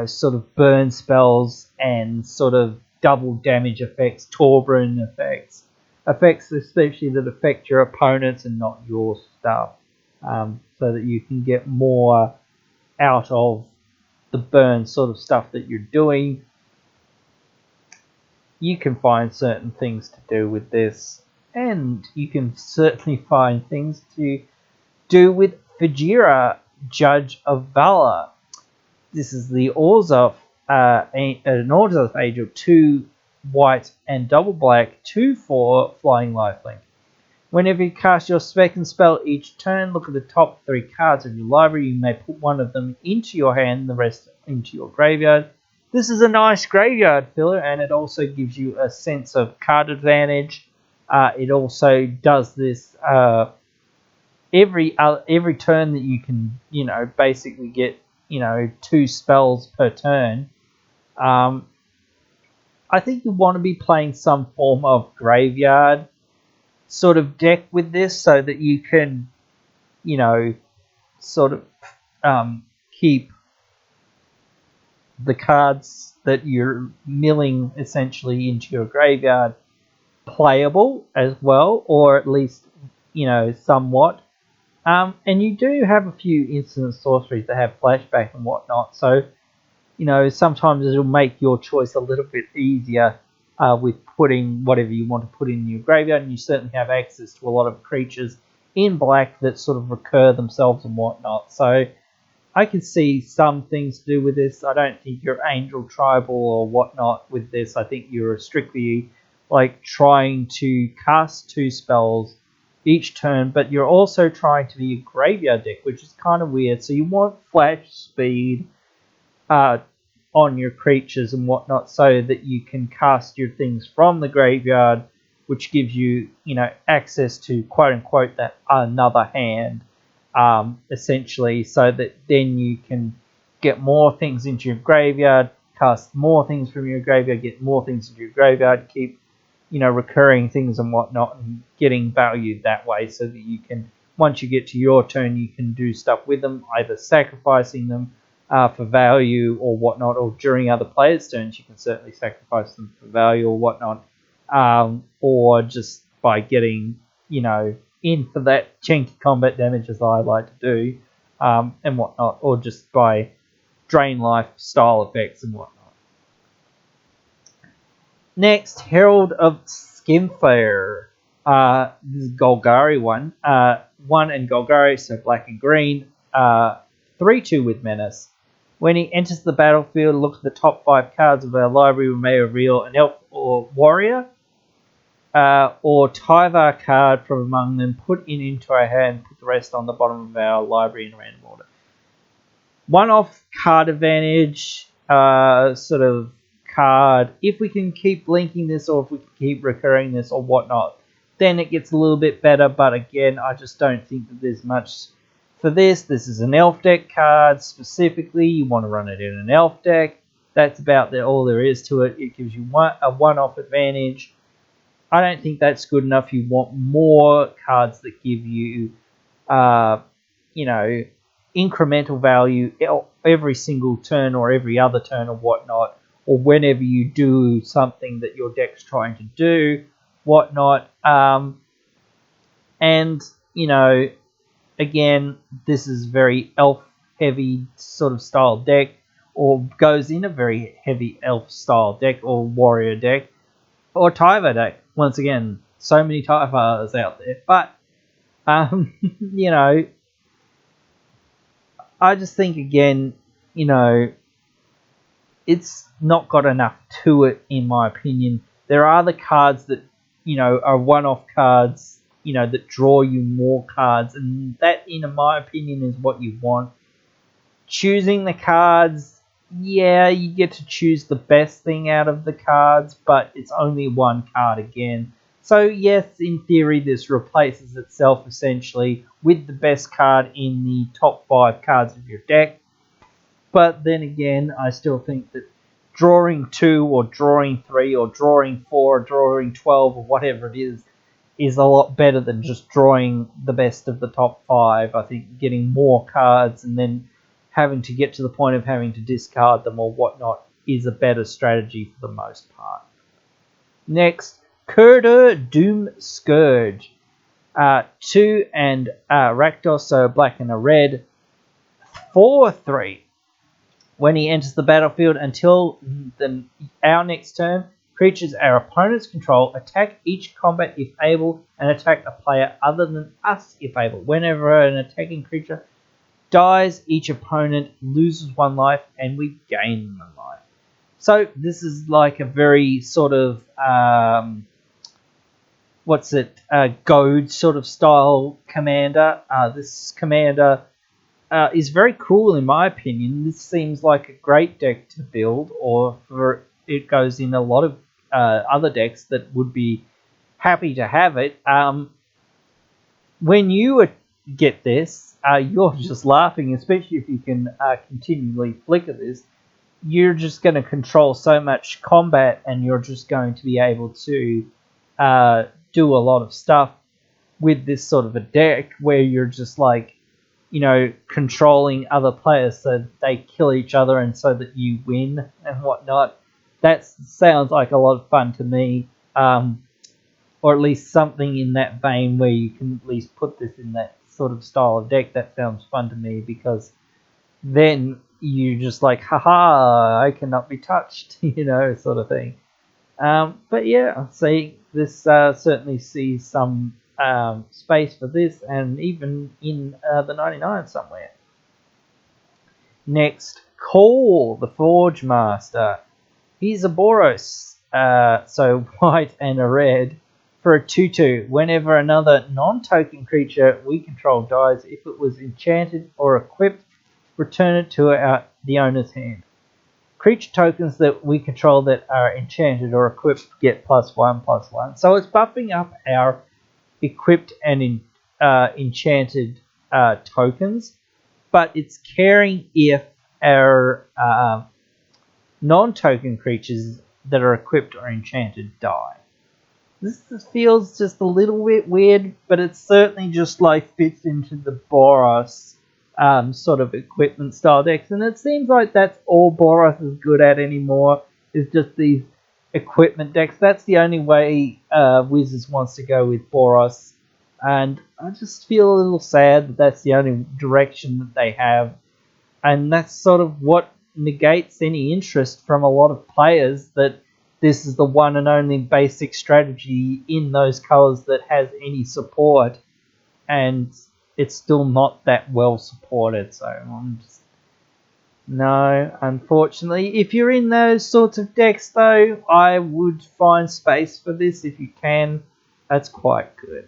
sort of burn spells and sort of double damage effects, Torbrun effects especially that affect your opponents and not your stuff, so that you can get more out of the burn sort of stuff that you're doing. You can find certain things to do with this, and you can certainly find things to do with Fajira, Judge of Valor. This is the Orzhov, an Orzhov Angel, 2 white and double black, 2/4 flying lifelink. Whenever you cast your second spell each turn, look at the top 3 cards of your library. You may put one of them into your hand and the rest into your graveyard. This is a nice graveyard filler, and it also gives you a sense of card advantage. It also does this every turn that you can, basically get, 2 spells per turn. I think you want to be playing some form of graveyard sort of deck with this so that you can, sort of keep the cards that you're milling essentially into your graveyard playable as well, or at least, somewhat. And you do have a few instant sorceries that have flashback and whatnot, so, sometimes it'll make your choice a little bit easier with putting whatever you want to put in your graveyard, and you certainly have access to a lot of creatures in black that sort of recur themselves and whatnot. So I can see some things to do with this. I don't think you're Angel Tribal or whatnot with this. I think you're strictly like trying to cast 2 spells each turn, but you're also trying to be a graveyard deck, which is kind of weird. So you want flash speed on your creatures and whatnot so that you can cast your things from the graveyard, which gives you, access to quote-unquote that another hand, essentially, so that then you can get more things into your graveyard, cast more things from your graveyard, get more things into your graveyard, keep, recurring things and whatnot, and getting value that way so that you can, once you get to your turn, you can do stuff with them, either sacrificing them for value or whatnot, or during other players' turns you can certainly sacrifice them for value or whatnot, or just by getting, in for that chunky combat damage as I like to do, and whatnot, or just by drain life style effects and whatnot. Next, Herald of Scamfar. This is Golgari one. 1 and Golgari, so black and green. 3/2 with Menace. When he enters the battlefield, look at the top 5 cards of our library. We may reveal an elf or warrior, or Triva card from among them. Put it into our hand. Put the rest on the bottom of our library in random order. 1-off card advantage, sort of card. If we can keep linking this, or if we can keep recurring this or whatnot, then it gets a little bit better. But again, I just don't think that there's much for this. This is an elf deck card specifically. You want to run it in an elf deck. That's about all there is to it. It gives you a one-off advantage. I don't think that's good enough. You want more cards that give you, incremental value every single turn or every other turn or whatnot, or whenever you do something that your deck's trying to do, whatnot. And, again, this is very elf-heavy sort of style deck, or goes in a very heavy elf style deck or warrior deck, or Triva deck. Once again, so many Trivas out there. But, I just think, again, it's not got enough to it, in my opinion. There are the cards that, are one-off cards, that draw you more cards, and that, in my opinion, is what you want. Choosing the cards, yeah, you get to choose the best thing out of the cards, but it's only one card again. So yes, in theory, this replaces itself essentially with the best card in the top 5 cards of your deck. But then again, I still think that drawing 2 or drawing 3 or drawing 4 or drawing 12 or whatever it is a lot better than just drawing the best of the top 5. I think getting more cards and then having to get to the point of having to discard them or whatnot is a better strategy for the most part. Next, Kurdur Doom Scourge. 2 and Rakdos, so black and a red. 4/3. When he enters the battlefield until our next turn, creatures our opponents control attack each combat if able and attack a player other than us if able. Whenever an attacking creature dies, each opponent loses 1 life and we gain 1 life. So this is like a very sort of goad sort of style commander. This commander is very cool in my opinion. This seems like a great deck to build, or for it goes in a lot of other decks that would be happy to have it. When you get this, you're just laughing, especially if you can continually flicker this. You're just going to control so much combat, and you're just going to be able to do a lot of stuff with this sort of a deck where you're just like, controlling other players so that they kill each other and so that you win and whatnot. That sounds like a lot of fun to me, or at least something in that vein where you can at least put this in that sort of style of deck. That sounds fun to me, because then you just like, haha, I cannot be touched, sort of thing. But yeah, see, this certainly sees some space for this, and even in the 99 somewhere. Next, Call, the Forge Master. He's a Boros, so white and a red, for a 2/2. Whenever another non-token creature we control dies, if it was enchanted or equipped, return it to the owner's hand. Creature tokens that we control that are enchanted or equipped get +1/+1. So it's buffing up our equipped and enchanted tokens, but it's caring if our non-token creatures that are equipped or enchanted die. This feels just a little bit weird, but it certainly just like fits into the Boros sort of equipment style decks, and it seems like that's all Boros is good at anymore, is just these equipment decks. That's the only way Wizards wants to go with Boros, and I just feel a little sad that that's the only direction that they have, and that's sort of what negates any interest from a lot of players, that this is the one and only basic strategy in those colors that has any support, and it's still not that well supported. So no, unfortunately. If you're in those sorts of decks though, I would find space for this if you can. That's quite good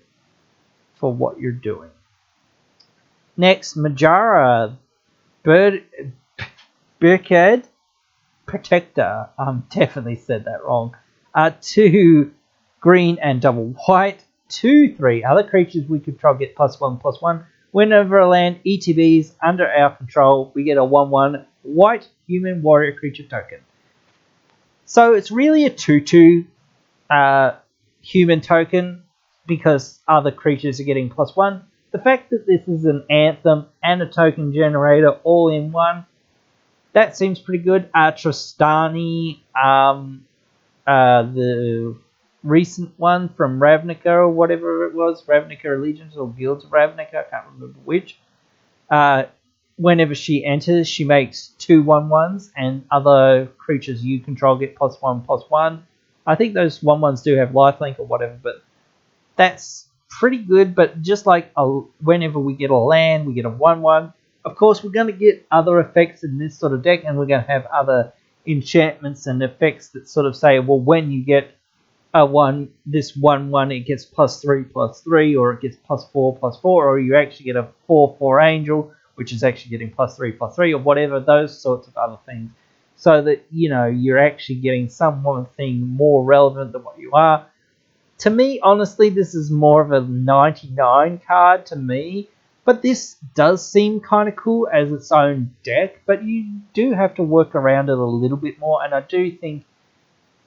for what you're doing. Next, Majara, Birkhead Protector. Definitely said that wrong. 2 green and double white. 2/3. Other creatures we control get +1/+1. Whenever a land ETBs under our control, we get a 1/1 white human warrior creature token. So it's really a 2/2 human token, because other creatures are getting +1. The fact that this is an anthem and a token generator all in one, that seems pretty good. Tristani, the recent one from Ravnica or whatever it was, Ravnica Allegiance or Guilds of Ravnica, I can't remember which. Whenever she enters, she makes 2 1/1s, and other creatures you control get +1/+1. I think those 1/1s do have lifelink or whatever, but that's pretty good. But just like whenever we get a land, we get a 1/1. Of course, we're going to get other effects in this sort of deck, and we're going to have other enchantments and effects that sort of say, well, when you get this 1/1, it gets +3/+3, or it gets +4/+4, or you actually get a 4/4 angel, which is actually getting +3/+3, or whatever, those sorts of other things. so that, you know, you're actually getting something more relevant than what you are. To me, honestly, this is more of a 99 card to me, but this does seem kind of cool as its own deck, but you do have to work around it a little bit more, and I do think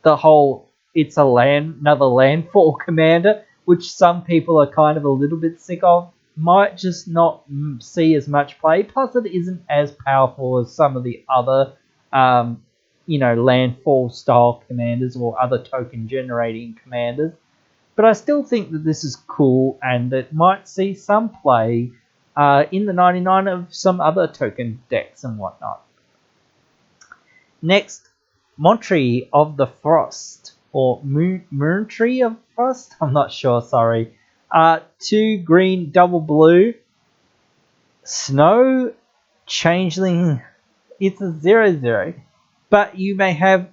the whole it's another landfall commander, which some people are kind of a little bit sick of, might just not see as much play. Plus, it isn't as powerful as some of the other, landfall style commanders or other token generating commanders. But I still think that this is cool and it might see some play in the 99 of some other token decks and whatnot. Next, Montry of the Frost, or Moontree of Frost? I'm not sure, sorry. 2 green, double blue, Snow, Changeling. It's a 0/0. But you may have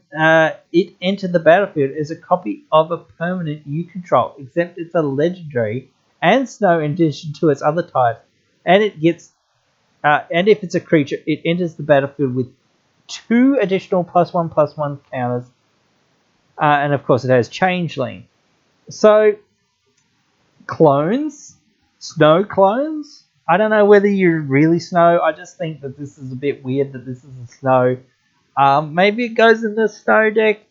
it enter the battlefield as a copy of a permanent you control, except it's a legendary and snow in addition to its other types. And it gets, and if it's a creature, it enters the battlefield with 2 additional +1/+1 counters. And of course, it has Changeling. So, clones, snow clones. I don't know whether you're really snow. I just think that this is a bit weird that this is a snow. Maybe it goes in the snow deck.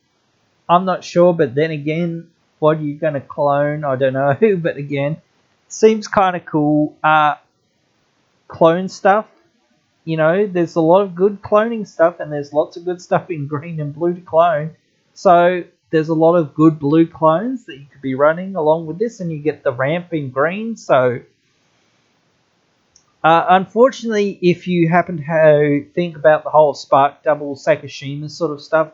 I'm not sure, but then again, what are you going to clone? I don't know, but again, seems kind of cool. Clone stuff, you know, there's a lot of good cloning stuff, and there's lots of good stuff in green and blue to clone. So there's a lot of good blue clones that you could be running along with this, and you get the ramp in green. So unfortunately, if you happen to think about the whole Spark Double Sakashima sort of stuff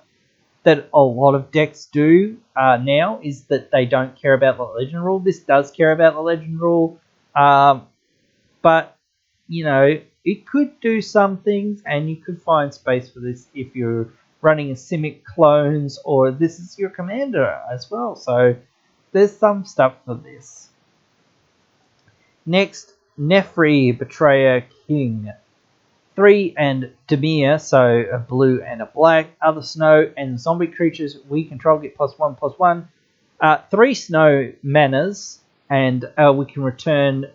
that a lot of decks do now, is that they don't care about the legend rule. This does care about the legend rule, but, you know, it could do some things, and you could find space for this if you're running a Simic clones, or this is your commander as well. So there's some stuff for this. Next, Nefri, Betrayer King. 3 and Demir, so a blue and a black. Other snow and zombie creatures we control get +1/+1. 3 snow manas, and we can return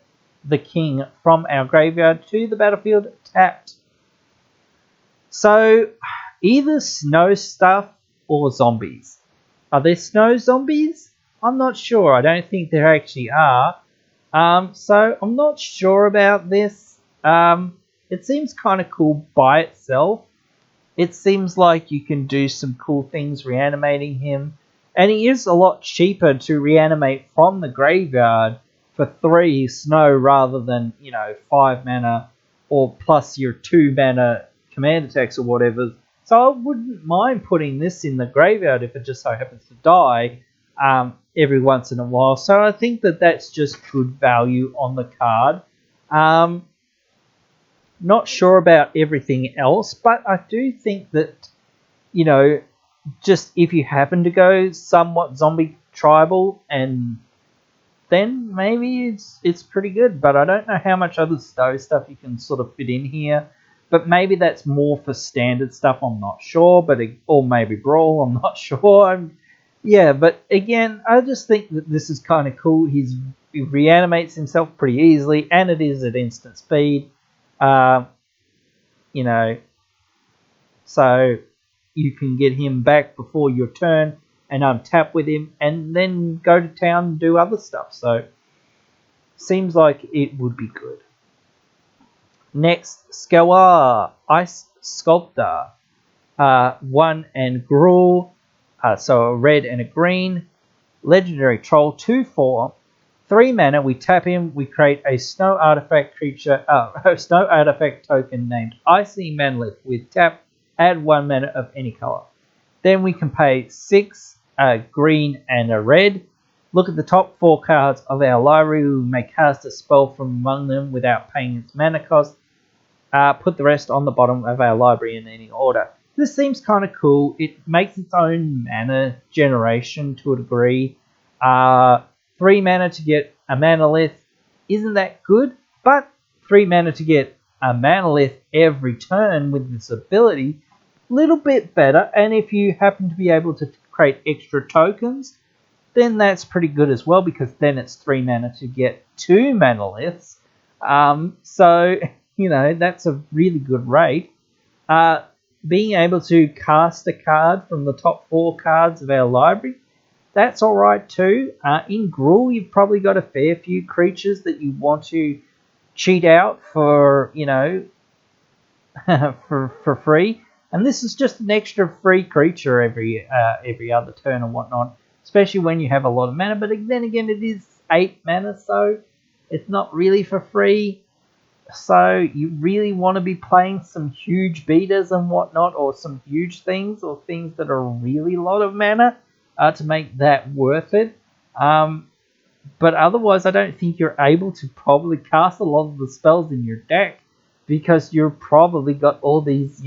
the king from our graveyard to the battlefield tapped. So, either snow stuff or zombies. Are there snow zombies? I'm not sure. I don't think there actually are. So I'm not sure about this. It seems kind of cool by itself. It seems like you can do some cool things reanimating him. And he is a lot cheaper to reanimate from the graveyard for 3 snow rather than, 5 mana or plus your 2 mana command attacks or whatever. So I wouldn't mind putting this in the graveyard if it just so happens to die every once in a while. So I think that that's just good value on the card. Not sure about everything else, but I do think that, just if you happen to go somewhat zombie tribal, and then maybe it's pretty good. But I don't know how much other stuff you can sort of fit in here. But maybe that's more for standard stuff, I'm not sure. Or maybe Brawl, I'm not sure. Yeah, but again, I just think that this is kind of cool. He reanimates himself pretty easily, and it is at instant speed. So you can get him back before your turn and untap with him, and then go to town and do other stuff. So seems like it would be good. Next, Skawar, Ice Sculptor. 1 and Gruul. So a red and a green. Legendary Troll 2/4. 3 mana, we tap him, we create a snow artifact creature, a snow artifact token named Icy Manlith with tap, add 1 mana of any color. Then we can pay 6, a green and a red. Look at the top 4 cards of our library. We may cast a spell from among them without paying its mana cost. Put the rest on the bottom of our library in any order. This seems kind of cool. It makes its own mana generation to a degree. 3 mana to get a Manalith isn't that good, but 3 mana to get a Manalith every turn with this ability little bit better. And if you happen to be able to create extra tokens, then that's pretty good as well, because then it's 3 mana to get 2 manaliths. So, that's a really good rate. Being able to cast a card from the top 4 cards of our library, that's alright too. In Gruul, you've probably got a fair few creatures that you want to cheat out for, for free. And this is just an extra free creature every other turn and whatnot, especially when you have a lot of mana. But then again, it is 8 mana, so it's not really for free. So you really want to be playing some huge beaters and whatnot, or some huge things, or things that are really a lot of mana to make that worth it. But otherwise, I don't think you're able to probably cast a lot of the spells in your deck, because you've probably got all these,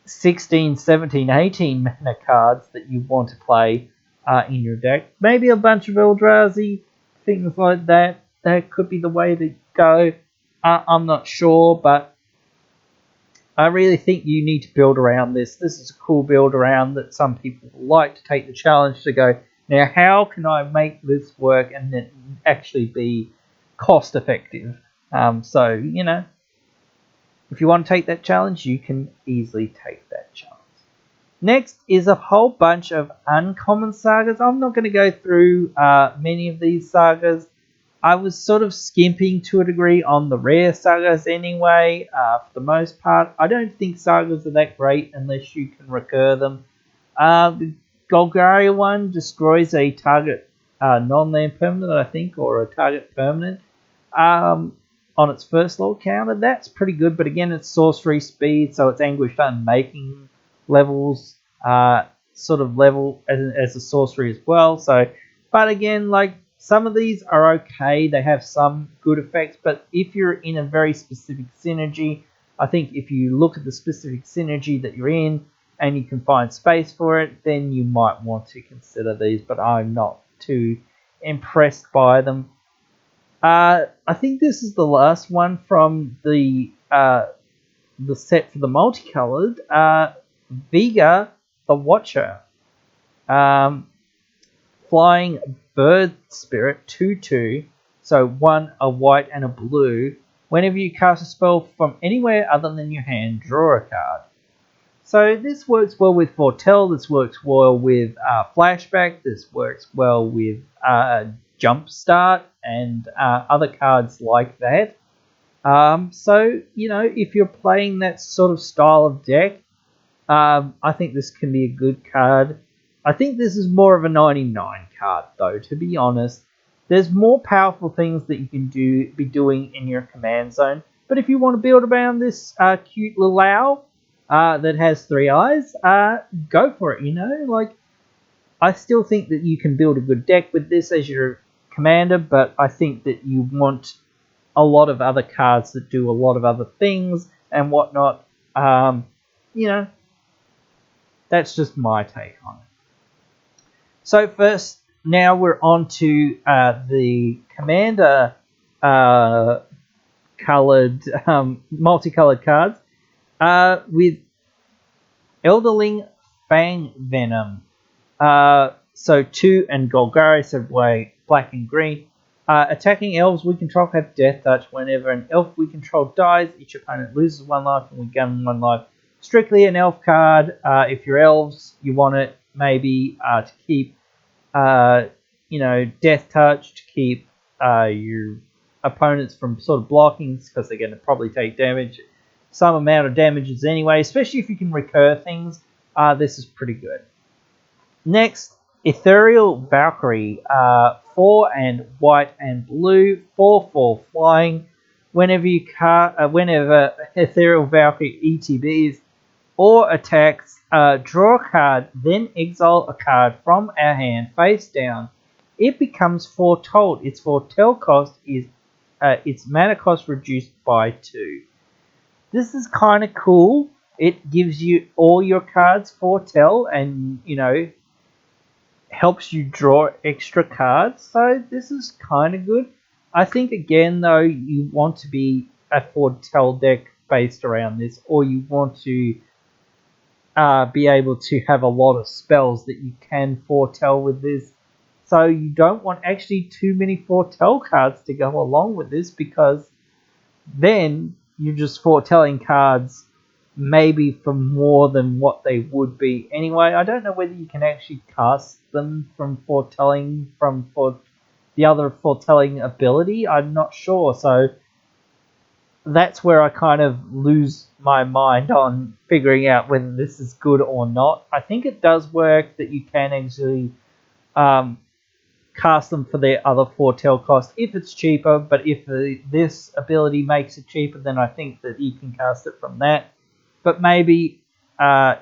16, 17, 18 mana cards that you want to play in your deck. Maybe a bunch of Eldrazi, things like that. That could be the way to go. I'm not sure, but I really think you need to build around this. This is a cool build around that some people like to take the challenge to go, now how can I make this work and then actually be cost effective? So, if you want to take that challenge, you can easily take that challenge. Next is a whole bunch of uncommon sagas. I'm not going to go through many of these sagas. I was sort of skimping to a degree on the rare sagas anyway, for the most part. I don't think sagas are that great unless you can recur them. The Golgari one destroys a target non-land permanent, I think, or a target permanent on its first level counter. That's pretty good, but again, it's sorcery speed, so it's Anguished Unmaking levels, sort of level as a sorcery as well. So, but again, some of these are okay. They have some good effects, but if you're in a very specific synergy, I think if you look at the specific synergy that you're in and you can find space for it, then you might want to consider these, but I'm not too impressed by them. I think this is the last one from the set for the multicolored. Vega the Watcher. Flying Bird Spirit 2/2, so 1 a white and a blue. Whenever you cast a spell from anywhere other than your hand, draw a card. So this works well with Foretell, this works well with Flashback, this works well with Jumpstart and other cards like that. So, if you're playing that sort of style of deck, I think this can be a good card. I think this is more of a 99 card, though, to be honest. There's more powerful things that you can be doing in your command zone. But if you want to build around this cute little owl that has 3 eyes, go for it, I still think that you can build a good deck with this as your commander, but I think that you want a lot of other cards that do a lot of other things and whatnot. That's just my take on it. So first, now we're on to the commander multicolored cards with Elderling Fang Venom. So 2 and Golgari, so black and green. Attacking elves we control have Death Touch. Whenever an elf we control dies, each opponent loses 1 life and we gain 1 life. Strictly an elf card. If you're elves, you want it maybe to keep Death Touch, to keep your opponents from sort of blocking, because they're going to probably take damage, some amount of damages anyway, especially if you can recur things. This is pretty good. Next, Ethereal Valkyrie, 4 and white and blue, 4/4 flying. Whenever Ethereal Valkyrie ETBs or attacks, draw a card, then exile a card from our hand face down. It becomes Foretold. Its Foretell cost is its mana cost reduced by 2. This is kind of cool. It gives you all your cards Foretell and, helps you draw extra cards. So this is kind of good. I think, again, though, you want to be a Foretell deck based around this, or you want to be able to have a lot of spells that you can foretell with this. So you don't want actually too many foretell cards to go along with this, because then you're just foretelling cards maybe for more than what they would be anyway. I don't know whether you can actually cast them from foretelling from the other foretelling ability. I'm not sure. So that's where I kind of lose my mind on figuring out whether this is good or not. I think it does work that you can actually cast them for their other foretell cost if it's cheaper, but if this ability makes it cheaper, then I think that you can cast it from that. But maybe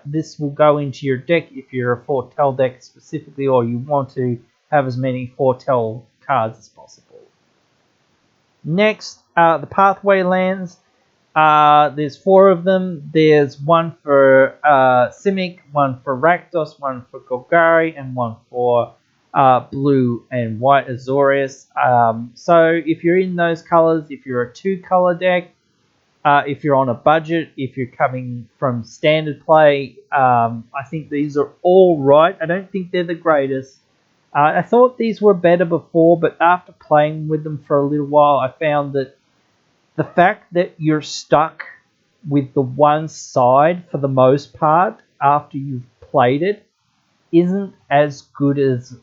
this will go into your deck if you're a foretell deck specifically, or you want to have as many foretell cards as possible. Next, the pathway lands. There's 4 of them. There's one for Simic, one for Rakdos, one for Golgari, and one for blue and white Azorius. So if you're in those colors, if you're a 2-color deck, if you're on a budget, if you're coming from standard play, I think these are all right. I don't think they're the greatest. I thought these were better before, but after playing with them for a little while, I found that the fact that you're stuck with the one side for the most part after you've played it isn't as good as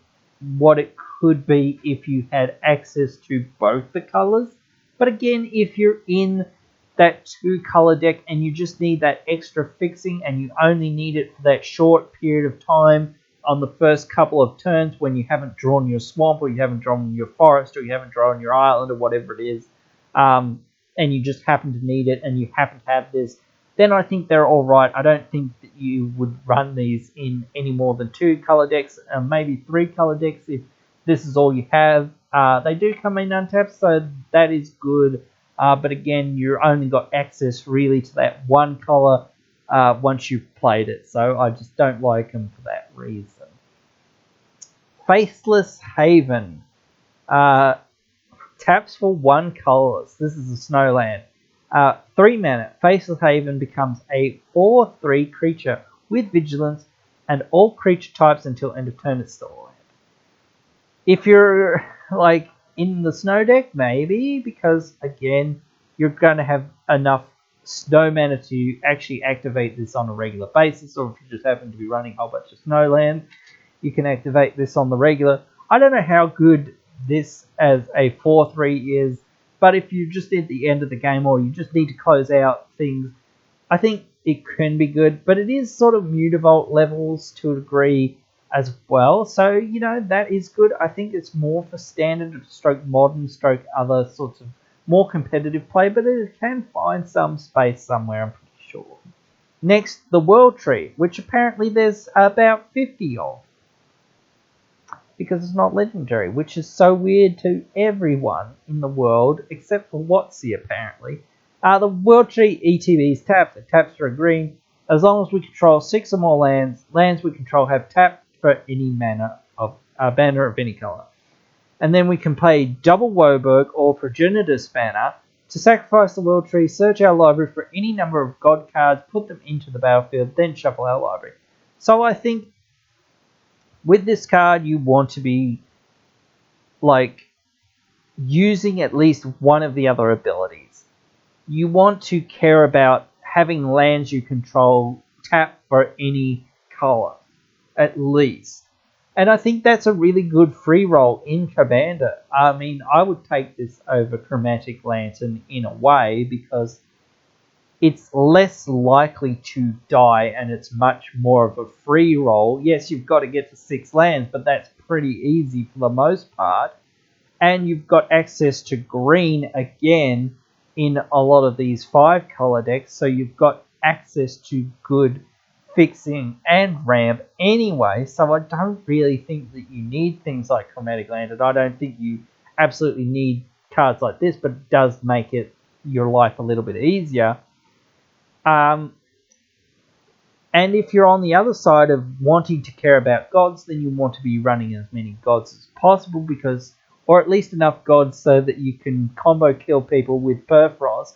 what it could be if you had access to both the colors. But again, if you're in that 2-color deck and you just need that extra fixing and you only need it for that short period of time on the first couple of turns when you haven't drawn your swamp, or you haven't drawn your forest, or you haven't drawn your island, or whatever it is, and you just happen to need it and you happen to have this, then I think they're all right. I don't think that you would run these in any more than 2-color decks, maybe 3-color decks if this is all you have. They do come in untapped, so that is good. But again, you've only got access really to that 1 color once you've played it. So I just don't like them for that reason. Faithless Haven. Taps for 1 colorless. This is a snowland. 3 mana. Faithless Haven becomes a 4/3 creature with vigilance, and all creature types until end of turn is still land. If you're like in the snow deck, maybe, because again, you're going to have enough snow mana to actually activate this on a regular basis, or if you just happen to be running a whole bunch of snowland, you can activate this on the regular. I don't know how good this as a 4/3 is, but if you're just at the end of the game or you just need to close out things, I think it can be good. But it is sort of Mutavault levels to a degree as well, so you know that is good. I think it's more for standard stroke modern stroke other sorts of more competitive play, but it can find some space somewhere, I'm pretty sure. Next, the World Tree, which apparently there's about 50 of, because it's not legendary, which is so weird to everyone in the world except for WotC apparently. The World Tree ETBs taps. It taps for a green. As long as we control 6 or more lands, lands we control have tapped for any mana of banner of any color. And then we can play double Woburg or Progenitus banner to sacrifice the World Tree, search our library for any number of god cards, put them into the battlefield, then shuffle our library. So I think with this card you want to be like using at least one of the other abilities. You want to care about having lands you control tap for any color, at least. And I think that's a really good free roll in Commander. I mean, I would take this over Chromatic Lantern in a way, because it's less likely to die and it's much more of a free roll. Yes, you've got to get to 6 lands, but that's pretty easy for the most part. And you've got access to green again in a lot of these 5-color decks, so you've got access to good fixing and ramp anyway, so I don't really think that you need things like Chromatic Lantern. I don't think you absolutely need cards like this, but it does make it your life a little bit easier. And if you're on the other side of wanting to care about gods, then you want to be running as many gods as possible, because, or at least enough gods so that you can combo kill people with Perfrost,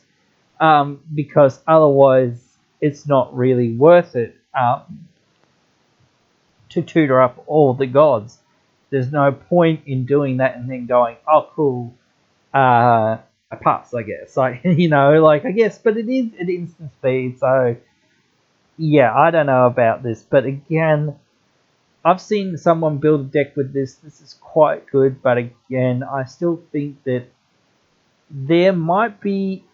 because otherwise it's not really worth it. to tutor up all the gods. There's no point in doing that and then going, oh cool, I pass, I guess. Like, I guess, but it is an instant speed, so yeah, I don't know about this, but again, I've seen someone build a deck with this. This is quite good, but again, I still think that there might be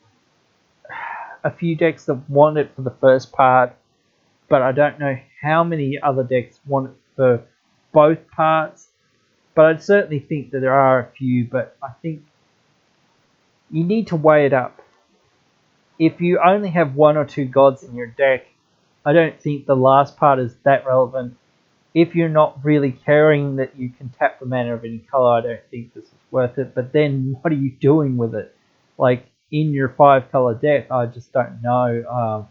a few decks that want it for the first part, but I don't know how many other decks want it for both parts. But I certainly think that there are a few, but I think you need to weigh it up. If you only have one or two gods in your deck, I don't think the last part is that relevant. If you're not really caring that you can tap for mana of any color, I don't think this is worth it. But then what are you doing with it? Like, in your 5-color deck, I just don't know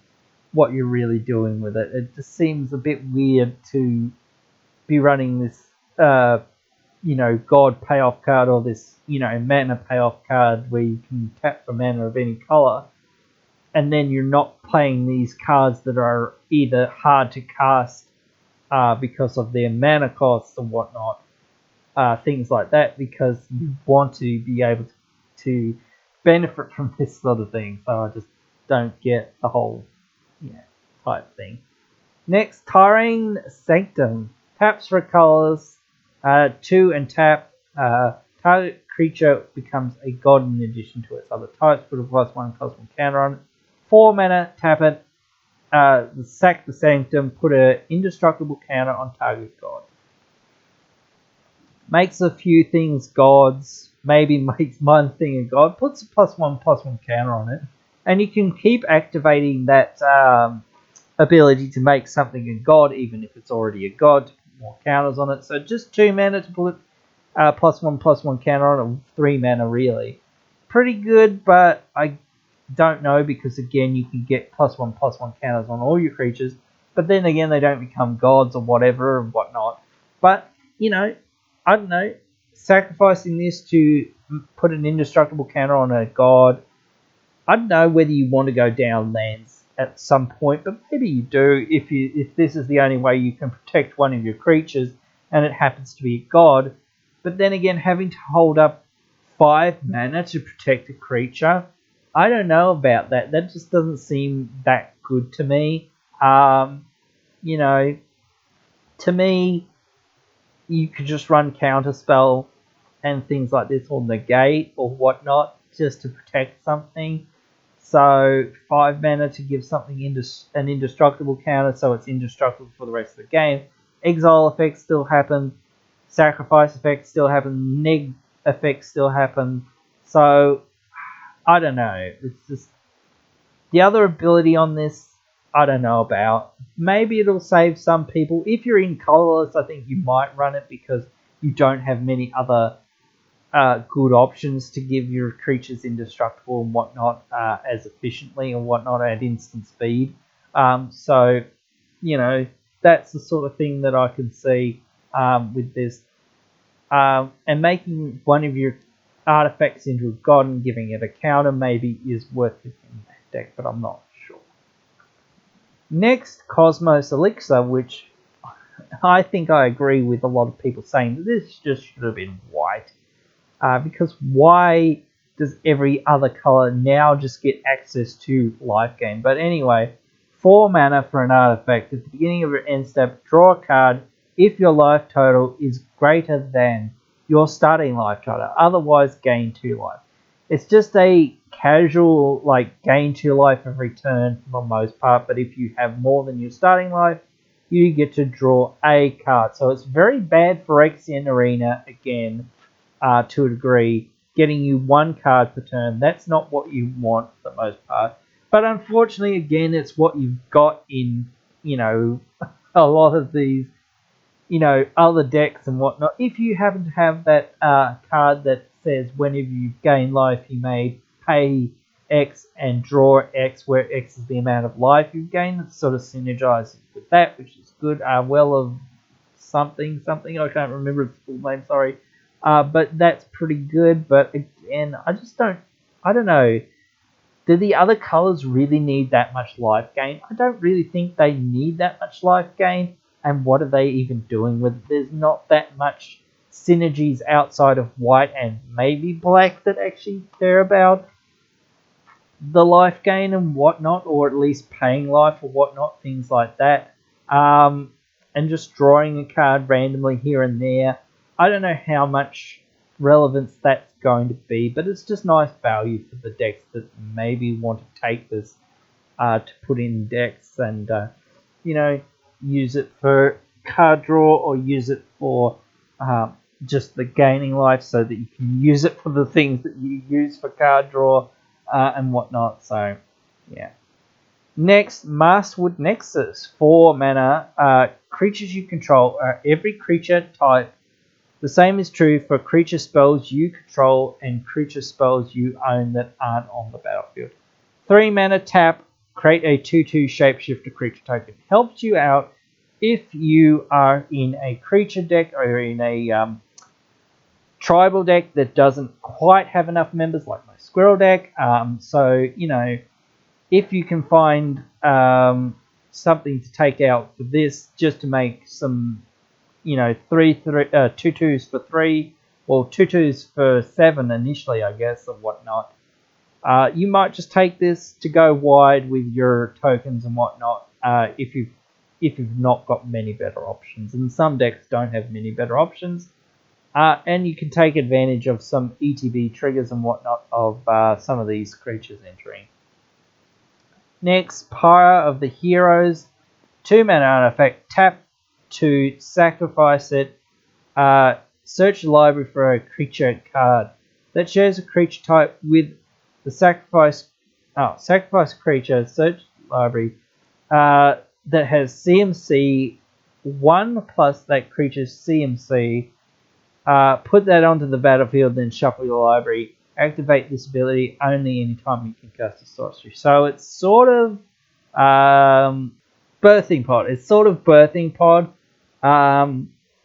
what you're really doing with it. It just seems a bit weird to be running this, God payoff card, or this, mana payoff card where you can tap for mana of any color, and then you're not playing these cards that are either hard to cast because of their mana costs and whatnot, things like that, because you want to be able to benefit from this sort of thing. So I just don't get the whole type thing. Next, Tyrant Sanctum. Taps for colors, 2 and tap. Target creature becomes a god in addition to its other types. Put a +1 +1 counter on it. 4 mana, tap it. Sack the Sanctum, put an indestructible counter on target god. Makes a few things gods, maybe makes one thing a god, puts a +1 +1 counter on it, and you can keep activating that ability to make something a god, even if it's already a god, to put more counters on it. So just 2 mana to put +1 +1 counter on it, and 3 mana really. Pretty good, but I don't know, because again, you can get +1 +1 counters on all your creatures, but then again, they don't become gods or whatever and whatnot. But I don't know, sacrificing this to put an indestructible counter on a god, I don't know whether you want to go down lands at some point, but maybe you do if this is the only way you can protect one of your creatures and it happens to be a god. But then again, having to hold up 5 mana to protect a creature, I don't know about that. That just doesn't seem that good to me. To me, you could just run counterspell and things like this, or negate or whatnot, just to protect something. So 5 mana to give something an indestructible counter, so it's indestructible for the rest of the game. Exile effects still happen, sacrifice effects still happen, neg effects still happen. So I don't know. It's just the other ability on this, I don't know about. Maybe it'll save some people. If you're in colourless, I think you might run it because you don't have many other good options to give your creatures indestructible and whatnot as efficiently and whatnot at instant speed. So, that's the sort of thing that I can see with this. And making one of your artifacts into a god and giving it a counter maybe is worth it in that deck, but I'm not sure. Next, Cosmos Elixir, which I think I agree with a lot of people saying that this just should have been white. Because why does every other color now just get access to life gain? But anyway, 4 mana for an artifact. At the beginning of your end step, draw a card if your life total is greater than your starting life total. Otherwise, gain 2 life. It's just a casual, gain 2 life every turn for the most part. But if you have more than your starting life, you get to draw a card. So it's very bad for Exian Arena again. To a degree, getting you 1 card per turn. That's not what you want for the most part. But unfortunately, again, it's what you've got in, a lot of these, other decks and whatnot. If you happen to have that card that says whenever you gain life, you may pay X and draw X, where X is the amount of life you've gained, that sort of synergizes with that, which is good. Well of something, I can't remember its full name, sorry. But that's pretty good. But again, I don't know. Do the other colours really need that much life gain? I don't really think they need that much life gain. And what are they even doing with it? There's not that much synergies outside of white and maybe black that actually care about the life gain and whatnot, or at least paying life or whatnot, things like that. And just drawing a card randomly here and there. I don't know how much relevance that's going to be, but it's just nice value for the decks that maybe want to take this to put in decks and, use it for card draw or use it for just the gaining life so that you can use it for the things that you use for card draw and whatnot. So, yeah. Next, Mastwood Nexus. 4 mana. Creatures you control are every creature type. The same is true for creature spells you control and creature spells you own that aren't on the battlefield. 3 mana tap. Create a 2/2 shapeshifter creature token. Helps you out if you are in a creature deck or in a tribal deck that doesn't quite have enough members, like my squirrel deck. If you can find something to take out for this, just to make some, 2/2s for 3, well, 2/2s for 7 initially, I guess, or whatnot. You might just take this to go wide with your tokens and whatnot if you've not got many better options. And some decks don't have many better options. And you can take advantage of some ETB triggers and whatnot of some of these creatures entering. Next, Pyre of the Heroes. 2 mana artifact. Tap to sacrifice it. Search the library for a creature card that shares a creature type with the sacrifice a creature, search library that has CMC 1 plus that creature's CMC. Put that onto the battlefield, then shuffle your library. Activate this ability only anytime you can cast a sorcery. So it's sort of birthing pod. It's sort of birthing pod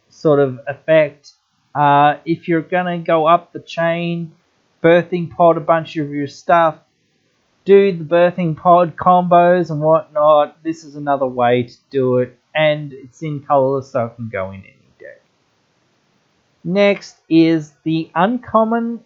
sort of effect. If you're gonna go up the chain, birthing pod a bunch of your stuff, do the birthing pod combos and whatnot. This is another way to do it, and it's in colourless, so it can go in any deck. Next is the uncommon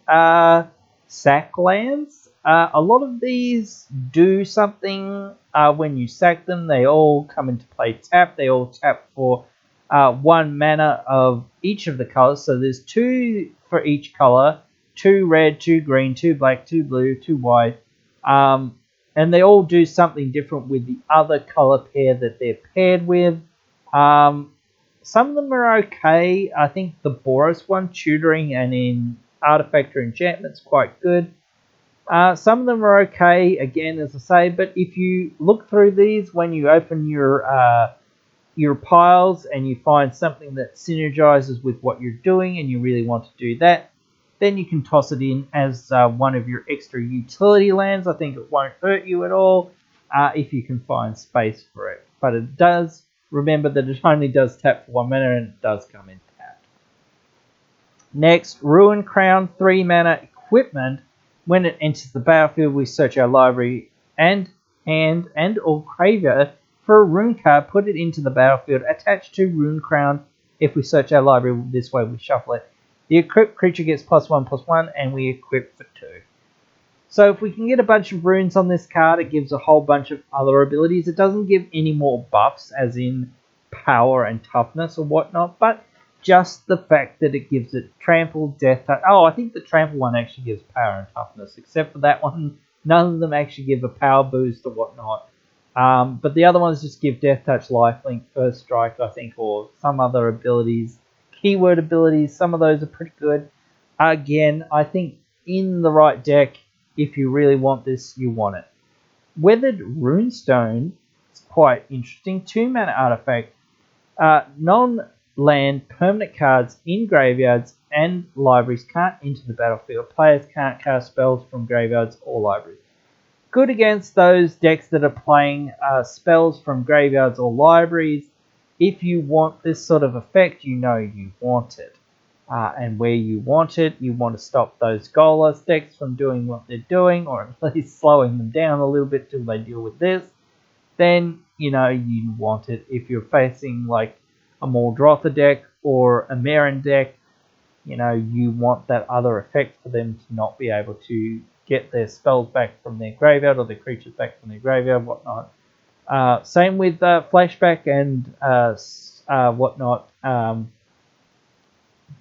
sack lands. A lot of these do something when you sack them. They all come into play tap. They all tap for 1 mana of each of the colours. So there's 2 for each colour. 2 red, 2 green, 2 black, 2 blue, 2 white. And they all do something different with the other colour pair that they're paired with. Some of them are okay. I think the Boros one, tutoring and in artifact or enchantment's quite good. Some of them are okay, again, as I say, but if you look through these when you open your piles and you find something that synergizes with what you're doing and you really want to do that, then you can toss it in as one of your extra utility lands. I think it won't hurt you at all if you can find space for it. But it does, remember that it only does tap for 1 mana and it does come in tapped. Next, Ruin Crown, 3 mana equipment. When it enters the battlefield, we search our library and or graveyard for a rune card, put it into the battlefield, attached to Ruin Crown. If we search our library this way, we shuffle it. The equipped creature gets +1/+1, and we equip for 2. So if we can get a bunch of runes on this card, it gives a whole bunch of other abilities. It doesn't give any more buffs, as in power and toughness or whatnot, but just the fact that it gives it trample, death touch. Oh, I think the trample one actually gives power and toughness, except for that one. None of them actually give a power boost or whatnot. But the other ones just give death touch, lifelink, first strike, I think, or some other abilities. Keyword abilities, some of those are pretty good. Again, I think in the right deck, if you really want this, you want it. Weathered Runestone is quite interesting. 2 mana artifact. Non-land permanent cards in graveyards and libraries can't enter the battlefield. Players can't cast spells from graveyards or libraries. Good against those decks that are playing spells from graveyards or libraries. If you want this sort of effect, you know you want it. and where you want it. You want to stop those goalless decks from doing what they're doing, or at least slowing them down a little bit till they deal with this. Then, you want it. If you're facing like a Muldrotha deck or a Marin deck, you want that other effect for them to not be able to get their spells back from their graveyard or their creatures back from their graveyard, whatnot. Same with Flashback and whatnot.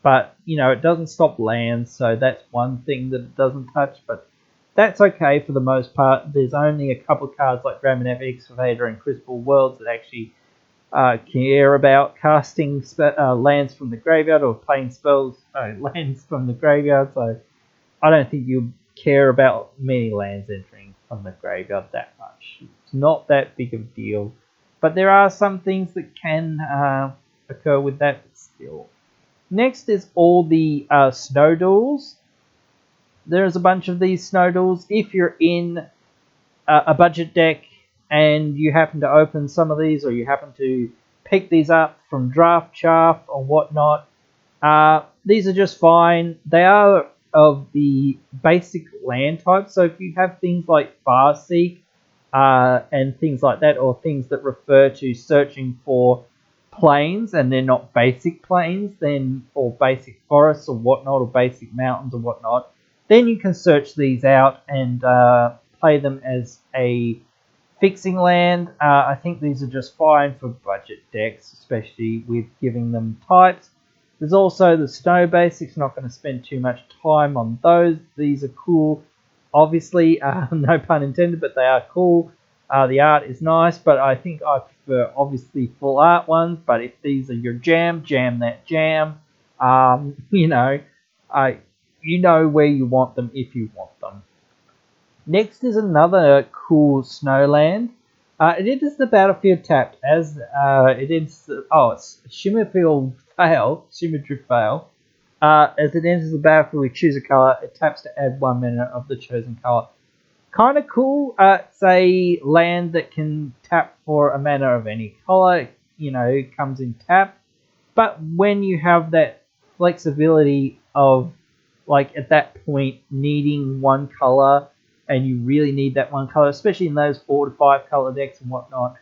But, it doesn't stop lands, so that's one thing that it doesn't touch, but that's okay for the most part. There's only a couple of cards like Ramoneth Excavator and Crystal Worlds that actually care about casting lands from the graveyard or playing lands from the graveyard, so I don't think you care about many lands entering from the graveyard that much. It's not that big of a deal, but there are some things that can occur with that still. Next is all the snow duels. There's a bunch of these snow duels. If you're in a budget deck and you happen to open some of these, or you happen to pick these up from Draft Chaff or whatnot, these are just fine. They are of the basic land type, so if you have things like Farseek and things like that, or things that refer to searching for plains and they're not basic plains, then, or basic forests or whatnot, or basic mountains or whatnot, then you can search these out and play them as a fixing land. I think these are just fine for budget decks, especially with giving them types. There's also the snow basics. Not going to spend too much time on those. These are cool. Obviously, no pun intended, but they are cool. The art is nice, but I think I prefer obviously full art ones. But if these are your jam, jam that jam. You know where you want them if you want them. Next is another cool snowland. It enters the battlefield tapped as it enters. It's Shimmerfield Vale, Shimmerdrift Vale. As it enters the battlefield, we choose a color. It taps to add 1 mana of the chosen color. Kind of cool. It's a land that can tap for a mana of any color. It comes in tap. But when you have that flexibility of, like, at that point, needing one color, and you really need that one color, especially in those 4 to 5 color decks and whatnot,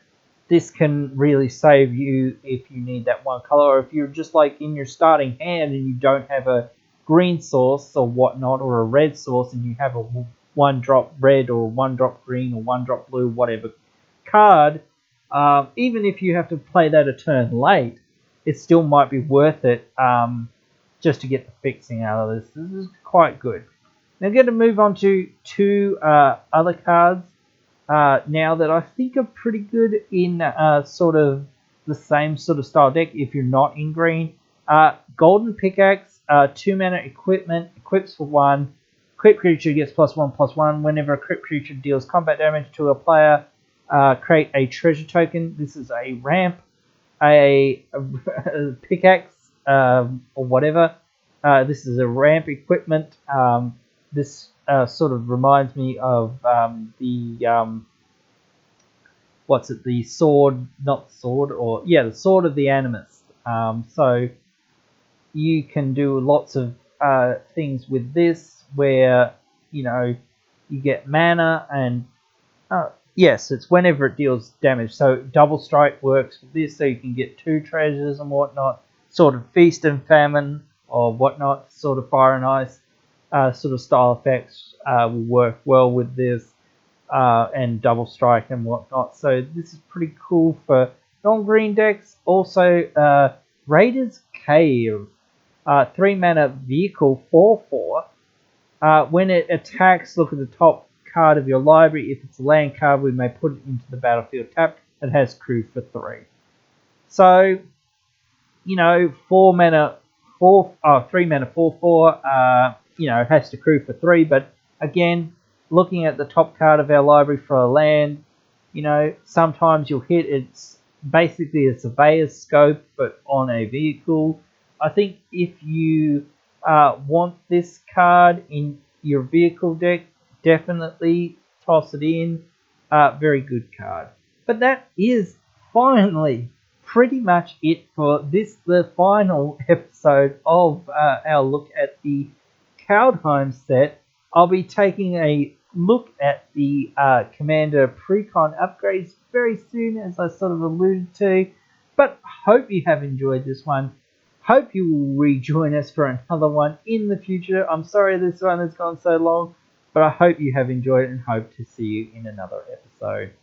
this can really save you if you need that one color, or if you're just like in your starting hand and you don't have a green source or whatnot, or a red source, and you have a 1-drop red or 1-drop green or 1-drop blue, whatever card, even if you have to play that a turn late, it still might be worth it just to get the fixing out of this. This is quite good. Now I'm going to move on to 2 other cards now that I think are pretty good in sort of the same sort of style deck if you're not in green. Golden Pickaxe, 2 mana equipment, equips for 1. Equipped creature gets +1/+1. Whenever a equipped creature deals combat damage to a player, create a treasure token. This is a ramp, a pickaxe, or whatever. This is a ramp equipment. This sort of reminds me of the sword, the sword of the Animist. So you can do lots of things with this, where you get mana, and yes, it's whenever it deals damage. So double strike works with this, so you can get 2 treasures and whatnot. Sort of feast and famine or whatnot, sort of fire and ice sort of style effects will work well with this, and double strike and whatnot. So this is pretty cool for non-green decks. Also, Raider's Cave, 3 mana vehicle 4/4. When it attacks, look at the top card of your library. If it's a land card, we may put it into the battlefield tapped. It has crew for 3. So, 3 mana 4/4. It has to crew for 3. But again, looking at the top card of our library for a land, sometimes you'll hit it's basically a surveyor's scope, but on a vehicle. I think if you want this card in your vehicle deck, definitely toss it in. Very good card. But that is finally pretty much it for this, the final episode of our look at the Kaldheim set. I'll be taking a look at the Commander Precon upgrades very soon, as I sort of alluded to. But hope you have enjoyed this one. Hope you will rejoin us for another one in the future. I'm sorry this one has gone so long, but I hope you have enjoyed it and hope to see you in another episode.